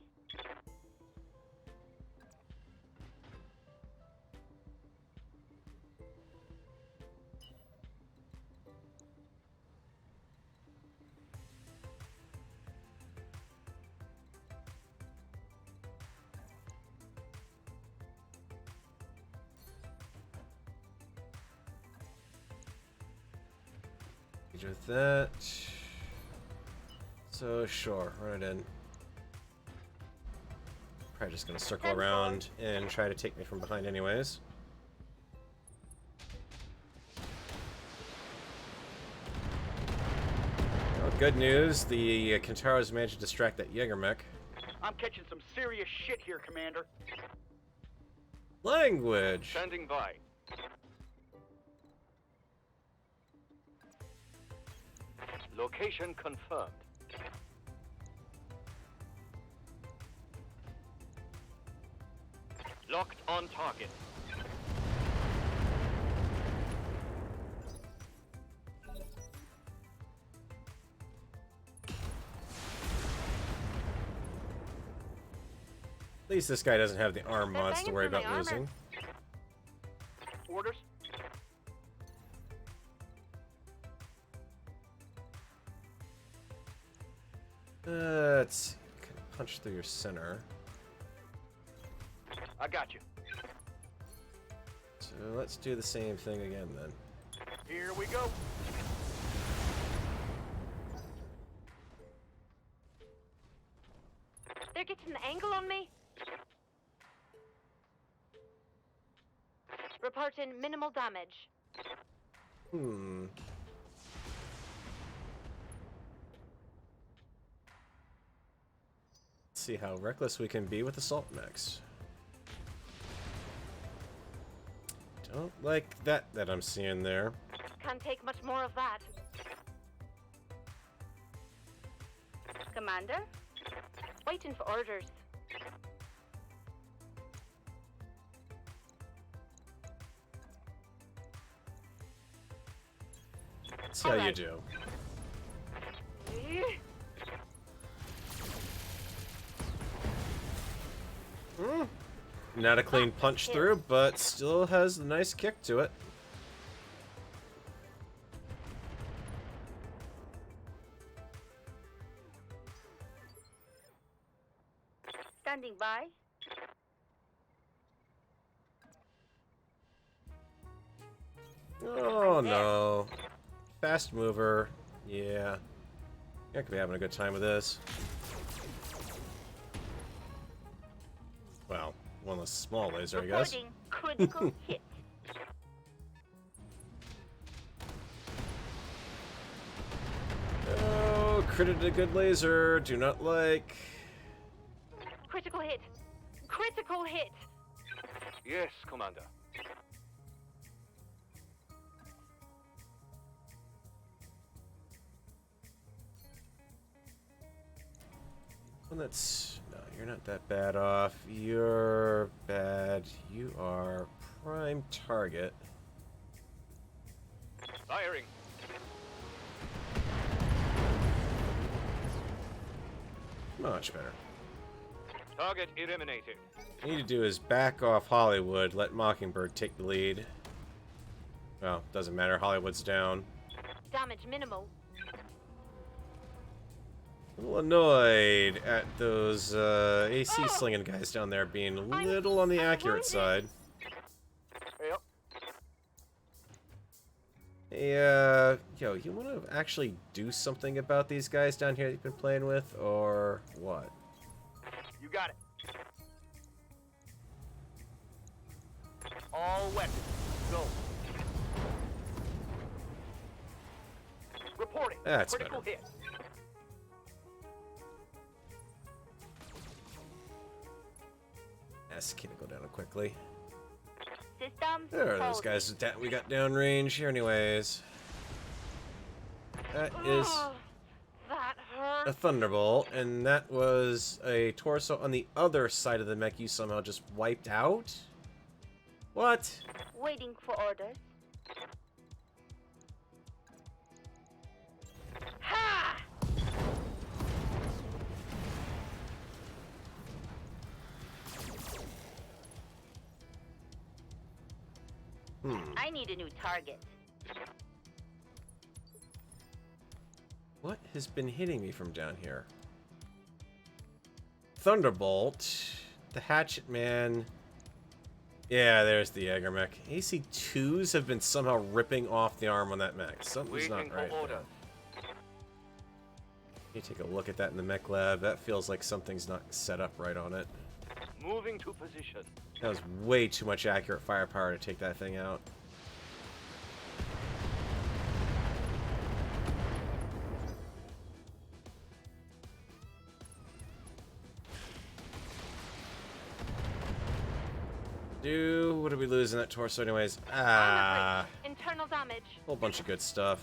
With that. So, sure, run it in. Probably just gonna circle around and try to take me from behind anyways. Well, good news, the Kentaros managed to distract that Jaeger mech. I'm catching some serious shit here, Commander. Language! Standing by. Location confirmed. Locked on target. At least this guy doesn't have the arm They're mods to banging worry for my about armor. losing. Orders. Let's see. Can punch through your center. I got you. So let's do the same thing again then. Here we go. They're getting the angle on me. Reporting minimal damage. Hmm. Let's see how reckless we can be with assault mechs. Don't like that I'm seeing there. Can't take much more of that. Commander? Waiting for orders. Let's see how you do. Not a clean punch through, but still has a nice kick to it. Standing by. Oh no. Fast mover. Yeah. I could be having a good time with this. Well, one less small laser, I guess. Reporting critical hit. Oh, critted a good laser. Do not like. Critical hit. Critical hit. Yes, Commander. Well, that's... No, you're not that bad off. You're bad. You are prime target. Firing. Much better. Target eliminated. What you need to do is back off Hollywood, let Mockingbird take the lead. Well, doesn't matter, Hollywood's down. Damage minimal. A little annoyed at those AC slinging guys down there being a little on the accurate side. Yep. Hey, yo, you want to actually do something about these guys down here that you've been playing with, or what? You got it. All weapons, go. Reporting. That's Critical better. hit. Yes, can go down quickly. Systems. There are those guys that we got downrange here anyways. That is That hurt. a Thunderbolt, and that was a torso on the other side of the mech you somehow just wiped out? What? Waiting for orders. Ha! I need a new target. What has been hitting me from down here? Thunderbolt, the Hatchet Man. Yeah, there's the Jaeger mech. AC2s have been somehow ripping off the arm on that mech. Something's Waiting not right. for order. You take a look at that in the mech lab. That feels like something's not set up right on it. Moving to position. That was way too much accurate firepower to take that thing out. Dude, what did we lose in that torso anyways? Ah, Internal damage. whole bunch of good stuff.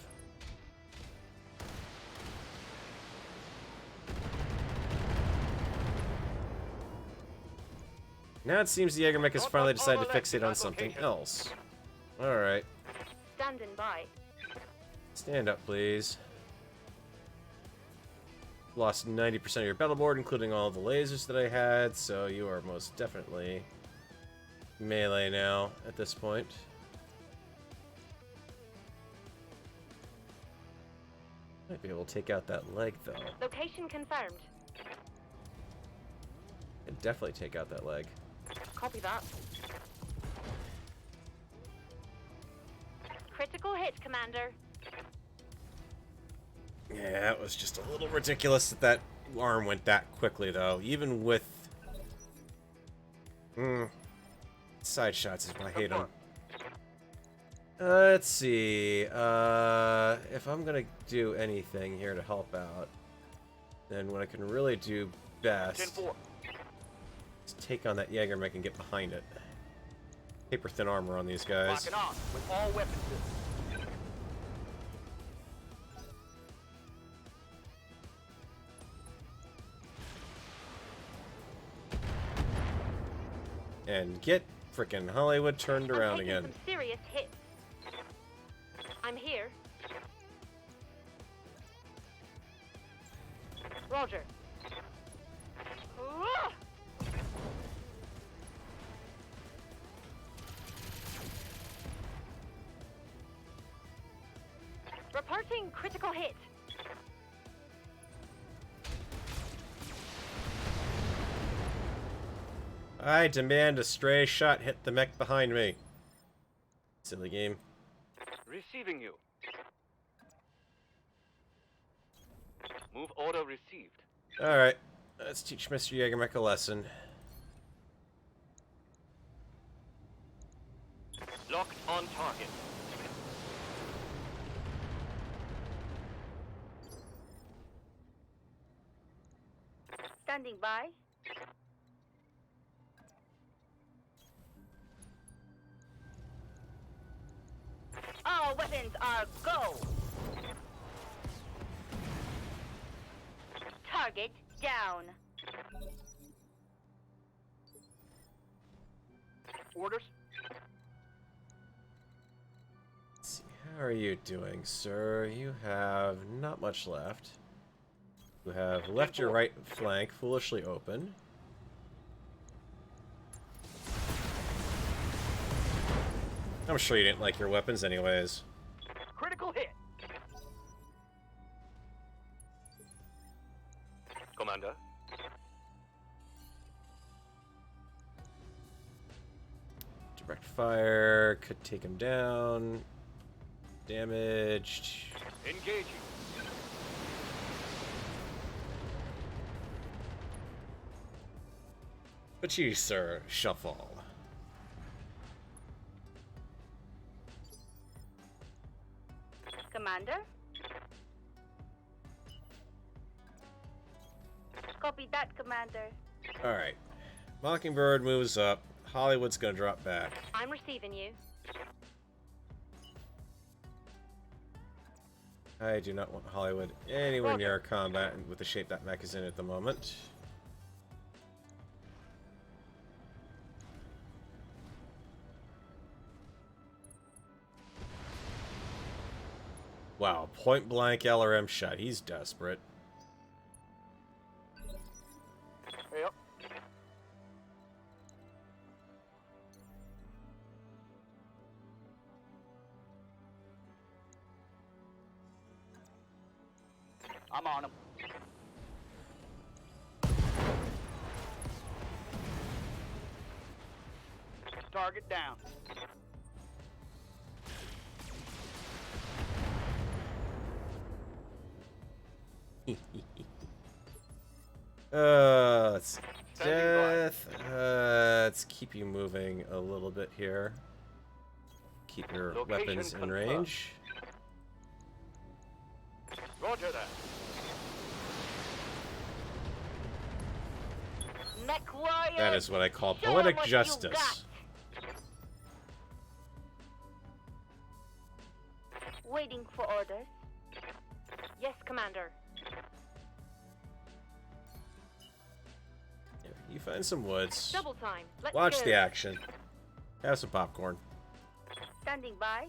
Now it seems the Jaeger mech has finally decided to fixate on something else. Alright. Standing by. Stand up, please. Lost 90% of your battle board, including all the lasers that I had, so you are most definitely melee now at this point. Might be able to take out that leg, though. Location confirmed. Can definitely take out that leg. Copy that. Critical hit, Commander. Yeah, that was just a little ridiculous that that arm went that quickly, though. Even with... side shots is why I hate them. Let's see. If I'm gonna do anything here to help out, then what I can really do best is take on that Jägermech and get behind it. Paper thin armor on these guys. Locking on with all weapons. And get frickin' Hollywood turned around I'm taking again. some serious hits. I'm here. Roger. Ah! Reporting critical hit. I demand a stray shot hit the mech behind me. Silly game. Receiving you. Move order received. Alright, let's teach Mr. Jägermech a lesson. Locked on target. Standing by. All weapons are go. Target down. Orders. Let's see, how are you doing, sir? You have not much left. You have left your right flank foolishly open. I'm sure you didn't like your weapons anyways. Critical hit. Commander. Direct fire could take him down. Damaged. Engaging. But you, sir, shuffle. Commander? Copy that, Commander. Alright. Mockingbird moves up. Hollywood's gonna drop back. I'm receiving you. I do not want Hollywood anywhere near combat with the shape that mech is in at the moment. Wow, point blank LRM shot. He's desperate. Yep. I'm on him. Target down. Let's see. Standing Death. Let's keep you moving a little bit here. Keep your Location weapons in confirmed. range. Roger that. Mech warrior. That is what I call Show 'em poetic what you justice. got. Waiting for orders. Yes, Commander. Yeah, you find some woods. Double time. Let's Watch go. the action. Have some popcorn. Standing by.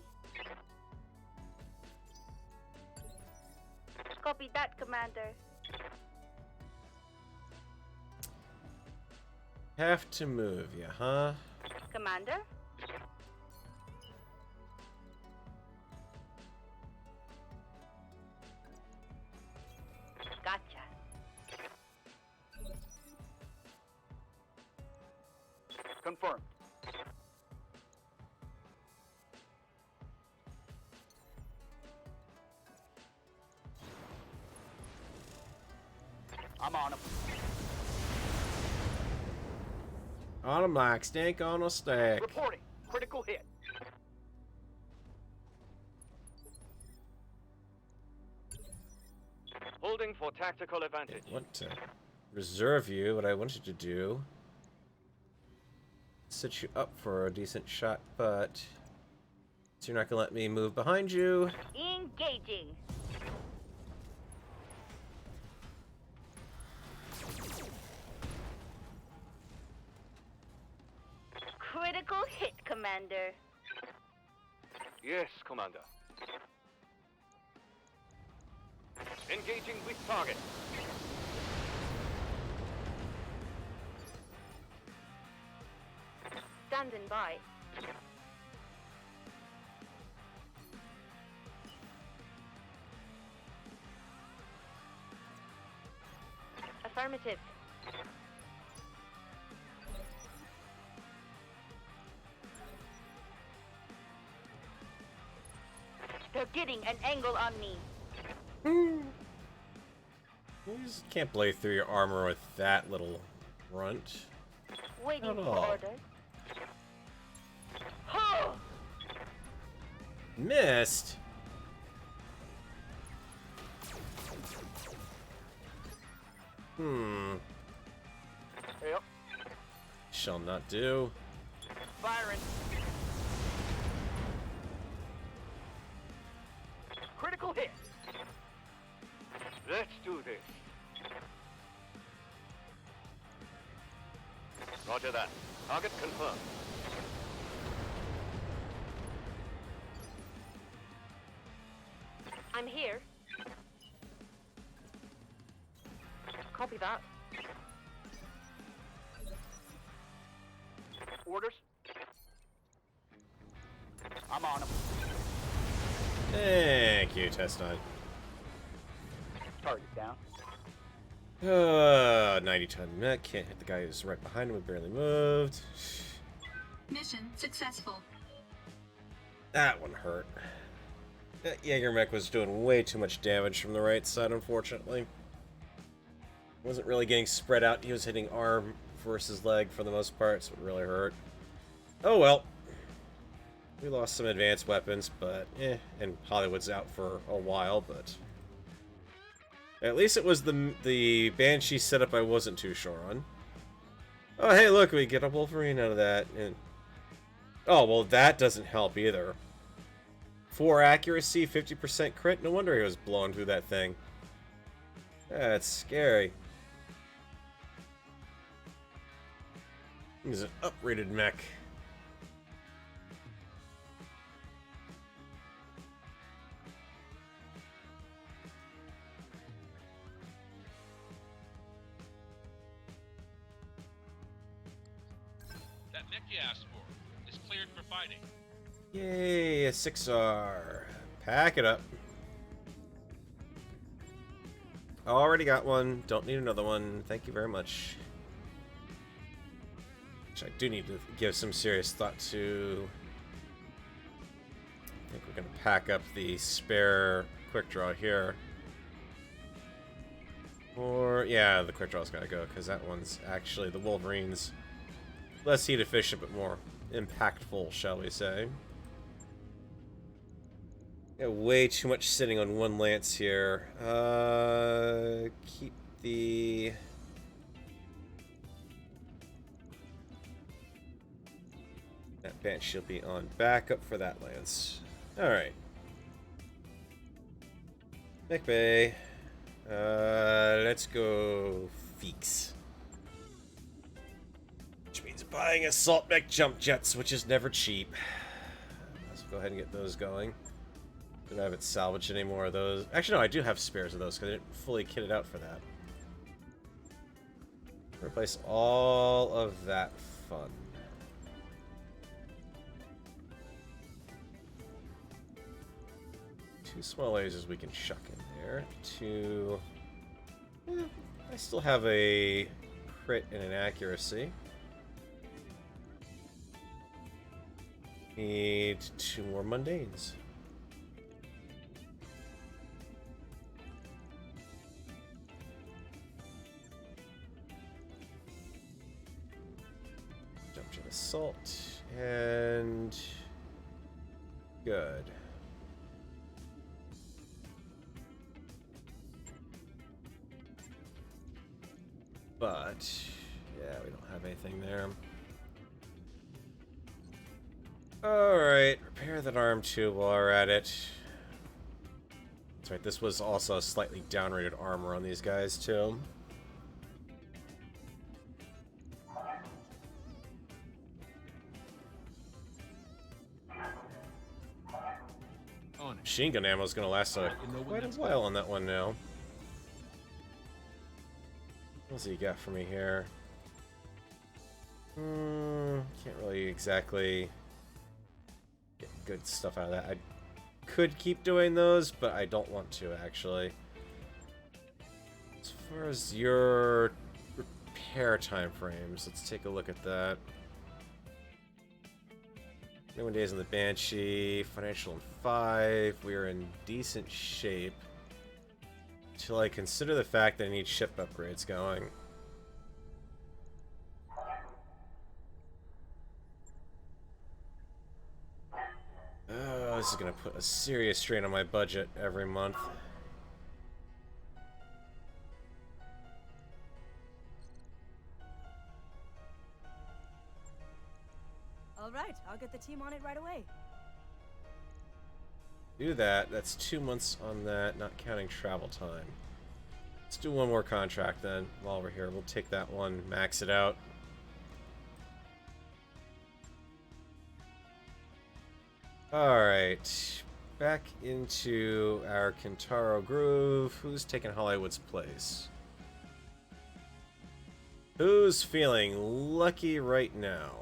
Copy that, Commander. Have to move you, huh? Commander? Gotcha. Confirmed. on him. On 'em like steak on a stick. Reporting. Critical hit. Holding for tactical advantage. I want to reserve you. What I wanted to do, set you up for a decent shot, but so you're not gonna let me move behind you. Engaging. Critical hit, Commander. Yes, Commander. Engaging with target. Standing by. Affirmative. They're getting an angle on me. You just can't blade through your armor with that little runt. Waiting Not at for all. orders. Ho! Missed. Yep. Shall not do. Firing. Critical hit. Let's do this. Roger that. Target confirmed. I'm here. Copy that. Orders. I'm on him. Thank you, Test 9. Target down. 90-ton mech. Can't hit the guy who's right behind him. We barely moved. Mission successful. That one hurt. That Jaeger mech was doing way too much damage from the right side, unfortunately. Wasn't really getting spread out. He was hitting arm versus leg for the most part, so it really hurt. Oh well. We lost some advanced weapons, but and Hollywood's out for a while, but at least it was the Banshee setup I wasn't too sure on. Oh hey, look, we get a Wolverine out of that. And oh well, that doesn't help either. 4 accuracy, 50% crit. No wonder he was blowing through that thing. That's scary. He's an uprated mech. That mech you asked for is cleared for fighting. Yay, a 6R. Pack it up. Already got one. Don't need another one. Thank you very much. Which I do need to give some serious thought to. I think we're going to pack up the spare quick draw here. Or, yeah, the quick draw's got to go, because that one's actually the Wolverine's less heat efficient, but more impactful, shall we say. Got way too much sitting on one lance here. Keep the... That Banshee will be on backup for that lance. Alright. Mech Bay. Let's go Feeks. Which means buying assault mech jump jets, which is never cheap. Let's go ahead and get those going. Don't have it salvaged any more of those. Actually, no, I do have spares of those because I didn't fully kit it out for that. Replace all of that fun. Two small lasers we can chuck in there. Two. I still have a crit and an accuracy. Need 2 more mundanes. Capture assault and good. But yeah, we don't have anything there. Alright, repair that arm too while we're at it. That's right, this was also a slightly downrated armor on these guys too. Machine gun ammo is going to last quite a while on that one now. What's he got for me here? Can't really exactly get good stuff out of that. I could keep doing those, but I don't want to, actually. As far as your repair time frames, let's take a look at that. 21 days on the Banshee, financial in 5. We're in decent shape. Till I consider the fact that I need ship upgrades going. Oh, this is going to put a serious strain on my budget every month. All right, I'll get the team on it right away. Do that. That's 2 months on that, not counting travel time. Let's do one more contract then while we're here. We'll take that one, max it out. Alright. Back into our Kintaro groove. Who's taking Hollywood's place? Who's feeling lucky right now?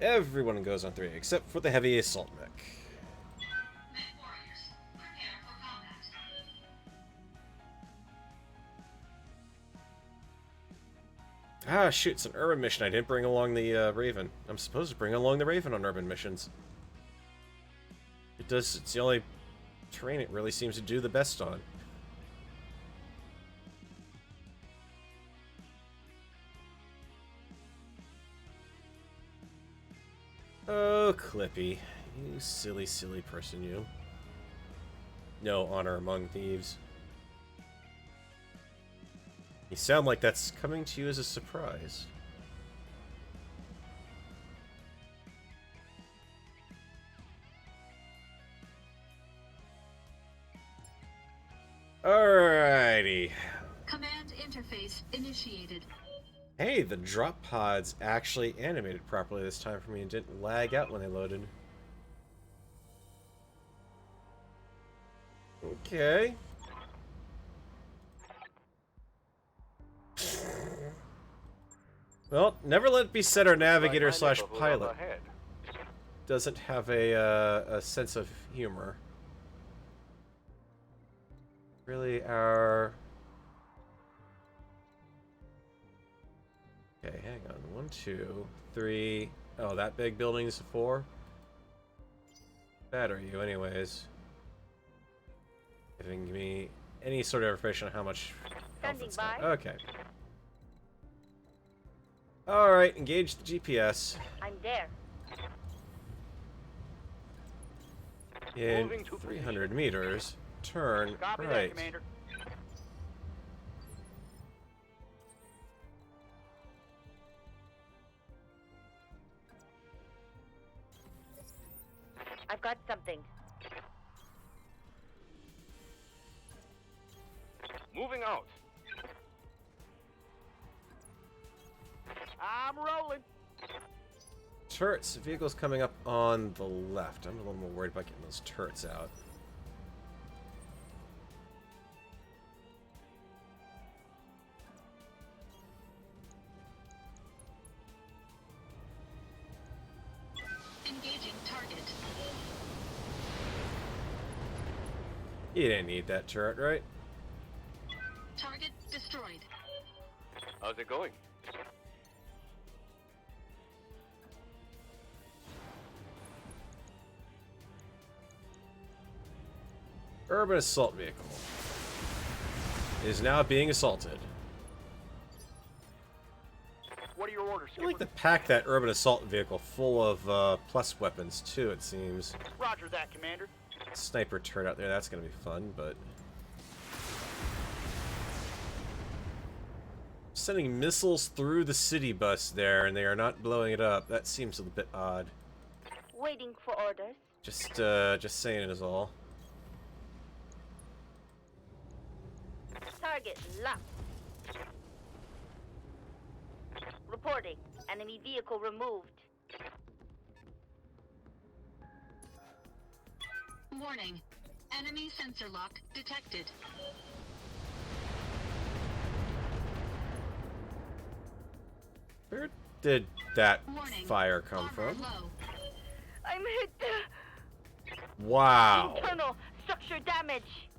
Everyone goes on 3, except for the heavy assault mech. Mech warriors, prepare for combat. Ah, shoot, it's an urban mission. I didn't bring along the Raven. I'm supposed to bring along the Raven on urban missions. It's the only terrain it really seems to do the best on. Oh, Clippy. You silly, silly person, you. No honor among thieves. You sound like that's coming to you as a surprise. Alrighty. Command interface initiated. Hey, the drop pods actually animated properly this time for me and didn't lag out when they loaded. Okay. Well, never let it be said our navigator slash pilot doesn't have a sense of humor. Really, our... Okay, hang on. 1, 2, 3. Oh, that big building is 4? Bad are you, anyways? Giving me any sort of information on how much health Standing it's got. by. Okay. Alright, engage the GPS. I'm there. In Moving to 300 meters, turn Copy that, right. Commander. I've got something. Moving out. I'm rolling. Turrets, vehicles coming up on the left. I'm a little more worried about getting those turrets out. Engaging target. You didn't need that turret, right? Target destroyed. How's it going? urban assault vehicle is now being assaulted. What are your orders, I like Skipper? to pack that urban assault vehicle full of plus weapons too, it seems. Roger that, Commander. Sniper turret out there, that's gonna be fun, but sending missiles through the city bus there and they are not blowing it up. That seems a bit odd. Waiting for orders. Just saying it is all. Target locked. Reporting. Enemy vehicle removed. Warning. Enemy sensor lock detected. Where did that Warning. fire come Armor from? low. I'm hit. Wow. Internal structure damage.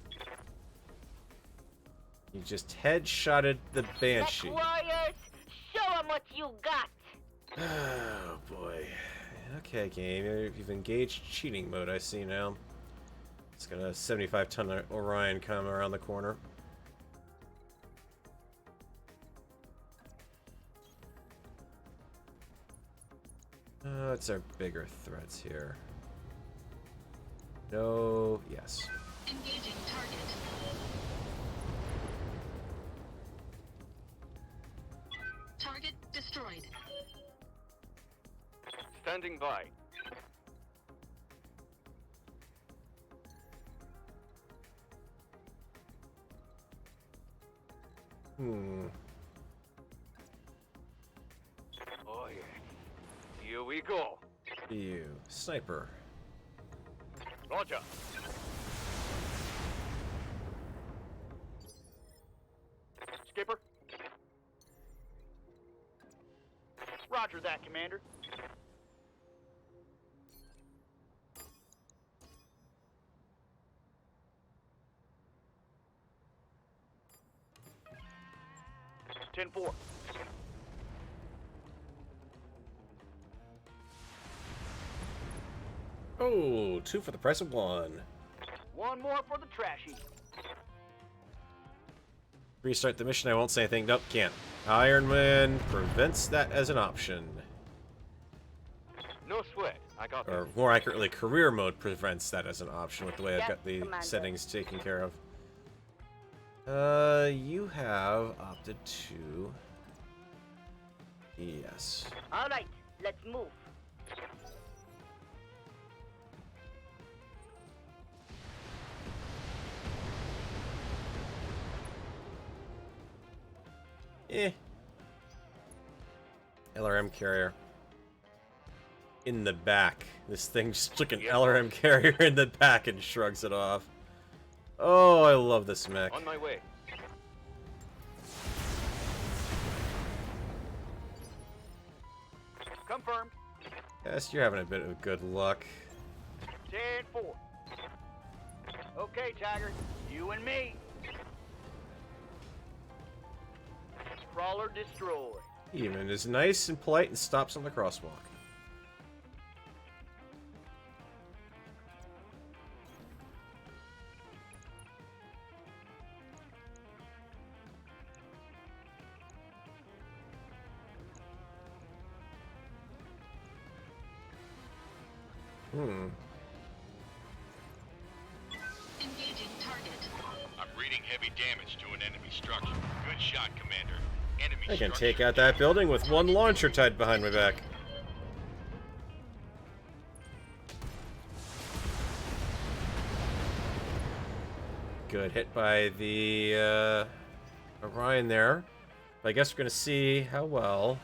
You just headshotted the Banshee. Mech warriors, show 'em what you got. Oh boy. Okay, game. You've engaged cheating mode, I see now. It's got a 75-ton Orion coming around the corner. What's our bigger threats here? No, yes. Engaging target. Target destroyed. Standing by. Oh yeah. Here we go. You. Sniper. Roger. Skipper. Roger that, Commander. Ten four. Oh, 2 for the price of 1. One more for the trashy. Restart the mission, I won't say anything. Nope, can't. Iron Man prevents that as an option. No sweat. I got Or this. more accurately, career mode prevents that as an option with the way I've Yes, got the Commander. settings taken care of. You have opted to... Yes. All right, let's move. LRM carrier. In the back. This thing just took an LRM carrier in the back and shrugs it off. Oh, I love this mech. On my way. Confirmed. Yes, you're having a bit of good luck. 10-4. Okay, Tiger. You and me. Crawler destroyed. Even is nice and polite and stops on the crosswalk. Engaging target. I'm reading heavy damage to an enemy structure. Good shot, Commander. Enemy I can structure take out that building with one launcher tied behind my back. Good hit by the Orion there. But I guess we're gonna see how well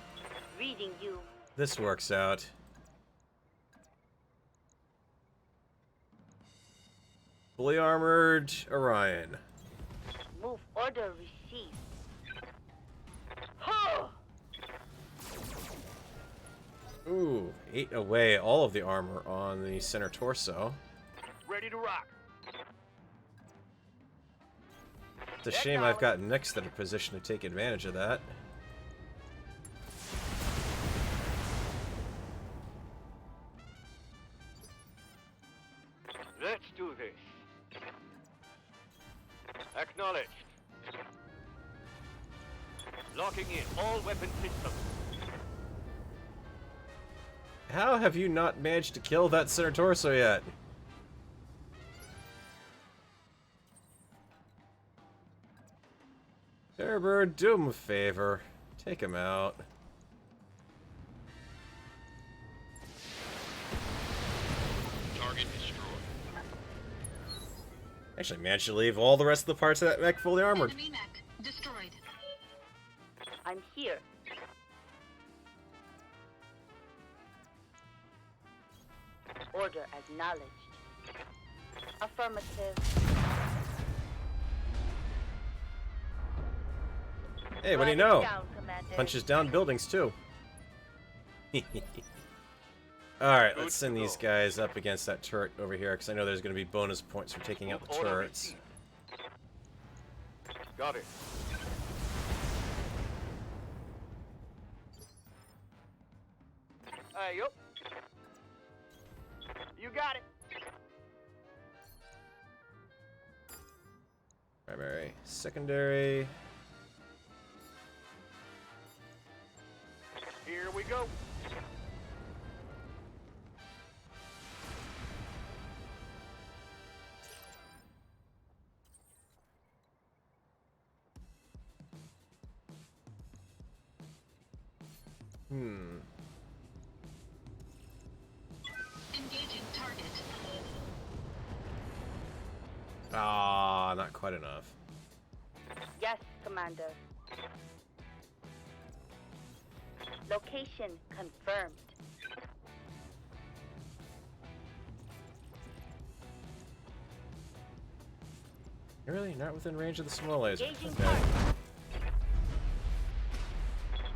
Reading you. this works out. Fully armored Orion. Move order received. Huh! Ooh, ate away all of the armor on the center torso. Ready to rock. It's a shame I've got Nyx that are positioned to take advantage of that. Let's do this. Acknowledged. Locking in all weapon systems. How have you not managed to kill that center torso yet? Airbird, do him a favor. Take him out. Target destroyed. Actually, managed to leave all the rest of the parts of that mech fully armored. Enemy mech destroyed. I'm here. Order acknowledged. Affirmative. Hey, what do you Running know? down, Commander. Punches down buildings, too. Alright, Good let's send to these go. guys up against that turret over here, because I know there's going to be bonus points for taking out the Order turrets. received. Got it. Yup. You got it. Primary, secondary. Here we go. Engaging target. Ah, not quite enough. Yes, Commander. Location confirmed. Really? Not within range of the small laser. Engaging Okay. target.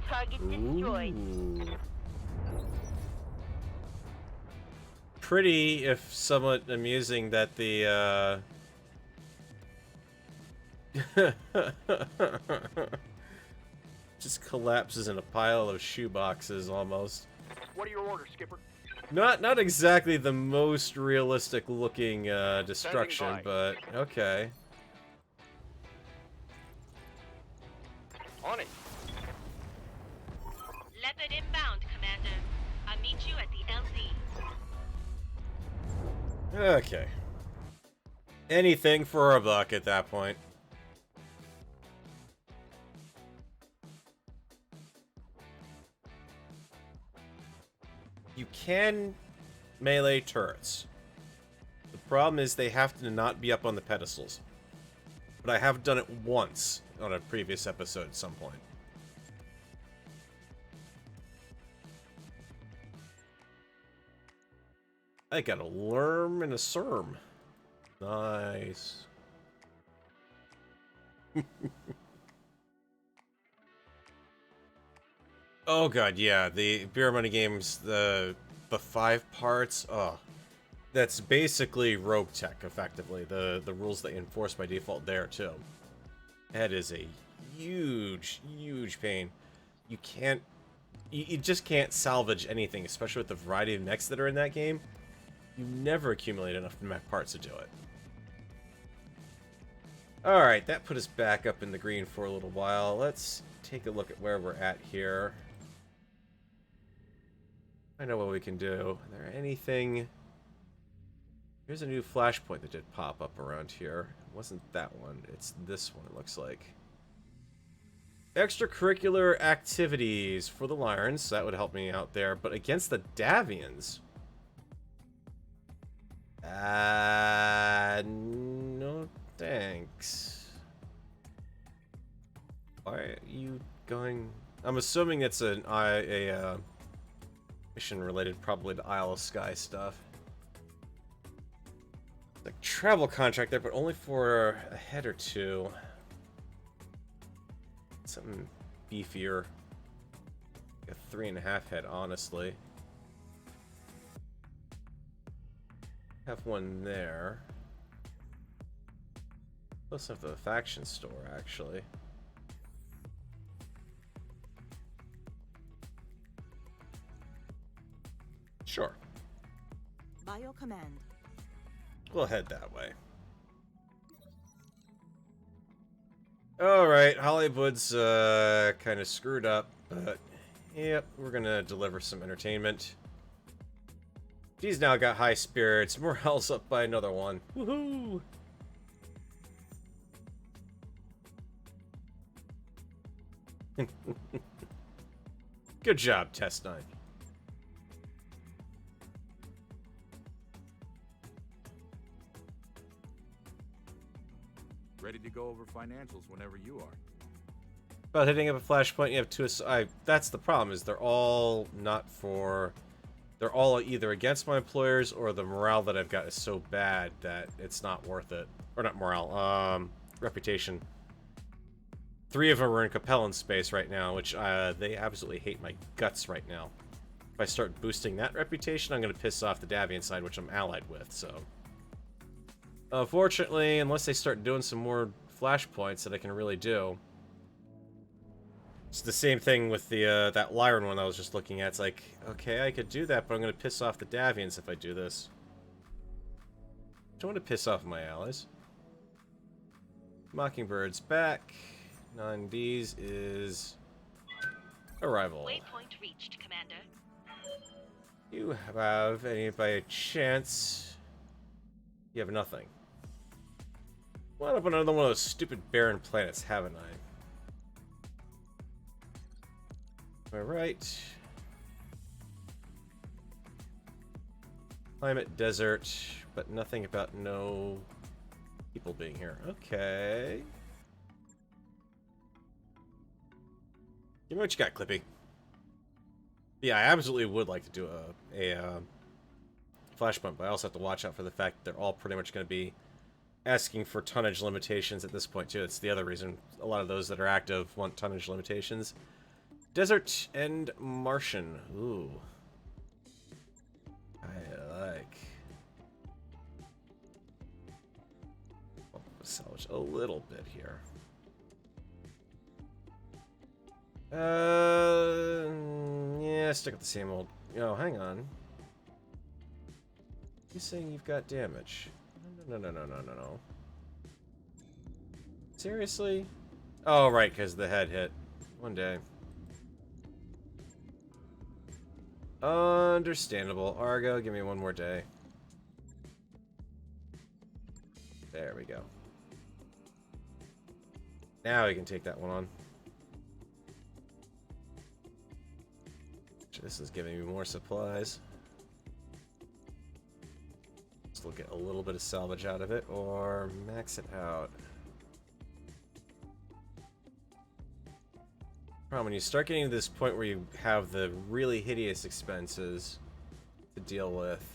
Target destroyed. Ooh. Pretty, if somewhat amusing, that the just collapses in a pile of shoeboxes almost. What are your orders, Skipper? Not exactly the most realistic looking destruction, by. but okay. On it. Leopard inbound, Commander. I'll meet you at the LZ. Okay. Anything for a buck at that point. You can melee turrets. The problem is they have to not be up on the pedestals. But I have done it once on a previous episode at some point. I got a Lerm and a Serm. Nice. Oh god, yeah, the Beer Money games, the 5 parts, oh. That's basically rogue tech, effectively. The rules they enforce by default there, too. That is a huge, huge pain. You can't... You just can't salvage anything, especially with the variety of mechs that are in that game. You never accumulate enough mech parts to do it. Alright, that put us back up in the green for a little while. Let's take a look at where we're at here. I know what we can do. Is there anything... Here's a new flashpoint that did pop up around here. It wasn't that one. It's this one, it looks like. Extracurricular activities for the Lyrans. So that would help me out there. But against the Davions... no thanks. Why are you going... I'm assuming it's a mission related probably to Isle of Skye stuff. Like travel contract there, but only for a head or two. Something beefier. Like a 3.5 head, honestly. Have one there. Close enough to the faction store, actually. Sure. By your command. We'll head that way. Alright, Hollywood's kind of screwed up, but yep, we're gonna deliver some entertainment. She's now got high spirits. Morale's up by another one. Woohoo! Good job, Test 9. Ready to go over financials whenever you are. About hitting up a flashpoint, you have two. That's the problem. Is they're all not for. They're all either against my employers or the morale that I've got is so bad that it's not worth it. Or not morale. Reputation. 3 of them are in Capellan space right now, which they absolutely hate my guts right now. If I start boosting that reputation, I'm going to piss off the Davion side, which I'm allied with. So, unfortunately, unless they start doing some more flashpoints that I can really do. It's the same thing with the that Lyran one I was just looking at. It's like, okay, I could do that, but I'm going to piss off the Davions if I do this. I don't want to piss off my allies. Mockingbird's back. Non-D's is arrival. Waypoint reached, Commander. You have any by chance? You have nothing. Wound up on another one of those stupid barren planets, haven't I? Am I right? Climate, desert, but nothing about no people being here. Okay. Give me what you got, Clippy. Yeah, I absolutely would like to do a flashpoint, but I also have to watch out for the fact that they're all pretty much going to be asking for tonnage limitations at this point, too. That's the other reason a lot of those that are active want tonnage limitations. Desert and Martian. Ooh. I like. I'll salvage a little bit here. Yeah, stick with the same old. Oh, hang on. You saying you've got damage? No. Seriously? Oh, right, because the head hit. One day. Understandable. Argo, give me one more day. There we go. Now we can take that one on. This is giving me more supplies. Still get a little bit of salvage out of it, or max it out. Problem when you start getting to this point where you have the really hideous expenses to deal with,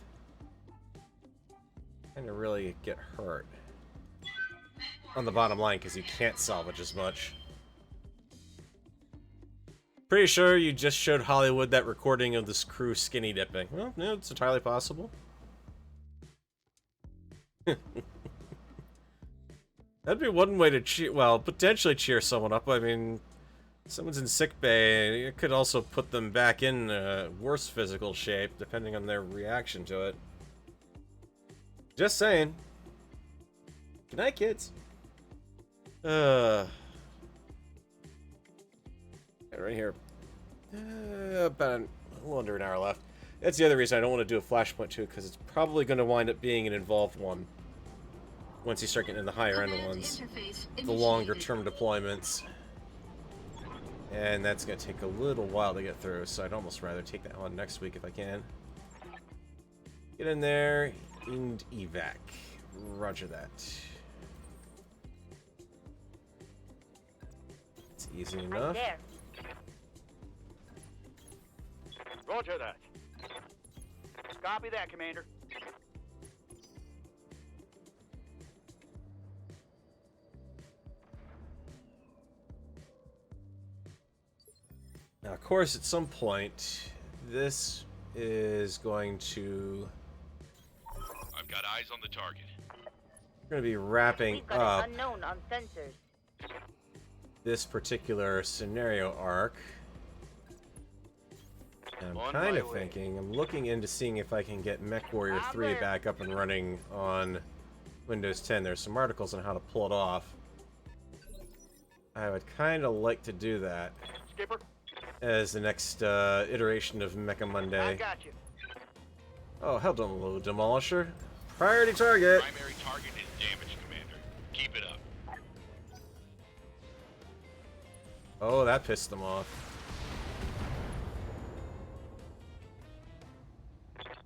kind of really get hurt on the bottom line because you can't salvage as much. Pretty sure you just showed Hollywood that recording of this crew skinny dipping. Well, no, it's entirely possible. That'd be one way to cheer, well, potentially cheer someone up. I mean, someone's in sick bay, it could also put them back in worse physical shape, depending on their reaction to it. Just saying. Good night, kids. Right here. About a little under an hour left. That's the other reason I don't want to do a flashpoint too, because it's probably going to wind up being an involved one. Once you start getting in the higher end ones. The longer term deployments. And that's going to take a little while to get through, so I'd almost rather take that on next week if I can. Get in there and evac. Roger that. It's easy enough. There. Roger that. Copy that, Commander. Now, of course, at some point, this is going to... I've got eyes on the target. We're going to be wrapping We've got up an unknown on sensors. this particular scenario arc. And I'm On kind my of way. thinking, I'm looking into seeing if I can get MechWarrior 3 there. back up and running on Windows 10. There's some articles on how to pull it off. I would kind of like to do that Skipper, as the next iteration of Mecha I Monday. got you. Oh, hello, Demolisher. Priority target. Primary target is damaged, Commander. Keep it up. Oh, that pissed them off.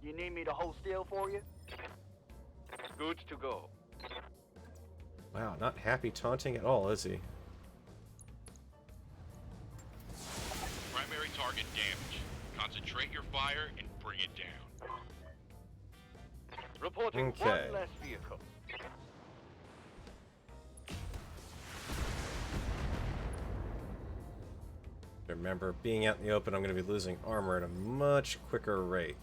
You need me to hold still for you? Good to go. Wow, not happy taunting at all, is he? Primary target damage. Concentrate your fire and bring it down. Reporting Okay. one less vehicle. Remember, being out in the open, I'm going to be losing armor at a much quicker rate.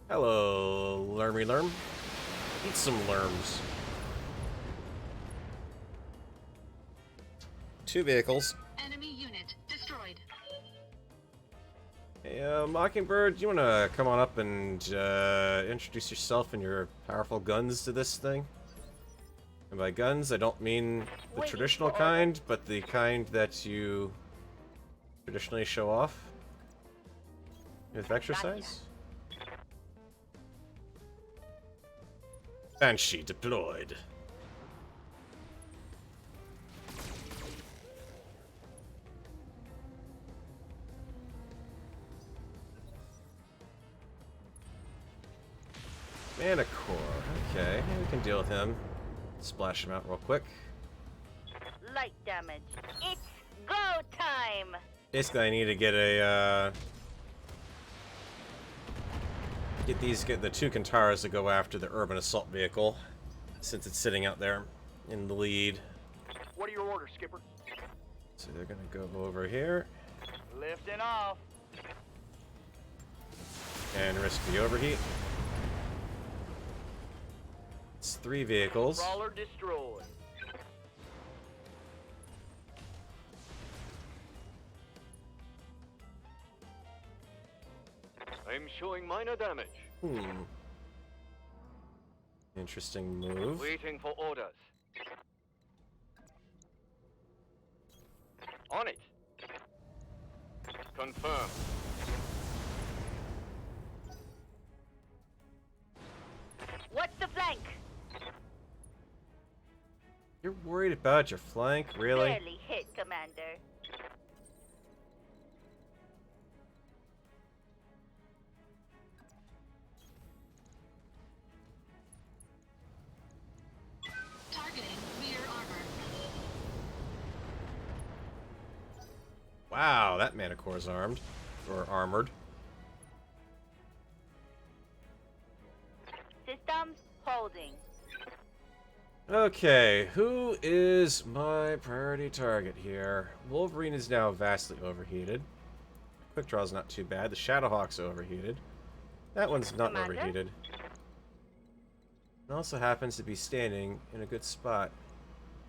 Hello, Lermy Lerm. Eat some lerms. 2 vehicles. Enemy unit destroyed. Hey, Mockingbird, you want to come on up and introduce yourself and your powerful guns to this thing? And by guns, I don't mean the traditional kind, but the kind that you traditionally show off with exercise. Banshee deployed. Mana Core. Okay, we can deal with him. Splash him out real quick. Light damage. It's go time! Basically, I need to get a get the 2 Kantaras to go after the urban assault vehicle, since it's sitting out there in the lead. What are your orders, Skipper? So they're gonna go over here Lifting off. and risk the overheat. It's 3 vehicles. Crawler destroyed. I'm showing minor damage. Interesting move. Waiting for orders. On it. Confirm. What's the flank? You're worried about your flank, really? Barely hit, Commander. Targeting rear armor. Wow, that Mana Core's armed. Or armored. Systems holding. Okay, who is my priority target here? Wolverine is now vastly overheated. Quick Draw's not too bad. The Shadowhawk's overheated. That one's not Commander? overheated. It also happens to be standing in a good spot,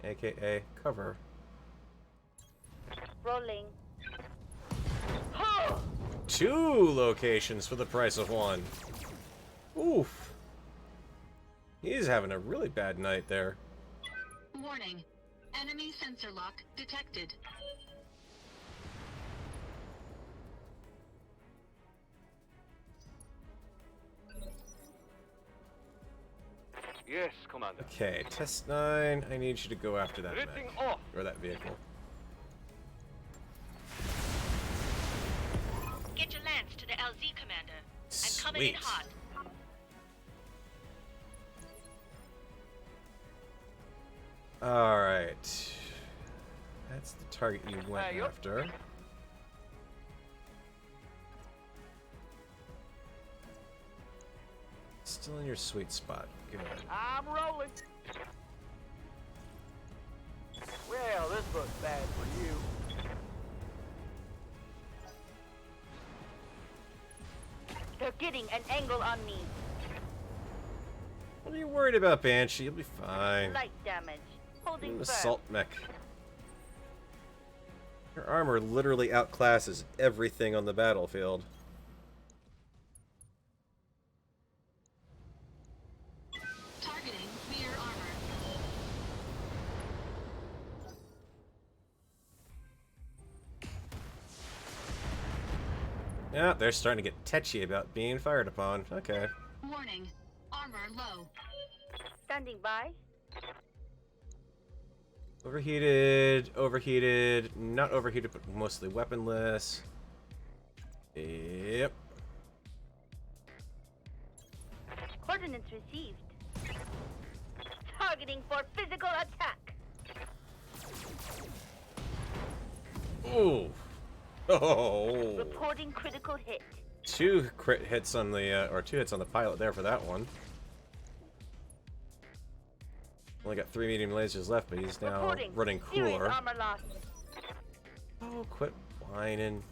aka cover. Rolling. 2 locations for the price of 1. Oof. He's having a really bad night there. Warning. Enemy sensor lock detected. Yes, Commander. Okay, Test 9, I need you to go after that Lifting mech. off. Or that vehicle. Get your lance to the LZ, Commander. I'm coming in Sweet. hot. Alright. That's the target you went Hey, yup. after. Still in your sweet spot. Good. I'm rolling. Well, this looks bad for you. They're getting an angle on me. What are you worried about, Banshee? You'll be fine. Light damage. Holding An firm. assault mech. Your armor literally outclasses everything on the battlefield. Yeah, they're starting to get tetchy about being fired upon. Okay. Warning. Armor low. Standing by. Overheated, overheated, not overheated, but mostly weaponless. Yep. Coordinates received. Targeting for physical attack. Ooh. Oh. Reporting critical hit. Two crit hits on the, or 2 hits on the pilot there for that one. Only got 3 medium lasers left, but he's now Reporting running serious cooler. armor loss. Oh, quit whining.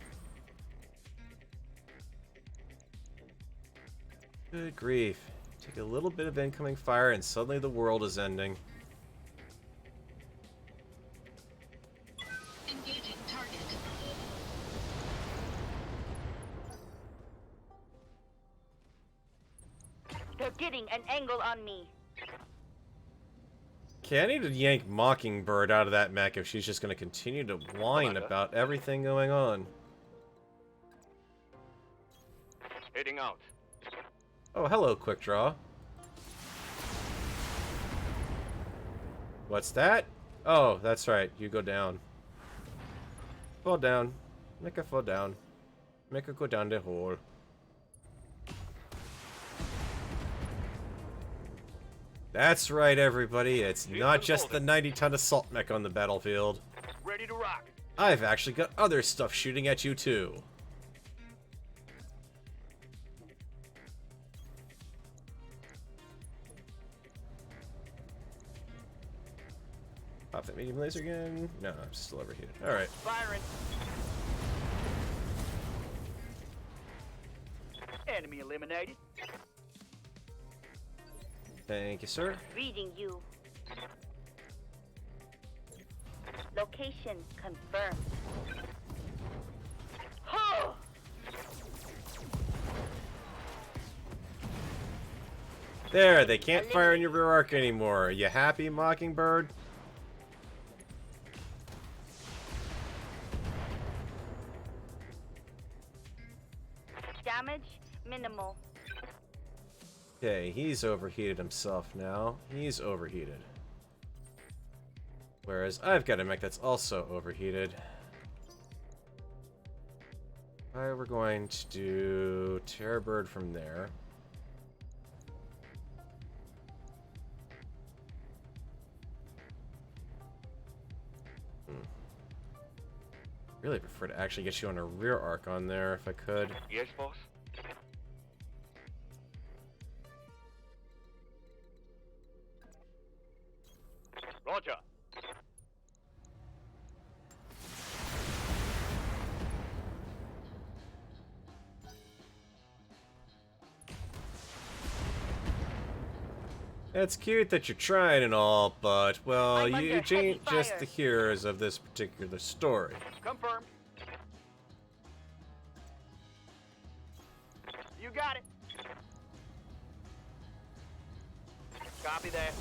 Good grief. Take a little bit of incoming fire and suddenly the world is ending. Engaging target. They're getting an angle on me. Okay, I need to yank Mockingbird out of that mech if she's just going to continue to whine Commander. about everything going on. Heading out. Oh, hello, Quick Draw. What's that? Oh, that's right. You go down. Fall down. Make her fall down. Make her go down the hole. That's right, everybody. It's not just the 90-ton assault mech on the battlefield. Ready to rock. I've actually got other stuff shooting at you, too. Pop that medium laser again. No, I'm still overheated. Alright. Firing. Enemy eliminated. Thank you, sir. Reading you. Location confirmed. Oh! There, they can't fire in your rear arc anymore. Are you happy, Mockingbird? Damage minimal. Okay, he's overheated himself now. He's overheated. Whereas I've got a mech that's also overheated. Alright, we're going to do Terrorbird from there. Really prefer to actually get you on a rear arc on there if I could. Yes, boss. Roger. It's cute that you're trying and all, but, well, I'm under you heavy ain't just fire. the heroes of this particular story. Confirmed. You got it. Copy that.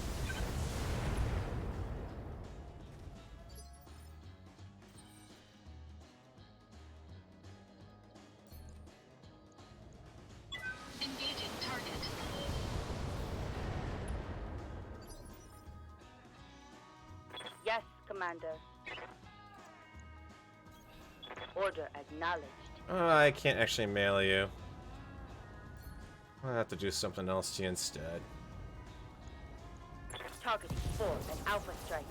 Engaging target. Yes, Commander. Order acknowledged. I can't actually mail you. I'll have to do something else to you instead. Target for an alpha strike.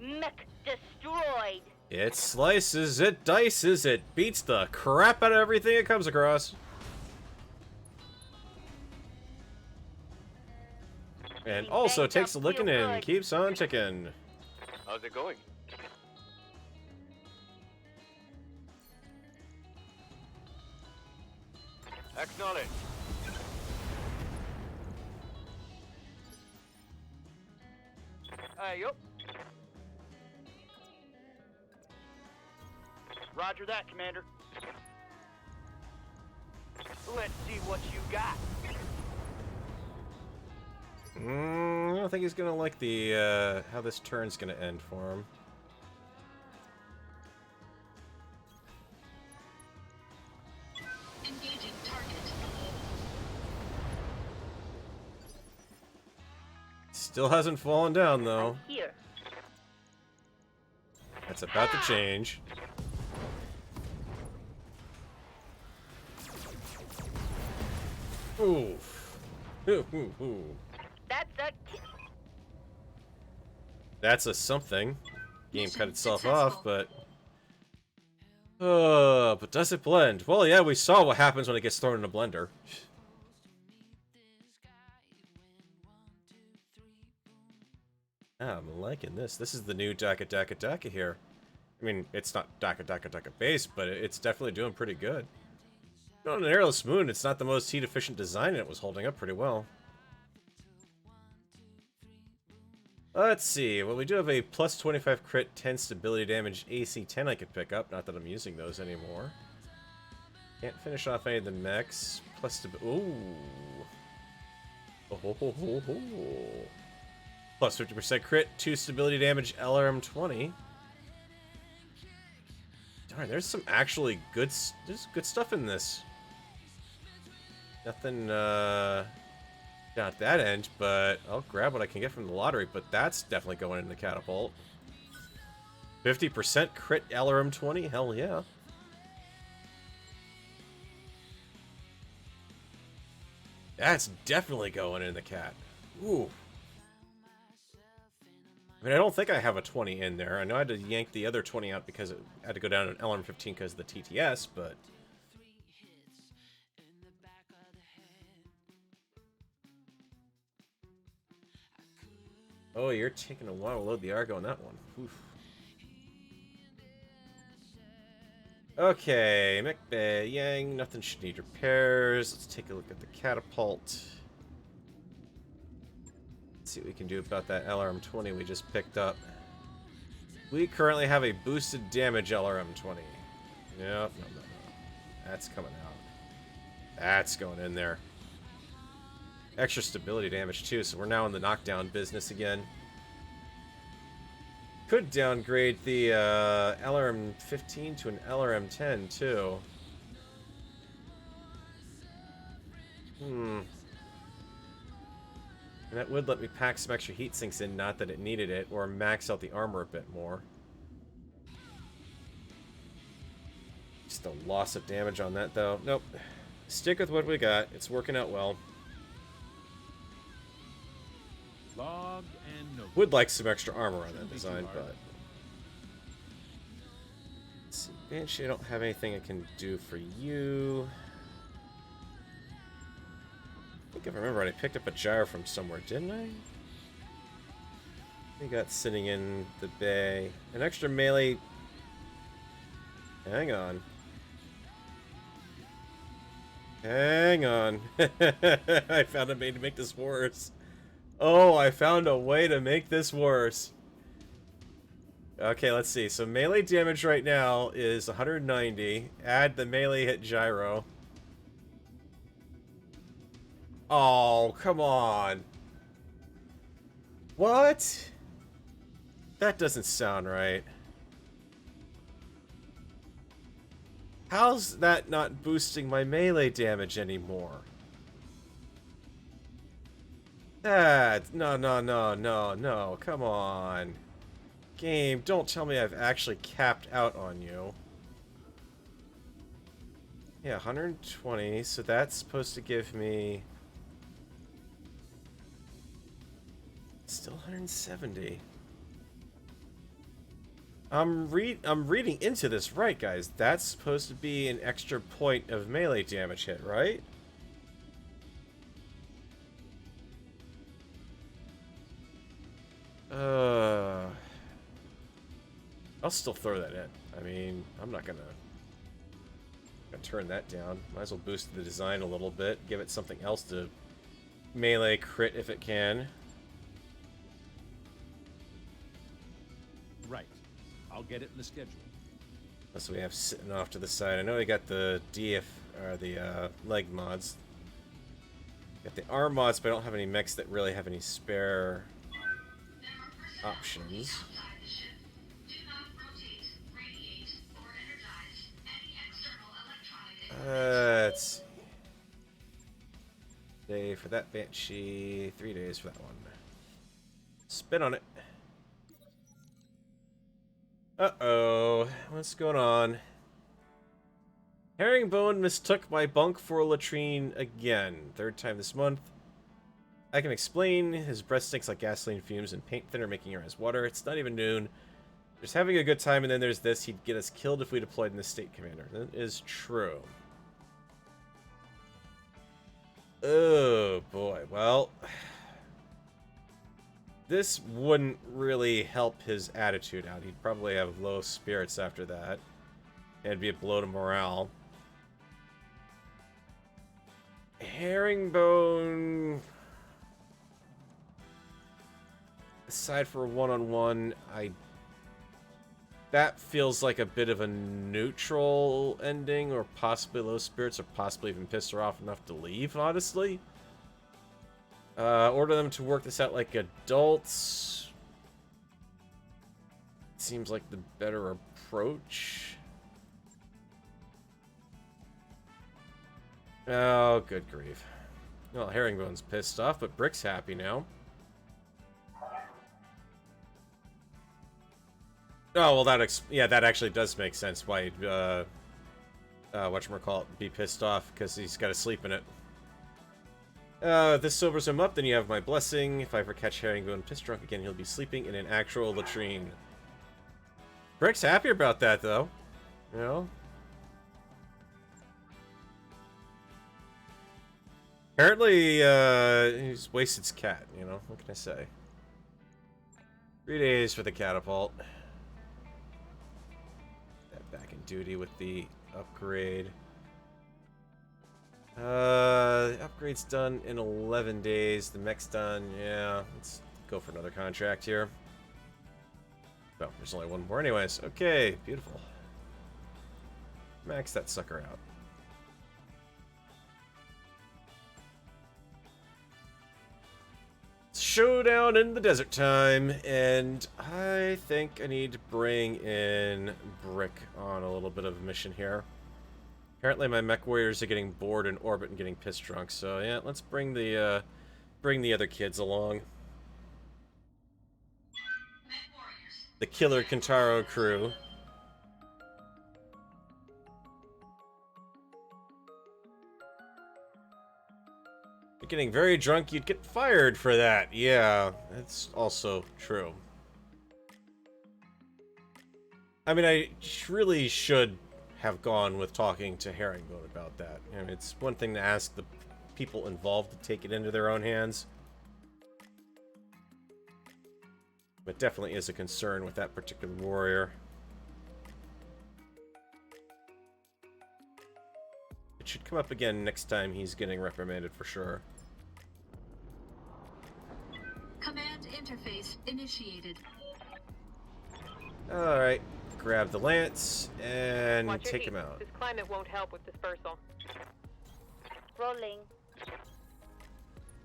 Mech destroyed. It slices, it dices, it beats the crap out of everything it comes across. And Getting also banged takes a up licking real and good. keeps on ticking. How's it going? Acknowledge. Hey, yup. Roger that, Commander. Let's see what you got. I don't think he's gonna like the how this turn's gonna end for him. Still hasn't fallen down, though. I'm here. That's about to change. Oof. That's a That's a something. Game Mission cut itself successful. off, but does it blend? Well, yeah, we saw what happens when it gets thrown in a blender. I'm liking this. This is the new Daka here. I mean, it's not Daka base, but it's definitely doing pretty good. On an airless moon, it's not the most heat-efficient design, and it was holding up pretty well. Let's see. Well, we do have a plus 25 crit, 10 stability damage, AC 10 I could pick up. Not that I'm using those anymore. Can't finish off any of the mechs. Plus ooh. Oh. Plus 50% crit, 2 stability damage, LRM 20. Darn, there's some actually good, there's good stuff in this. Nothing, down at that end, but I'll grab what I can get from the lottery, but that's definitely going in the catapult. 50% crit LRM 20, hell yeah. That's definitely going in the cat. Ooh. I mean, I don't think I have a 20 in there. I know I had to yank the other 20 out because it had to go down to an LRM 15 because of the TTS, but... Oh, you're taking a while to load the Argo on that one. Oof. Okay, Mech Bay Yang, nothing should need repairs. Let's take a look at the catapult. Let's see what we can do about that LRM 20 we just picked up. We currently have a boosted damage LRM 20. Nope, no. That's coming out. That's going in there. Extra stability damage too, so we're now in the knockdown business again. Could downgrade the LRM 15 to an LRM 10 too. And that would let me pack some extra heat sinks in, not that it needed it, or max out the armor a bit more. Just a loss of damage on that though. Nope. Stick with what we got. It's working out well. Log and note. Would like some extra armor on that design, but... Let's see, Banshee, I don't have anything I can do for you. I think if I remember right, I picked up a gyro from somewhere, didn't I? We got sitting in the bay. An extra melee... Hang on. Hang on. I found a way to make this worse. Oh, I found a way to make this worse. Okay, let's see. So melee damage right now is 190. Add the melee hit gyro. Oh, come on. What? That doesn't sound right. How's that not boosting my melee damage anymore? No, come on. Game, don't tell me I've actually capped out on you. Yeah, 120, so that's supposed to give me... Still 170. I'm reading into this right, guys. That's supposed to be an extra point of melee damage hit, right? I'll still throw that in. I mean, I'm not gonna turn that down. Might as well boost the design a little bit. Give it something else to melee crit if it can. Right. I'll get it in the schedule. That's what we have sitting off to the side. I know we got the DF, or the leg mods. Got the arm mods, but I don't have any mechs that really have any spare options. Let's see. Day for that Banshee, 3 days for that one. Spin on it. Uh-oh. What's going on? Herringbone mistook my bunk for a latrine again. Third time this month. I can explain. His breath stinks like gasoline fumes and paint thinner making your eyes water. It's not even noon. Just having a good time, and then there's this. He'd get us killed if we deployed in the state, Commander. That is true. Oh, boy. Well, this wouldn't really help his attitude out. He'd probably have low spirits after that. And it'd be a blow to morale. Herringbone... Aside for a one-on-one, that feels like a bit of a neutral ending, or possibly low spirits, or possibly even pissed her off enough to leave, honestly. Order them to work this out like adults. Seems like the better approach. Oh, good grief. Well, Herringbone's pissed off, but Brick's happy now. Oh, well, that actually does make sense why he'd, whatchamacallit, be pissed off, because he's got to sleep in it. If this sobers him up, then you have my blessing. If I ever catch Herringbone pissed drunk again, he'll be sleeping in an actual latrine. Brick's happy about that, though. You know? Apparently, he's wasted his cat, you know? What can I say? 3 days for the catapult. Back in duty with the upgrade. The upgrade's done in 11 days. The mech's done. Yeah, let's go for another contract here. Oh, there's only one more anyways. Okay, beautiful. Max that sucker out. Showdown in the desert time, and I think I need to bring in Brick on a little bit of a mission here. Apparently my mech warriors are getting bored in orbit and getting pissed drunk, so yeah, let's bring the other kids along. The Killer Kintaro crew. Getting very drunk, you'd get fired for that. Yeah, that's also true. I mean, I really should have gone with talking to Herringbone about that. I mean, it's one thing to ask the people involved to take it into their own hands. But definitely is a concern with that particular warrior. It should come up again next time he's getting reprimanded for sure. Command interface initiated. Alright, grab the lance and Watch your take heat. him out. This climate won't help with dispersal. Rolling.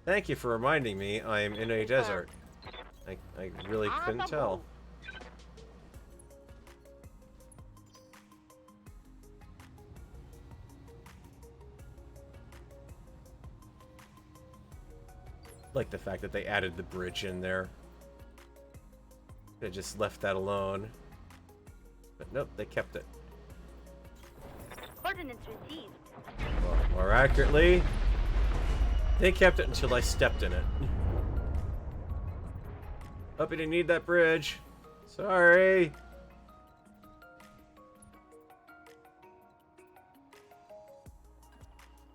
Thank you for reminding me I am in a desert. I really couldn't tell. Like the fact that they added the bridge in there. They just left that alone. But nope, they kept it. Coordinates received. Well, more accurately, they kept it until I stepped in it. Hope you didn't need that bridge. Sorry.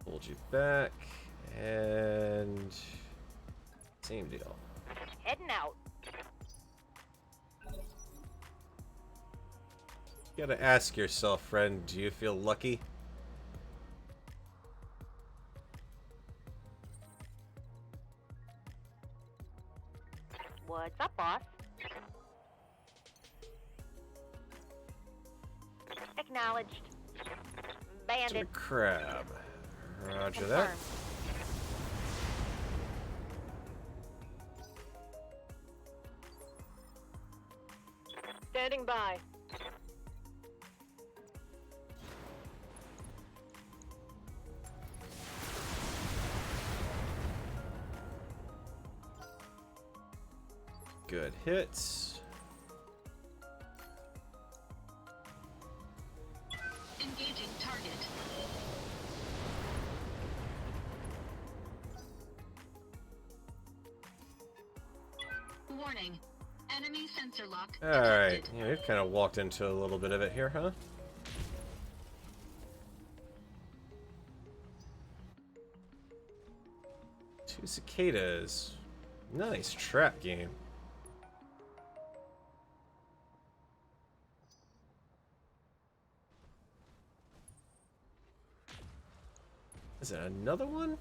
Hold you back. And... same deal. Heading out. You gotta ask yourself, friend, do you feel lucky? What's up, boss? Acknowledged. To Bandit. the crab. Roger that. Confirmed. Standing by. Good hits. Engaging target. Warning. Enemy sensor lock Alright, detected. yeah, we've kind of walked into a little bit of it here, huh? Two cicadas. Nice trap game. Is it another one?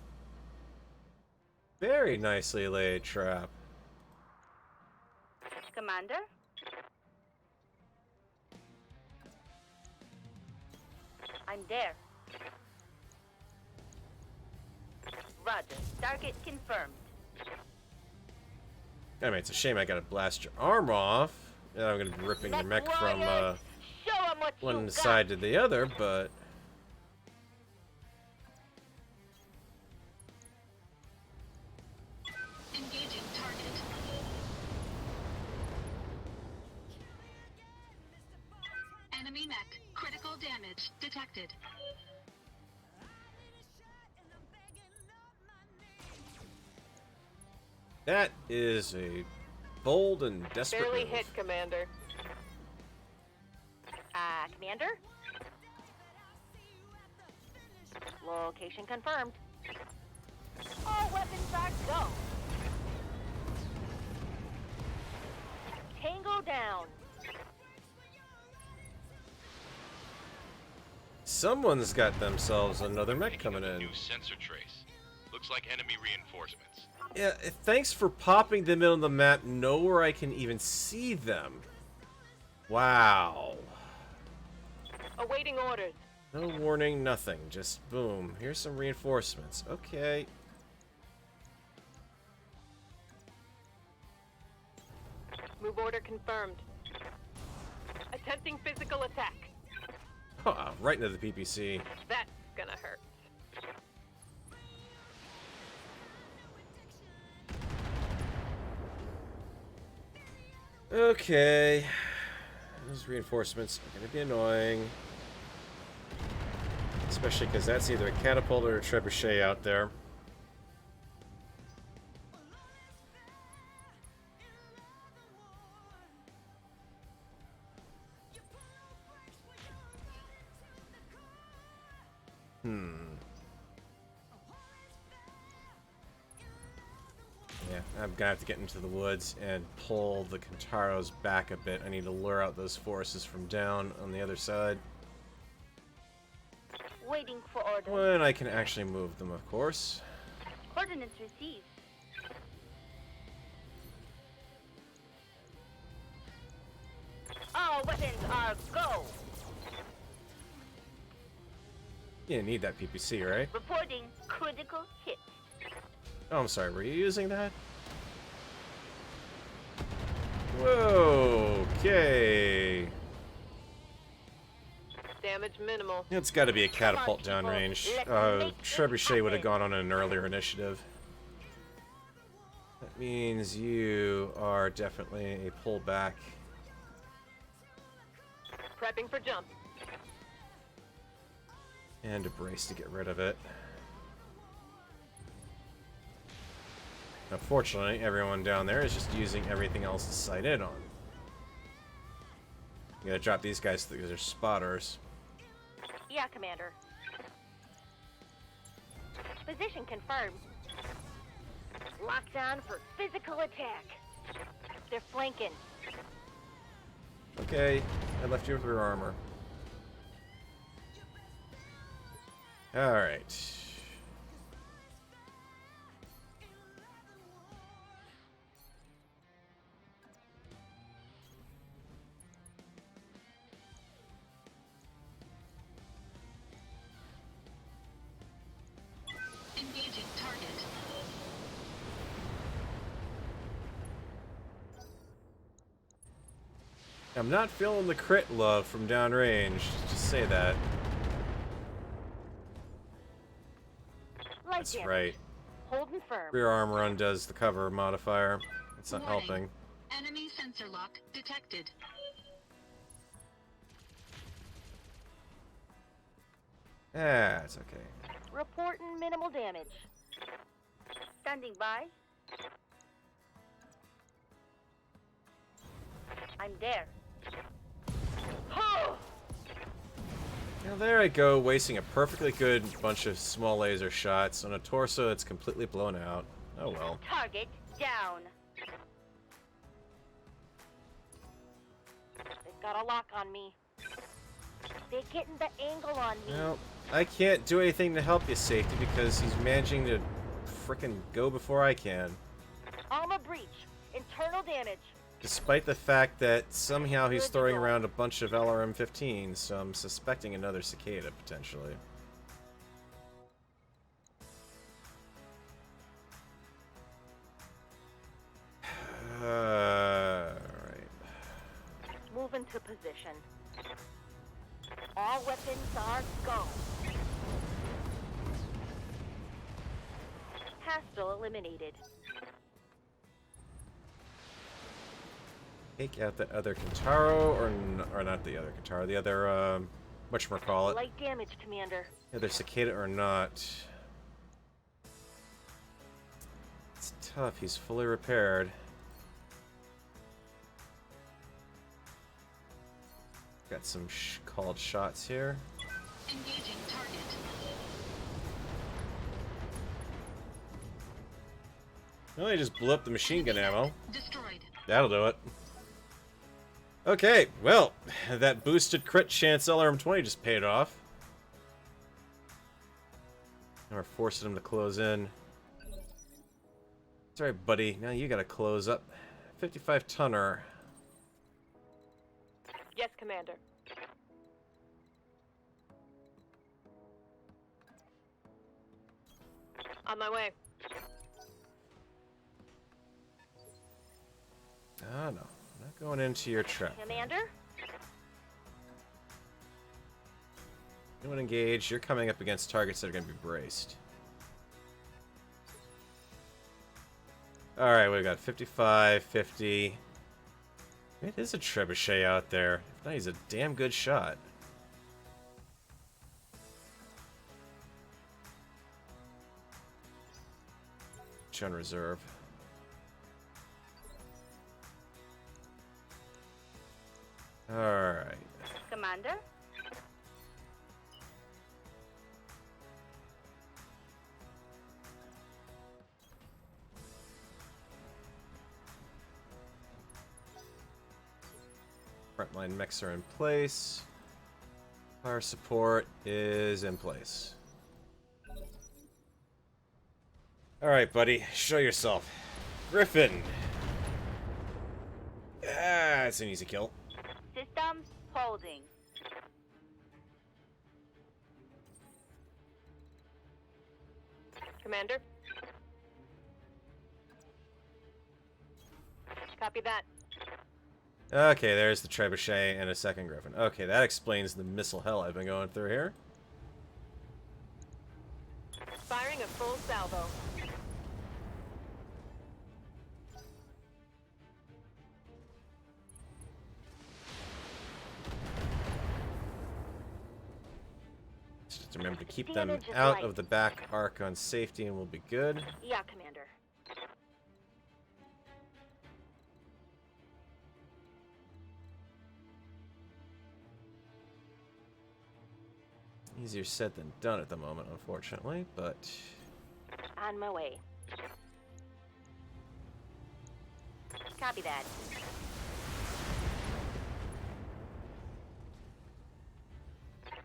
Very nicely laid trap. Commander? I'm there. Roger. Target confirmed. I mean, it's a shame I gotta blast your arm off. Yeah, I'm gonna be ripping your mech from warriors, show 'em what you one got. side to the other, but Engaging target. Enemy mech. Critical damage detected. that is a bold and desperate Barely move. hit, Commander. Commander? Location confirmed. All weapons are go. Tango down. Someone's got themselves another mech coming in. New sensor trace. Looks like enemy reinforcements. Yeah, thanks for popping them in on the map nowhere I can even see them. Wow. Awaiting orders. No warning, nothing. Just boom. Here's some reinforcements. Okay. Move order confirmed. Attempting physical attack. Oh, right into the PPC. That's gonna hurt. Okay. Those reinforcements are going to be annoying. Especially because that's either a catapult or a trebuchet out there. Yeah, I'm gonna have to get into the woods and pull the Kintaros back a bit. I need to lure out those forces from down on the other side. Waiting for orders. When I can actually move them, of course. Coordinates received. All weapons are go. You need that PPC, right? Reporting critical hit. Oh, I'm sorry, were you using that? Whoa, okay. Damage minimal. It's got to be a catapult downrange. Trebuchet would have gone on an earlier initiative. That means you are definitely a pullback. Prepping for jump. And a brace to get rid of it. Unfortunately, everyone down there is just using everything else to sight in on. You gotta drop these guys because they're spotters. Yeah, Commander. Position confirmed. Lockdown for physical attack. They're flanking. Okay, I left you with your armor. Alright. Engaging target. I'm not feeling the crit love from downrange. Just say that. That's right. Holding firm. Rear armor undoes the cover modifier. It's not Warning. helping. Enemy sensor lock detected. Ah, it's okay. Reporting minimal damage. Standing by. I'm there. Oh! Now there I go, wasting a perfectly good bunch of small laser shots on a torso that's completely blown out. Oh well. Target down. They've got a lock on me. They're getting the angle on me. Well, I can't do anything to help you, Safety, because he's managing to frickin' go before I can. Armor breach. Internal damage. Despite the fact that somehow he's throwing around a bunch of LRM-15s, so I'm suspecting another cicada, potentially. Alright. Move into position. All weapons are go. Hostile eliminated. Take out the other Kintaro, or not the other Kintaro, the other, whatchamacallit. Light damage, Commander. Either cicada or not. It's tough, he's fully repaired. Got some called shots here. Engaging target. No, he just blew up the machine gun ammo. Destroyed. That'll do it. Okay, well, that boosted crit chance LRM-20 just paid off. Now we're forcing him to close in. Sorry, buddy. Now you gotta close up. 55-tonner. Yes, Commander. On my way. Ah, no. Not going into your trap. Commander? Anyone engaged, you're coming up against targets that are going to be braced. Alright, we've got 55, 50. It is a trebuchet out there. If not, he's a damn good shot. On reserve. Alright. Commander? Frontline mechs are in place. Fire support is in place. Alright, buddy. Show yourself. Griffin! Ah, it's an easy kill. Systems holding. Commander? Copy that. Okay, there's the trebuchet and a second Griffin. Okay, that explains the missile hell I've been going through here. Firing a full salvo. Just remember to keep them out of the back arc on safety and we'll be good. Yeah, Commander. Easier said than done at the moment, unfortunately, but... On my way. Copy that.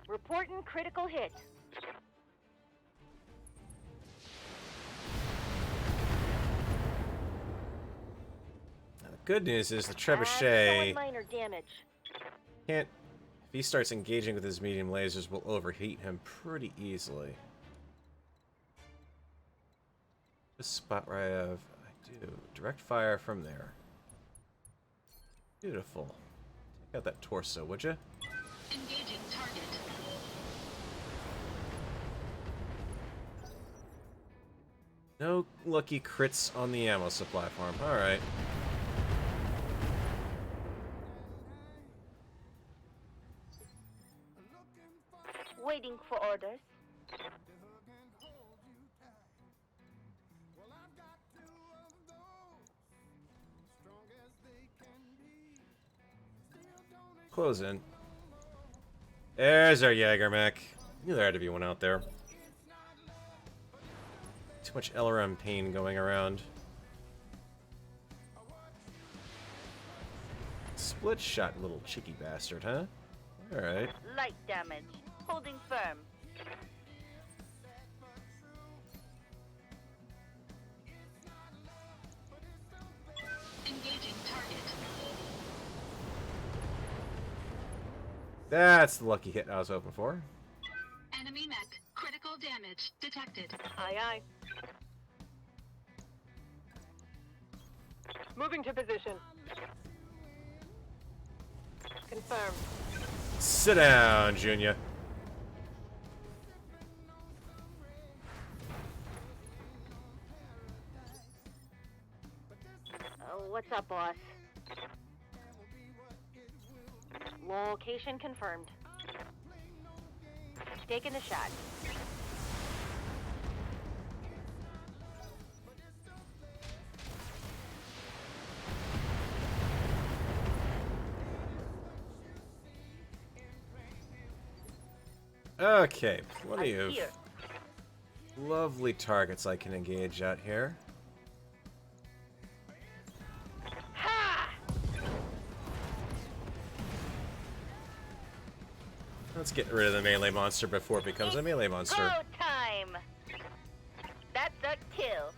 Reporting critical hit. Now, the good news is the Showing trebuchet minor damage. can't... If he starts engaging with his medium lasers, we'll overheat him pretty easily. This spot where I have... I do. Direct fire from there. Beautiful. Take out that torso, would you? Engaging target. No lucky crits on the ammo supply farm. Alright. Waiting for orders. Close in. There's our Jaeger mech. Knew there had to be one out there. Too much LRM pain going around. Split shot, little cheeky bastard, huh? Alright. Light damage. Holding firm. Engaging target. That's the lucky hit I was hoping for. Enemy mech. Critical damage detected. Aye, aye. Moving to position. Confirmed. Sit down, Junior. What's up, boss? Location confirmed. Taking a shot. Okay, plenty I'm of here. lovely targets I can engage out here. Ha! Let's get rid of the melee monster before it becomes a melee monster. Go time! That's a kill.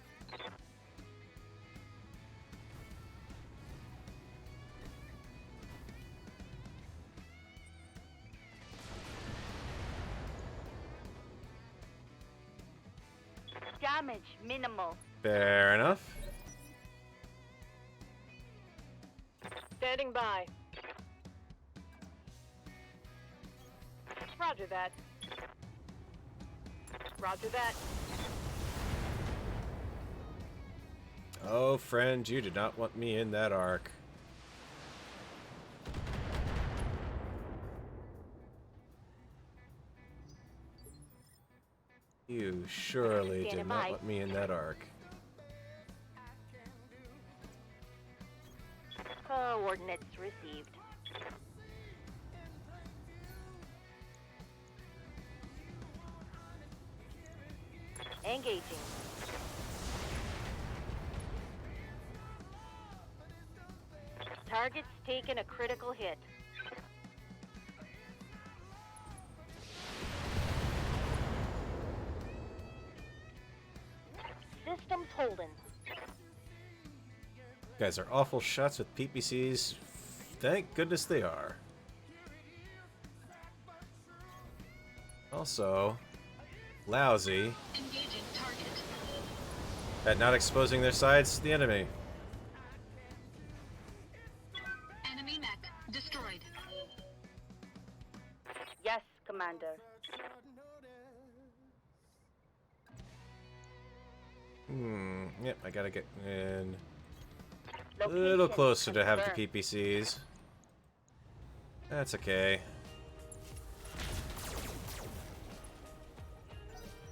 Damage minimal. Fair enough. Standing by. Roger that. Roger that. Oh, friend, you did not want me in that arc. You surely did Standing not by. want me in that arc. Coordinates received. Engaging. Target's taken a critical hit. Systems holding. Guys are awful shots with PPCs. Thank goodness they are. Also, lousy Engaging target. at not exposing their sides to the enemy. Enemy mech destroyed. Yes, Commander. Yep, I gotta get in a Location little closer to have the confirmed. PPCs. That's okay.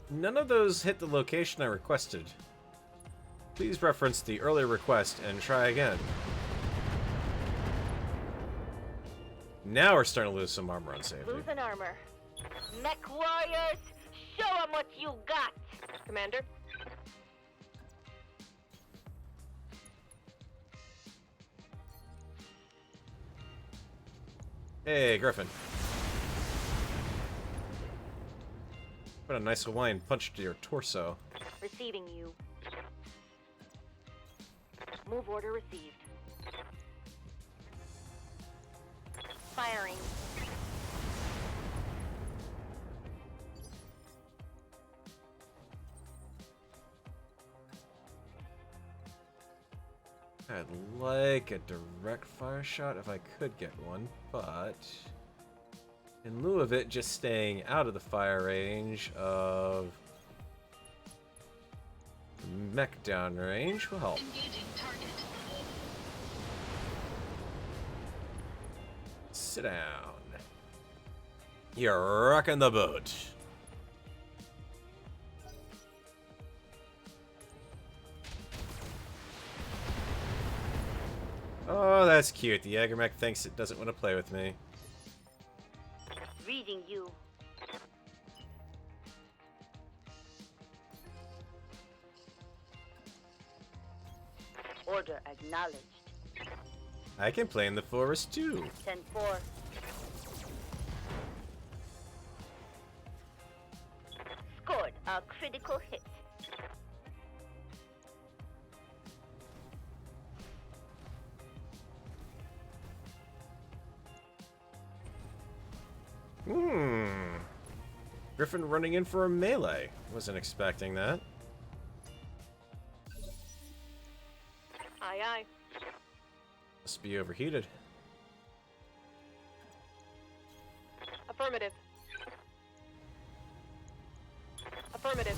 None of those hit the location I requested. Please reference the earlier request and try again. Now we're starting to lose some armor on safety. Losing armor. Mech warriors, show 'em what you got. Commander. Hey, Griffin. What a nice Hawaiian punch to your torso. Receiving you. Move order received. Firing. I'd like a direct fire shot if I could get one, but in lieu of it just staying out of the fire range of mech downrange will help. Engaging target. Sit down. You're rocking the boat. Oh, that's cute. The Jagermech thinks it doesn't want to play with me. Reading you. Order acknowledged. I can play in the forest too. 10-4. Scored a critical hit. Griffin running in for a melee. Wasn't expecting that. Aye, aye. Must be overheated. Affirmative. Affirmative.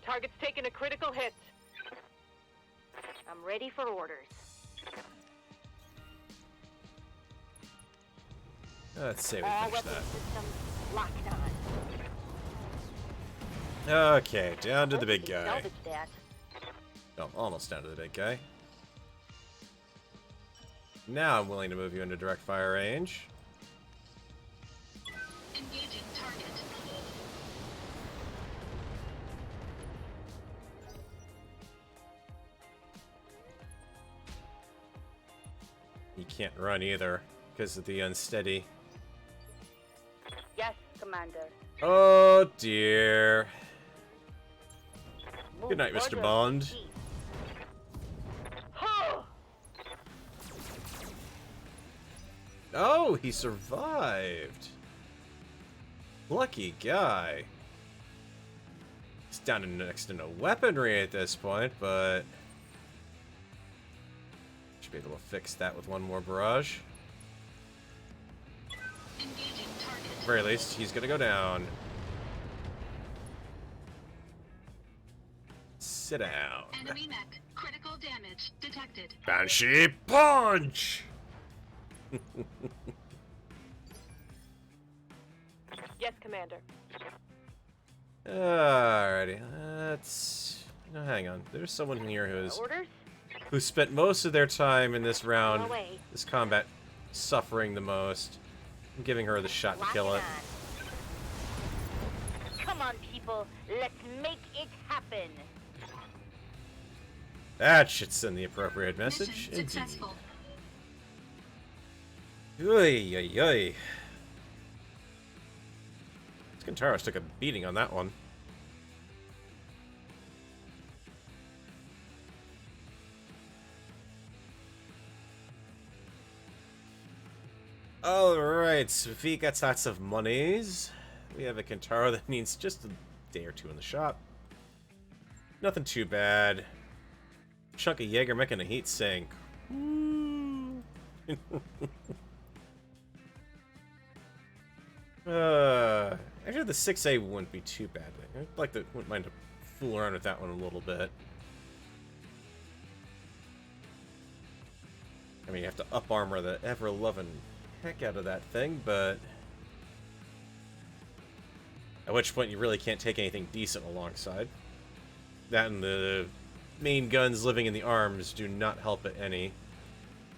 Target's taken a critical hit. I'm ready for orders. Let's say we All finish weapon that. systems locked on. Okay, down to the big guy. Salvage that. Oh, almost down to the big guy. Now I'm willing to move you into direct fire range. Engaging target. He can't run either because of the unsteady. Yes, Commander. Oh dear. Move Good night, Mr. order. Bond. Peace. Huh. Oh, he survived. Lucky guy. He's down to next to no weaponry at this point, but should be able to fix that with one more barrage. Engaging target. At the very least, he's gonna go down. Sit down. Enemy mech. Critical damage detected. Banshee punch! Yes, Commander. Alrighty, let's... No, hang on. There's someone here Orders? who spent most of their time in this round, away. this combat, suffering the most. I'm giving her the shot to Lock kill it. on. Come on, people. Let's make it happen. That should send the appropriate message. Mission Indeed. successful. Oy, oy, oy. Skintaros took a beating on that one. Alright, so Sophie gets lots of monies. We have a Kintaro that needs just a day or two in the shop. Nothing too bad. Chunk of Jaegermech and a heat sink. Actually, the 6A wouldn't be too bad. Wouldn't mind to fool around with that one a little bit. I mean, you have to up armor the ever-loving heck out of that thing, but at which point you really can't take anything decent alongside. That and the main guns living in the arms do not help it any.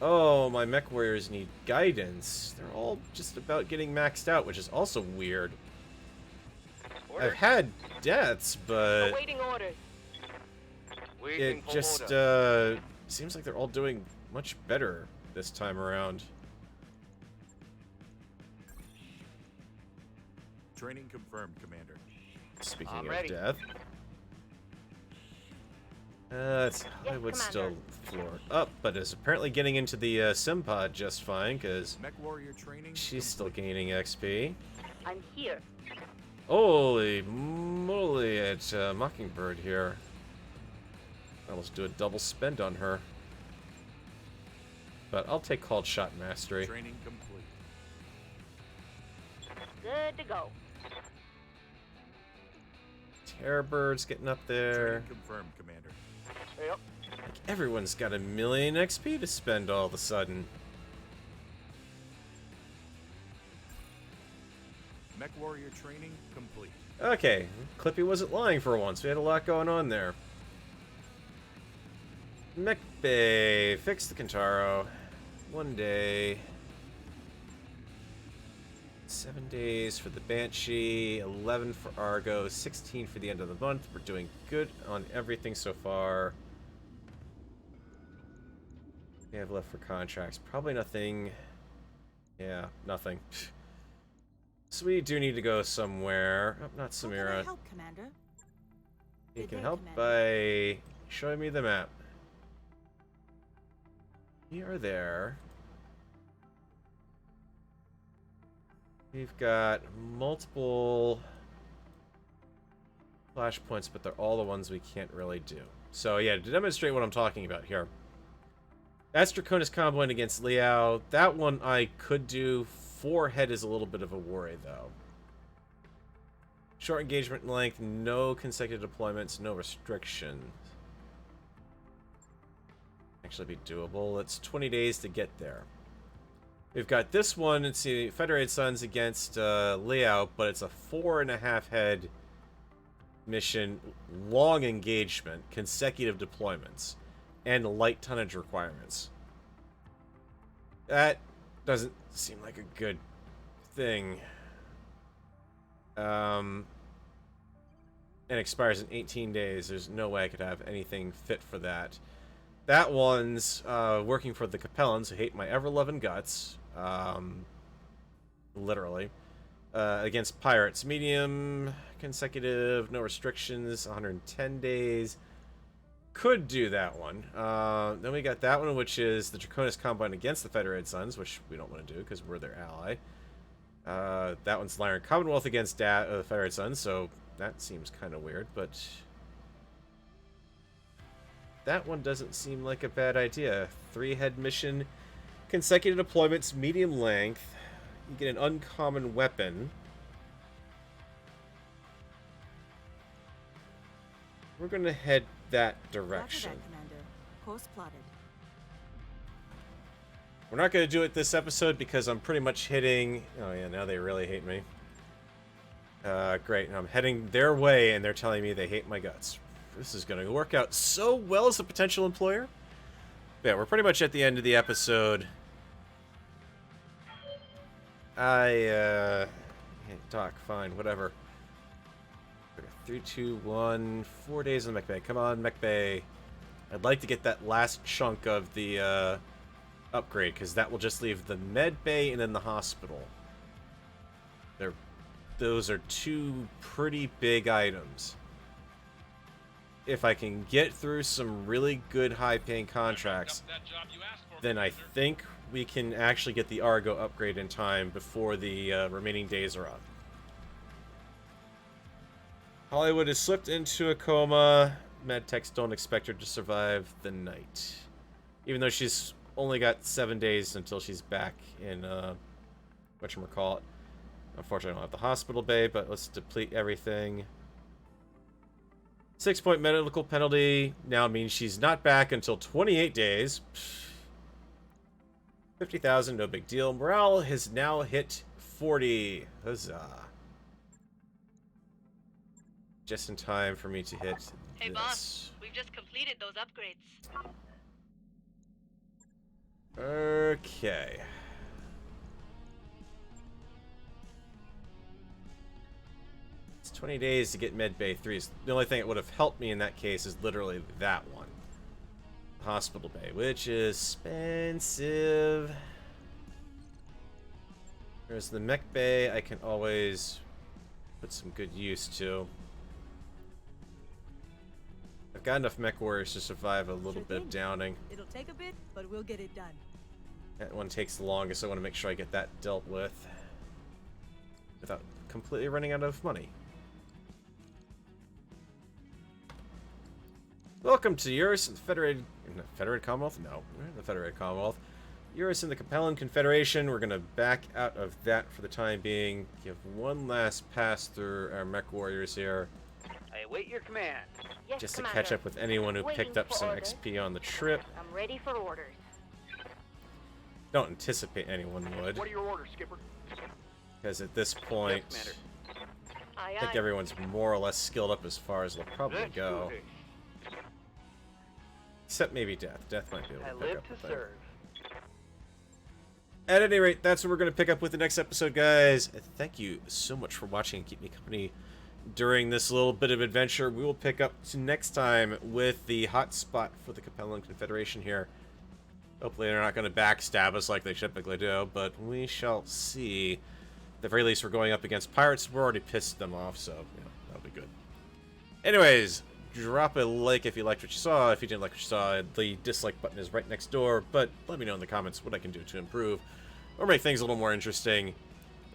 Oh, my mech warriors need guidance. They're all just about getting maxed out, which is also weird. Orders? I've had deaths, but Awaiting orders. Waiting it for just order. seems like they're all doing much better this time around. Training confirmed, Commander. Speaking I'm of ready. death. I Yes, would Commander. still floor up, but is apparently getting into the sim pod just fine, because Mech warrior training. she's still gaining XP. I'm here. Holy moly, it's Mockingbird here. I almost do a double spend on her. But I'll take Called Shot Mastery. Training complete. Good to go. Terrorbird's getting up there. Training confirmed, Commander. Yep. Like everyone's got a million XP to spend all of a sudden. Mech warrior training complete. Okay, Clippy wasn't lying for once. We had a lot going on there. Mech Bay, fix the Kintaro. 1 day. 7 days for the Banshee, 11 for Argo, 16 for the end of the month. We're doing good on everything so far. We have left for contracts. Probably nothing. Yeah, nothing. So we do need to go somewhere. Oh, not How can I Samira. help, Commander? You Good can day, help Commander. by showing me the map. We are there. We've got multiple flashpoints, but they're all the ones we can't really do. So yeah, to demonstrate what I'm talking about here. That's Draconis Combine against Liao. That one I could do. Forehead is a little bit of a worry, though. Short engagement length, no consecutive deployments, no restrictions. Actually be doable. It's 20 days to get there. We've got this one, let's see, Federated Suns against Liao, but it's a 4.5 head mission, long engagement, consecutive deployments, and light tonnage requirements. That doesn't seem like a good thing. And expires in 18 days. There's no way I could have anything fit for that. That one's working for the Capellans, who hate my ever-loving guts. Literally. Against Pirates. Medium, consecutive, no restrictions, 110 days. Could do that one. Then we got that one, which is the Draconis Combine against the Federated Suns, which we don't want to do because we're their ally. That one's Lyran Commonwealth against the Federated Suns, so that seems kind of weird, but that one doesn't seem like a bad idea. 3-head mission, consecutive deployments, medium length. You get an uncommon weapon. We're going to head that direction. Roger that, Commander. Course plotted. We're not going to do it this episode because I'm pretty much hitting... Oh yeah, now they really hate me. Great, I'm heading their way and they're telling me they hate my guts. This is going to work out so well as a potential employer. Yeah, we're pretty much at the end of the episode. Hey, Doc, fine, whatever. 3, 2, 1, 4 days in the mech bay. Come on, mech bay. I'd like to get that last chunk of the upgrade, because that will just leave the med bay and then the hospital. Those are two pretty big items. If I can get through some really good high-paying contracts, then I think we can actually get the Argo upgrade in time before the remaining days are up. Hollywood has slipped into a coma. Medtechs don't expect her to survive the night. Even though she's only got 7 days until she's back in, whatchamacallit. Unfortunately, I don't have the hospital bay, but let's deplete everything. 6-point medical penalty now means she's not back until 28 days. 50,000, no big deal. Morale has now hit 40. Huzzah. Just in time for me to hit Hey, this. boss, we've just completed those upgrades. Okay. It's 20 days to get Med Bay 3. The only thing that would have helped me in that case is literally that one. Hospital Bay, which is expensive. There's the Mech Bay I can always put some good use to. I've got enough mech warriors to survive a little Sure bit of thing. downing. It'll take a bit, but we'll get it done. That one takes the longest. I want to make sure I get that dealt with without completely running out of money. Welcome to Eurus and the Federated Commonwealth? No, we're in the Federated Commonwealth. Eurus and the Capellan Confederation. We're going to back out of that for the time being. Give one last pass through our mech warriors here. I await your command. Yes, Just to Commander. catch up with anyone who picked Waiting up for some orders. XP on the trip. I'm ready for orders. Don't anticipate anyone would. What are your orders, Skipper? Because at this point, Yes, Aye, I think aye. everyone's more or less skilled up as far as they'll probably Let's go. do this. Except maybe Death. Death might be able I to pick live up the to thing. serve. At any rate, that's what we're going to pick up with the next episode, guys. Thank you so much for watching and keep me company during this little bit of adventure. We will pick up next time with the hot spot for the Capellan Confederation here. Hopefully they're not going to backstab us like they typically do, but we shall see. At the very least, we're going up against pirates. We're already pissed them off, so that'll be good. Anyways, drop a like if you liked what you saw. If you didn't like what you saw, the dislike button is right next door, but let me know in the comments what I can do to improve or make things a little more interesting.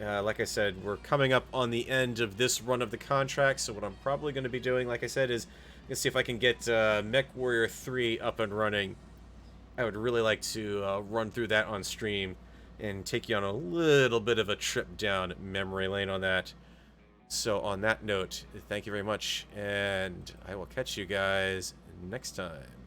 Like I said, we're coming up on the end of this run of the contract, so what I'm probably going to be doing, like I said, is see if I can get Mech Warrior 3 up and running. I would really like to run through that on stream and take you on a little bit of a trip down memory lane on that. So on that note, thank you very much, and I will catch you guys next time.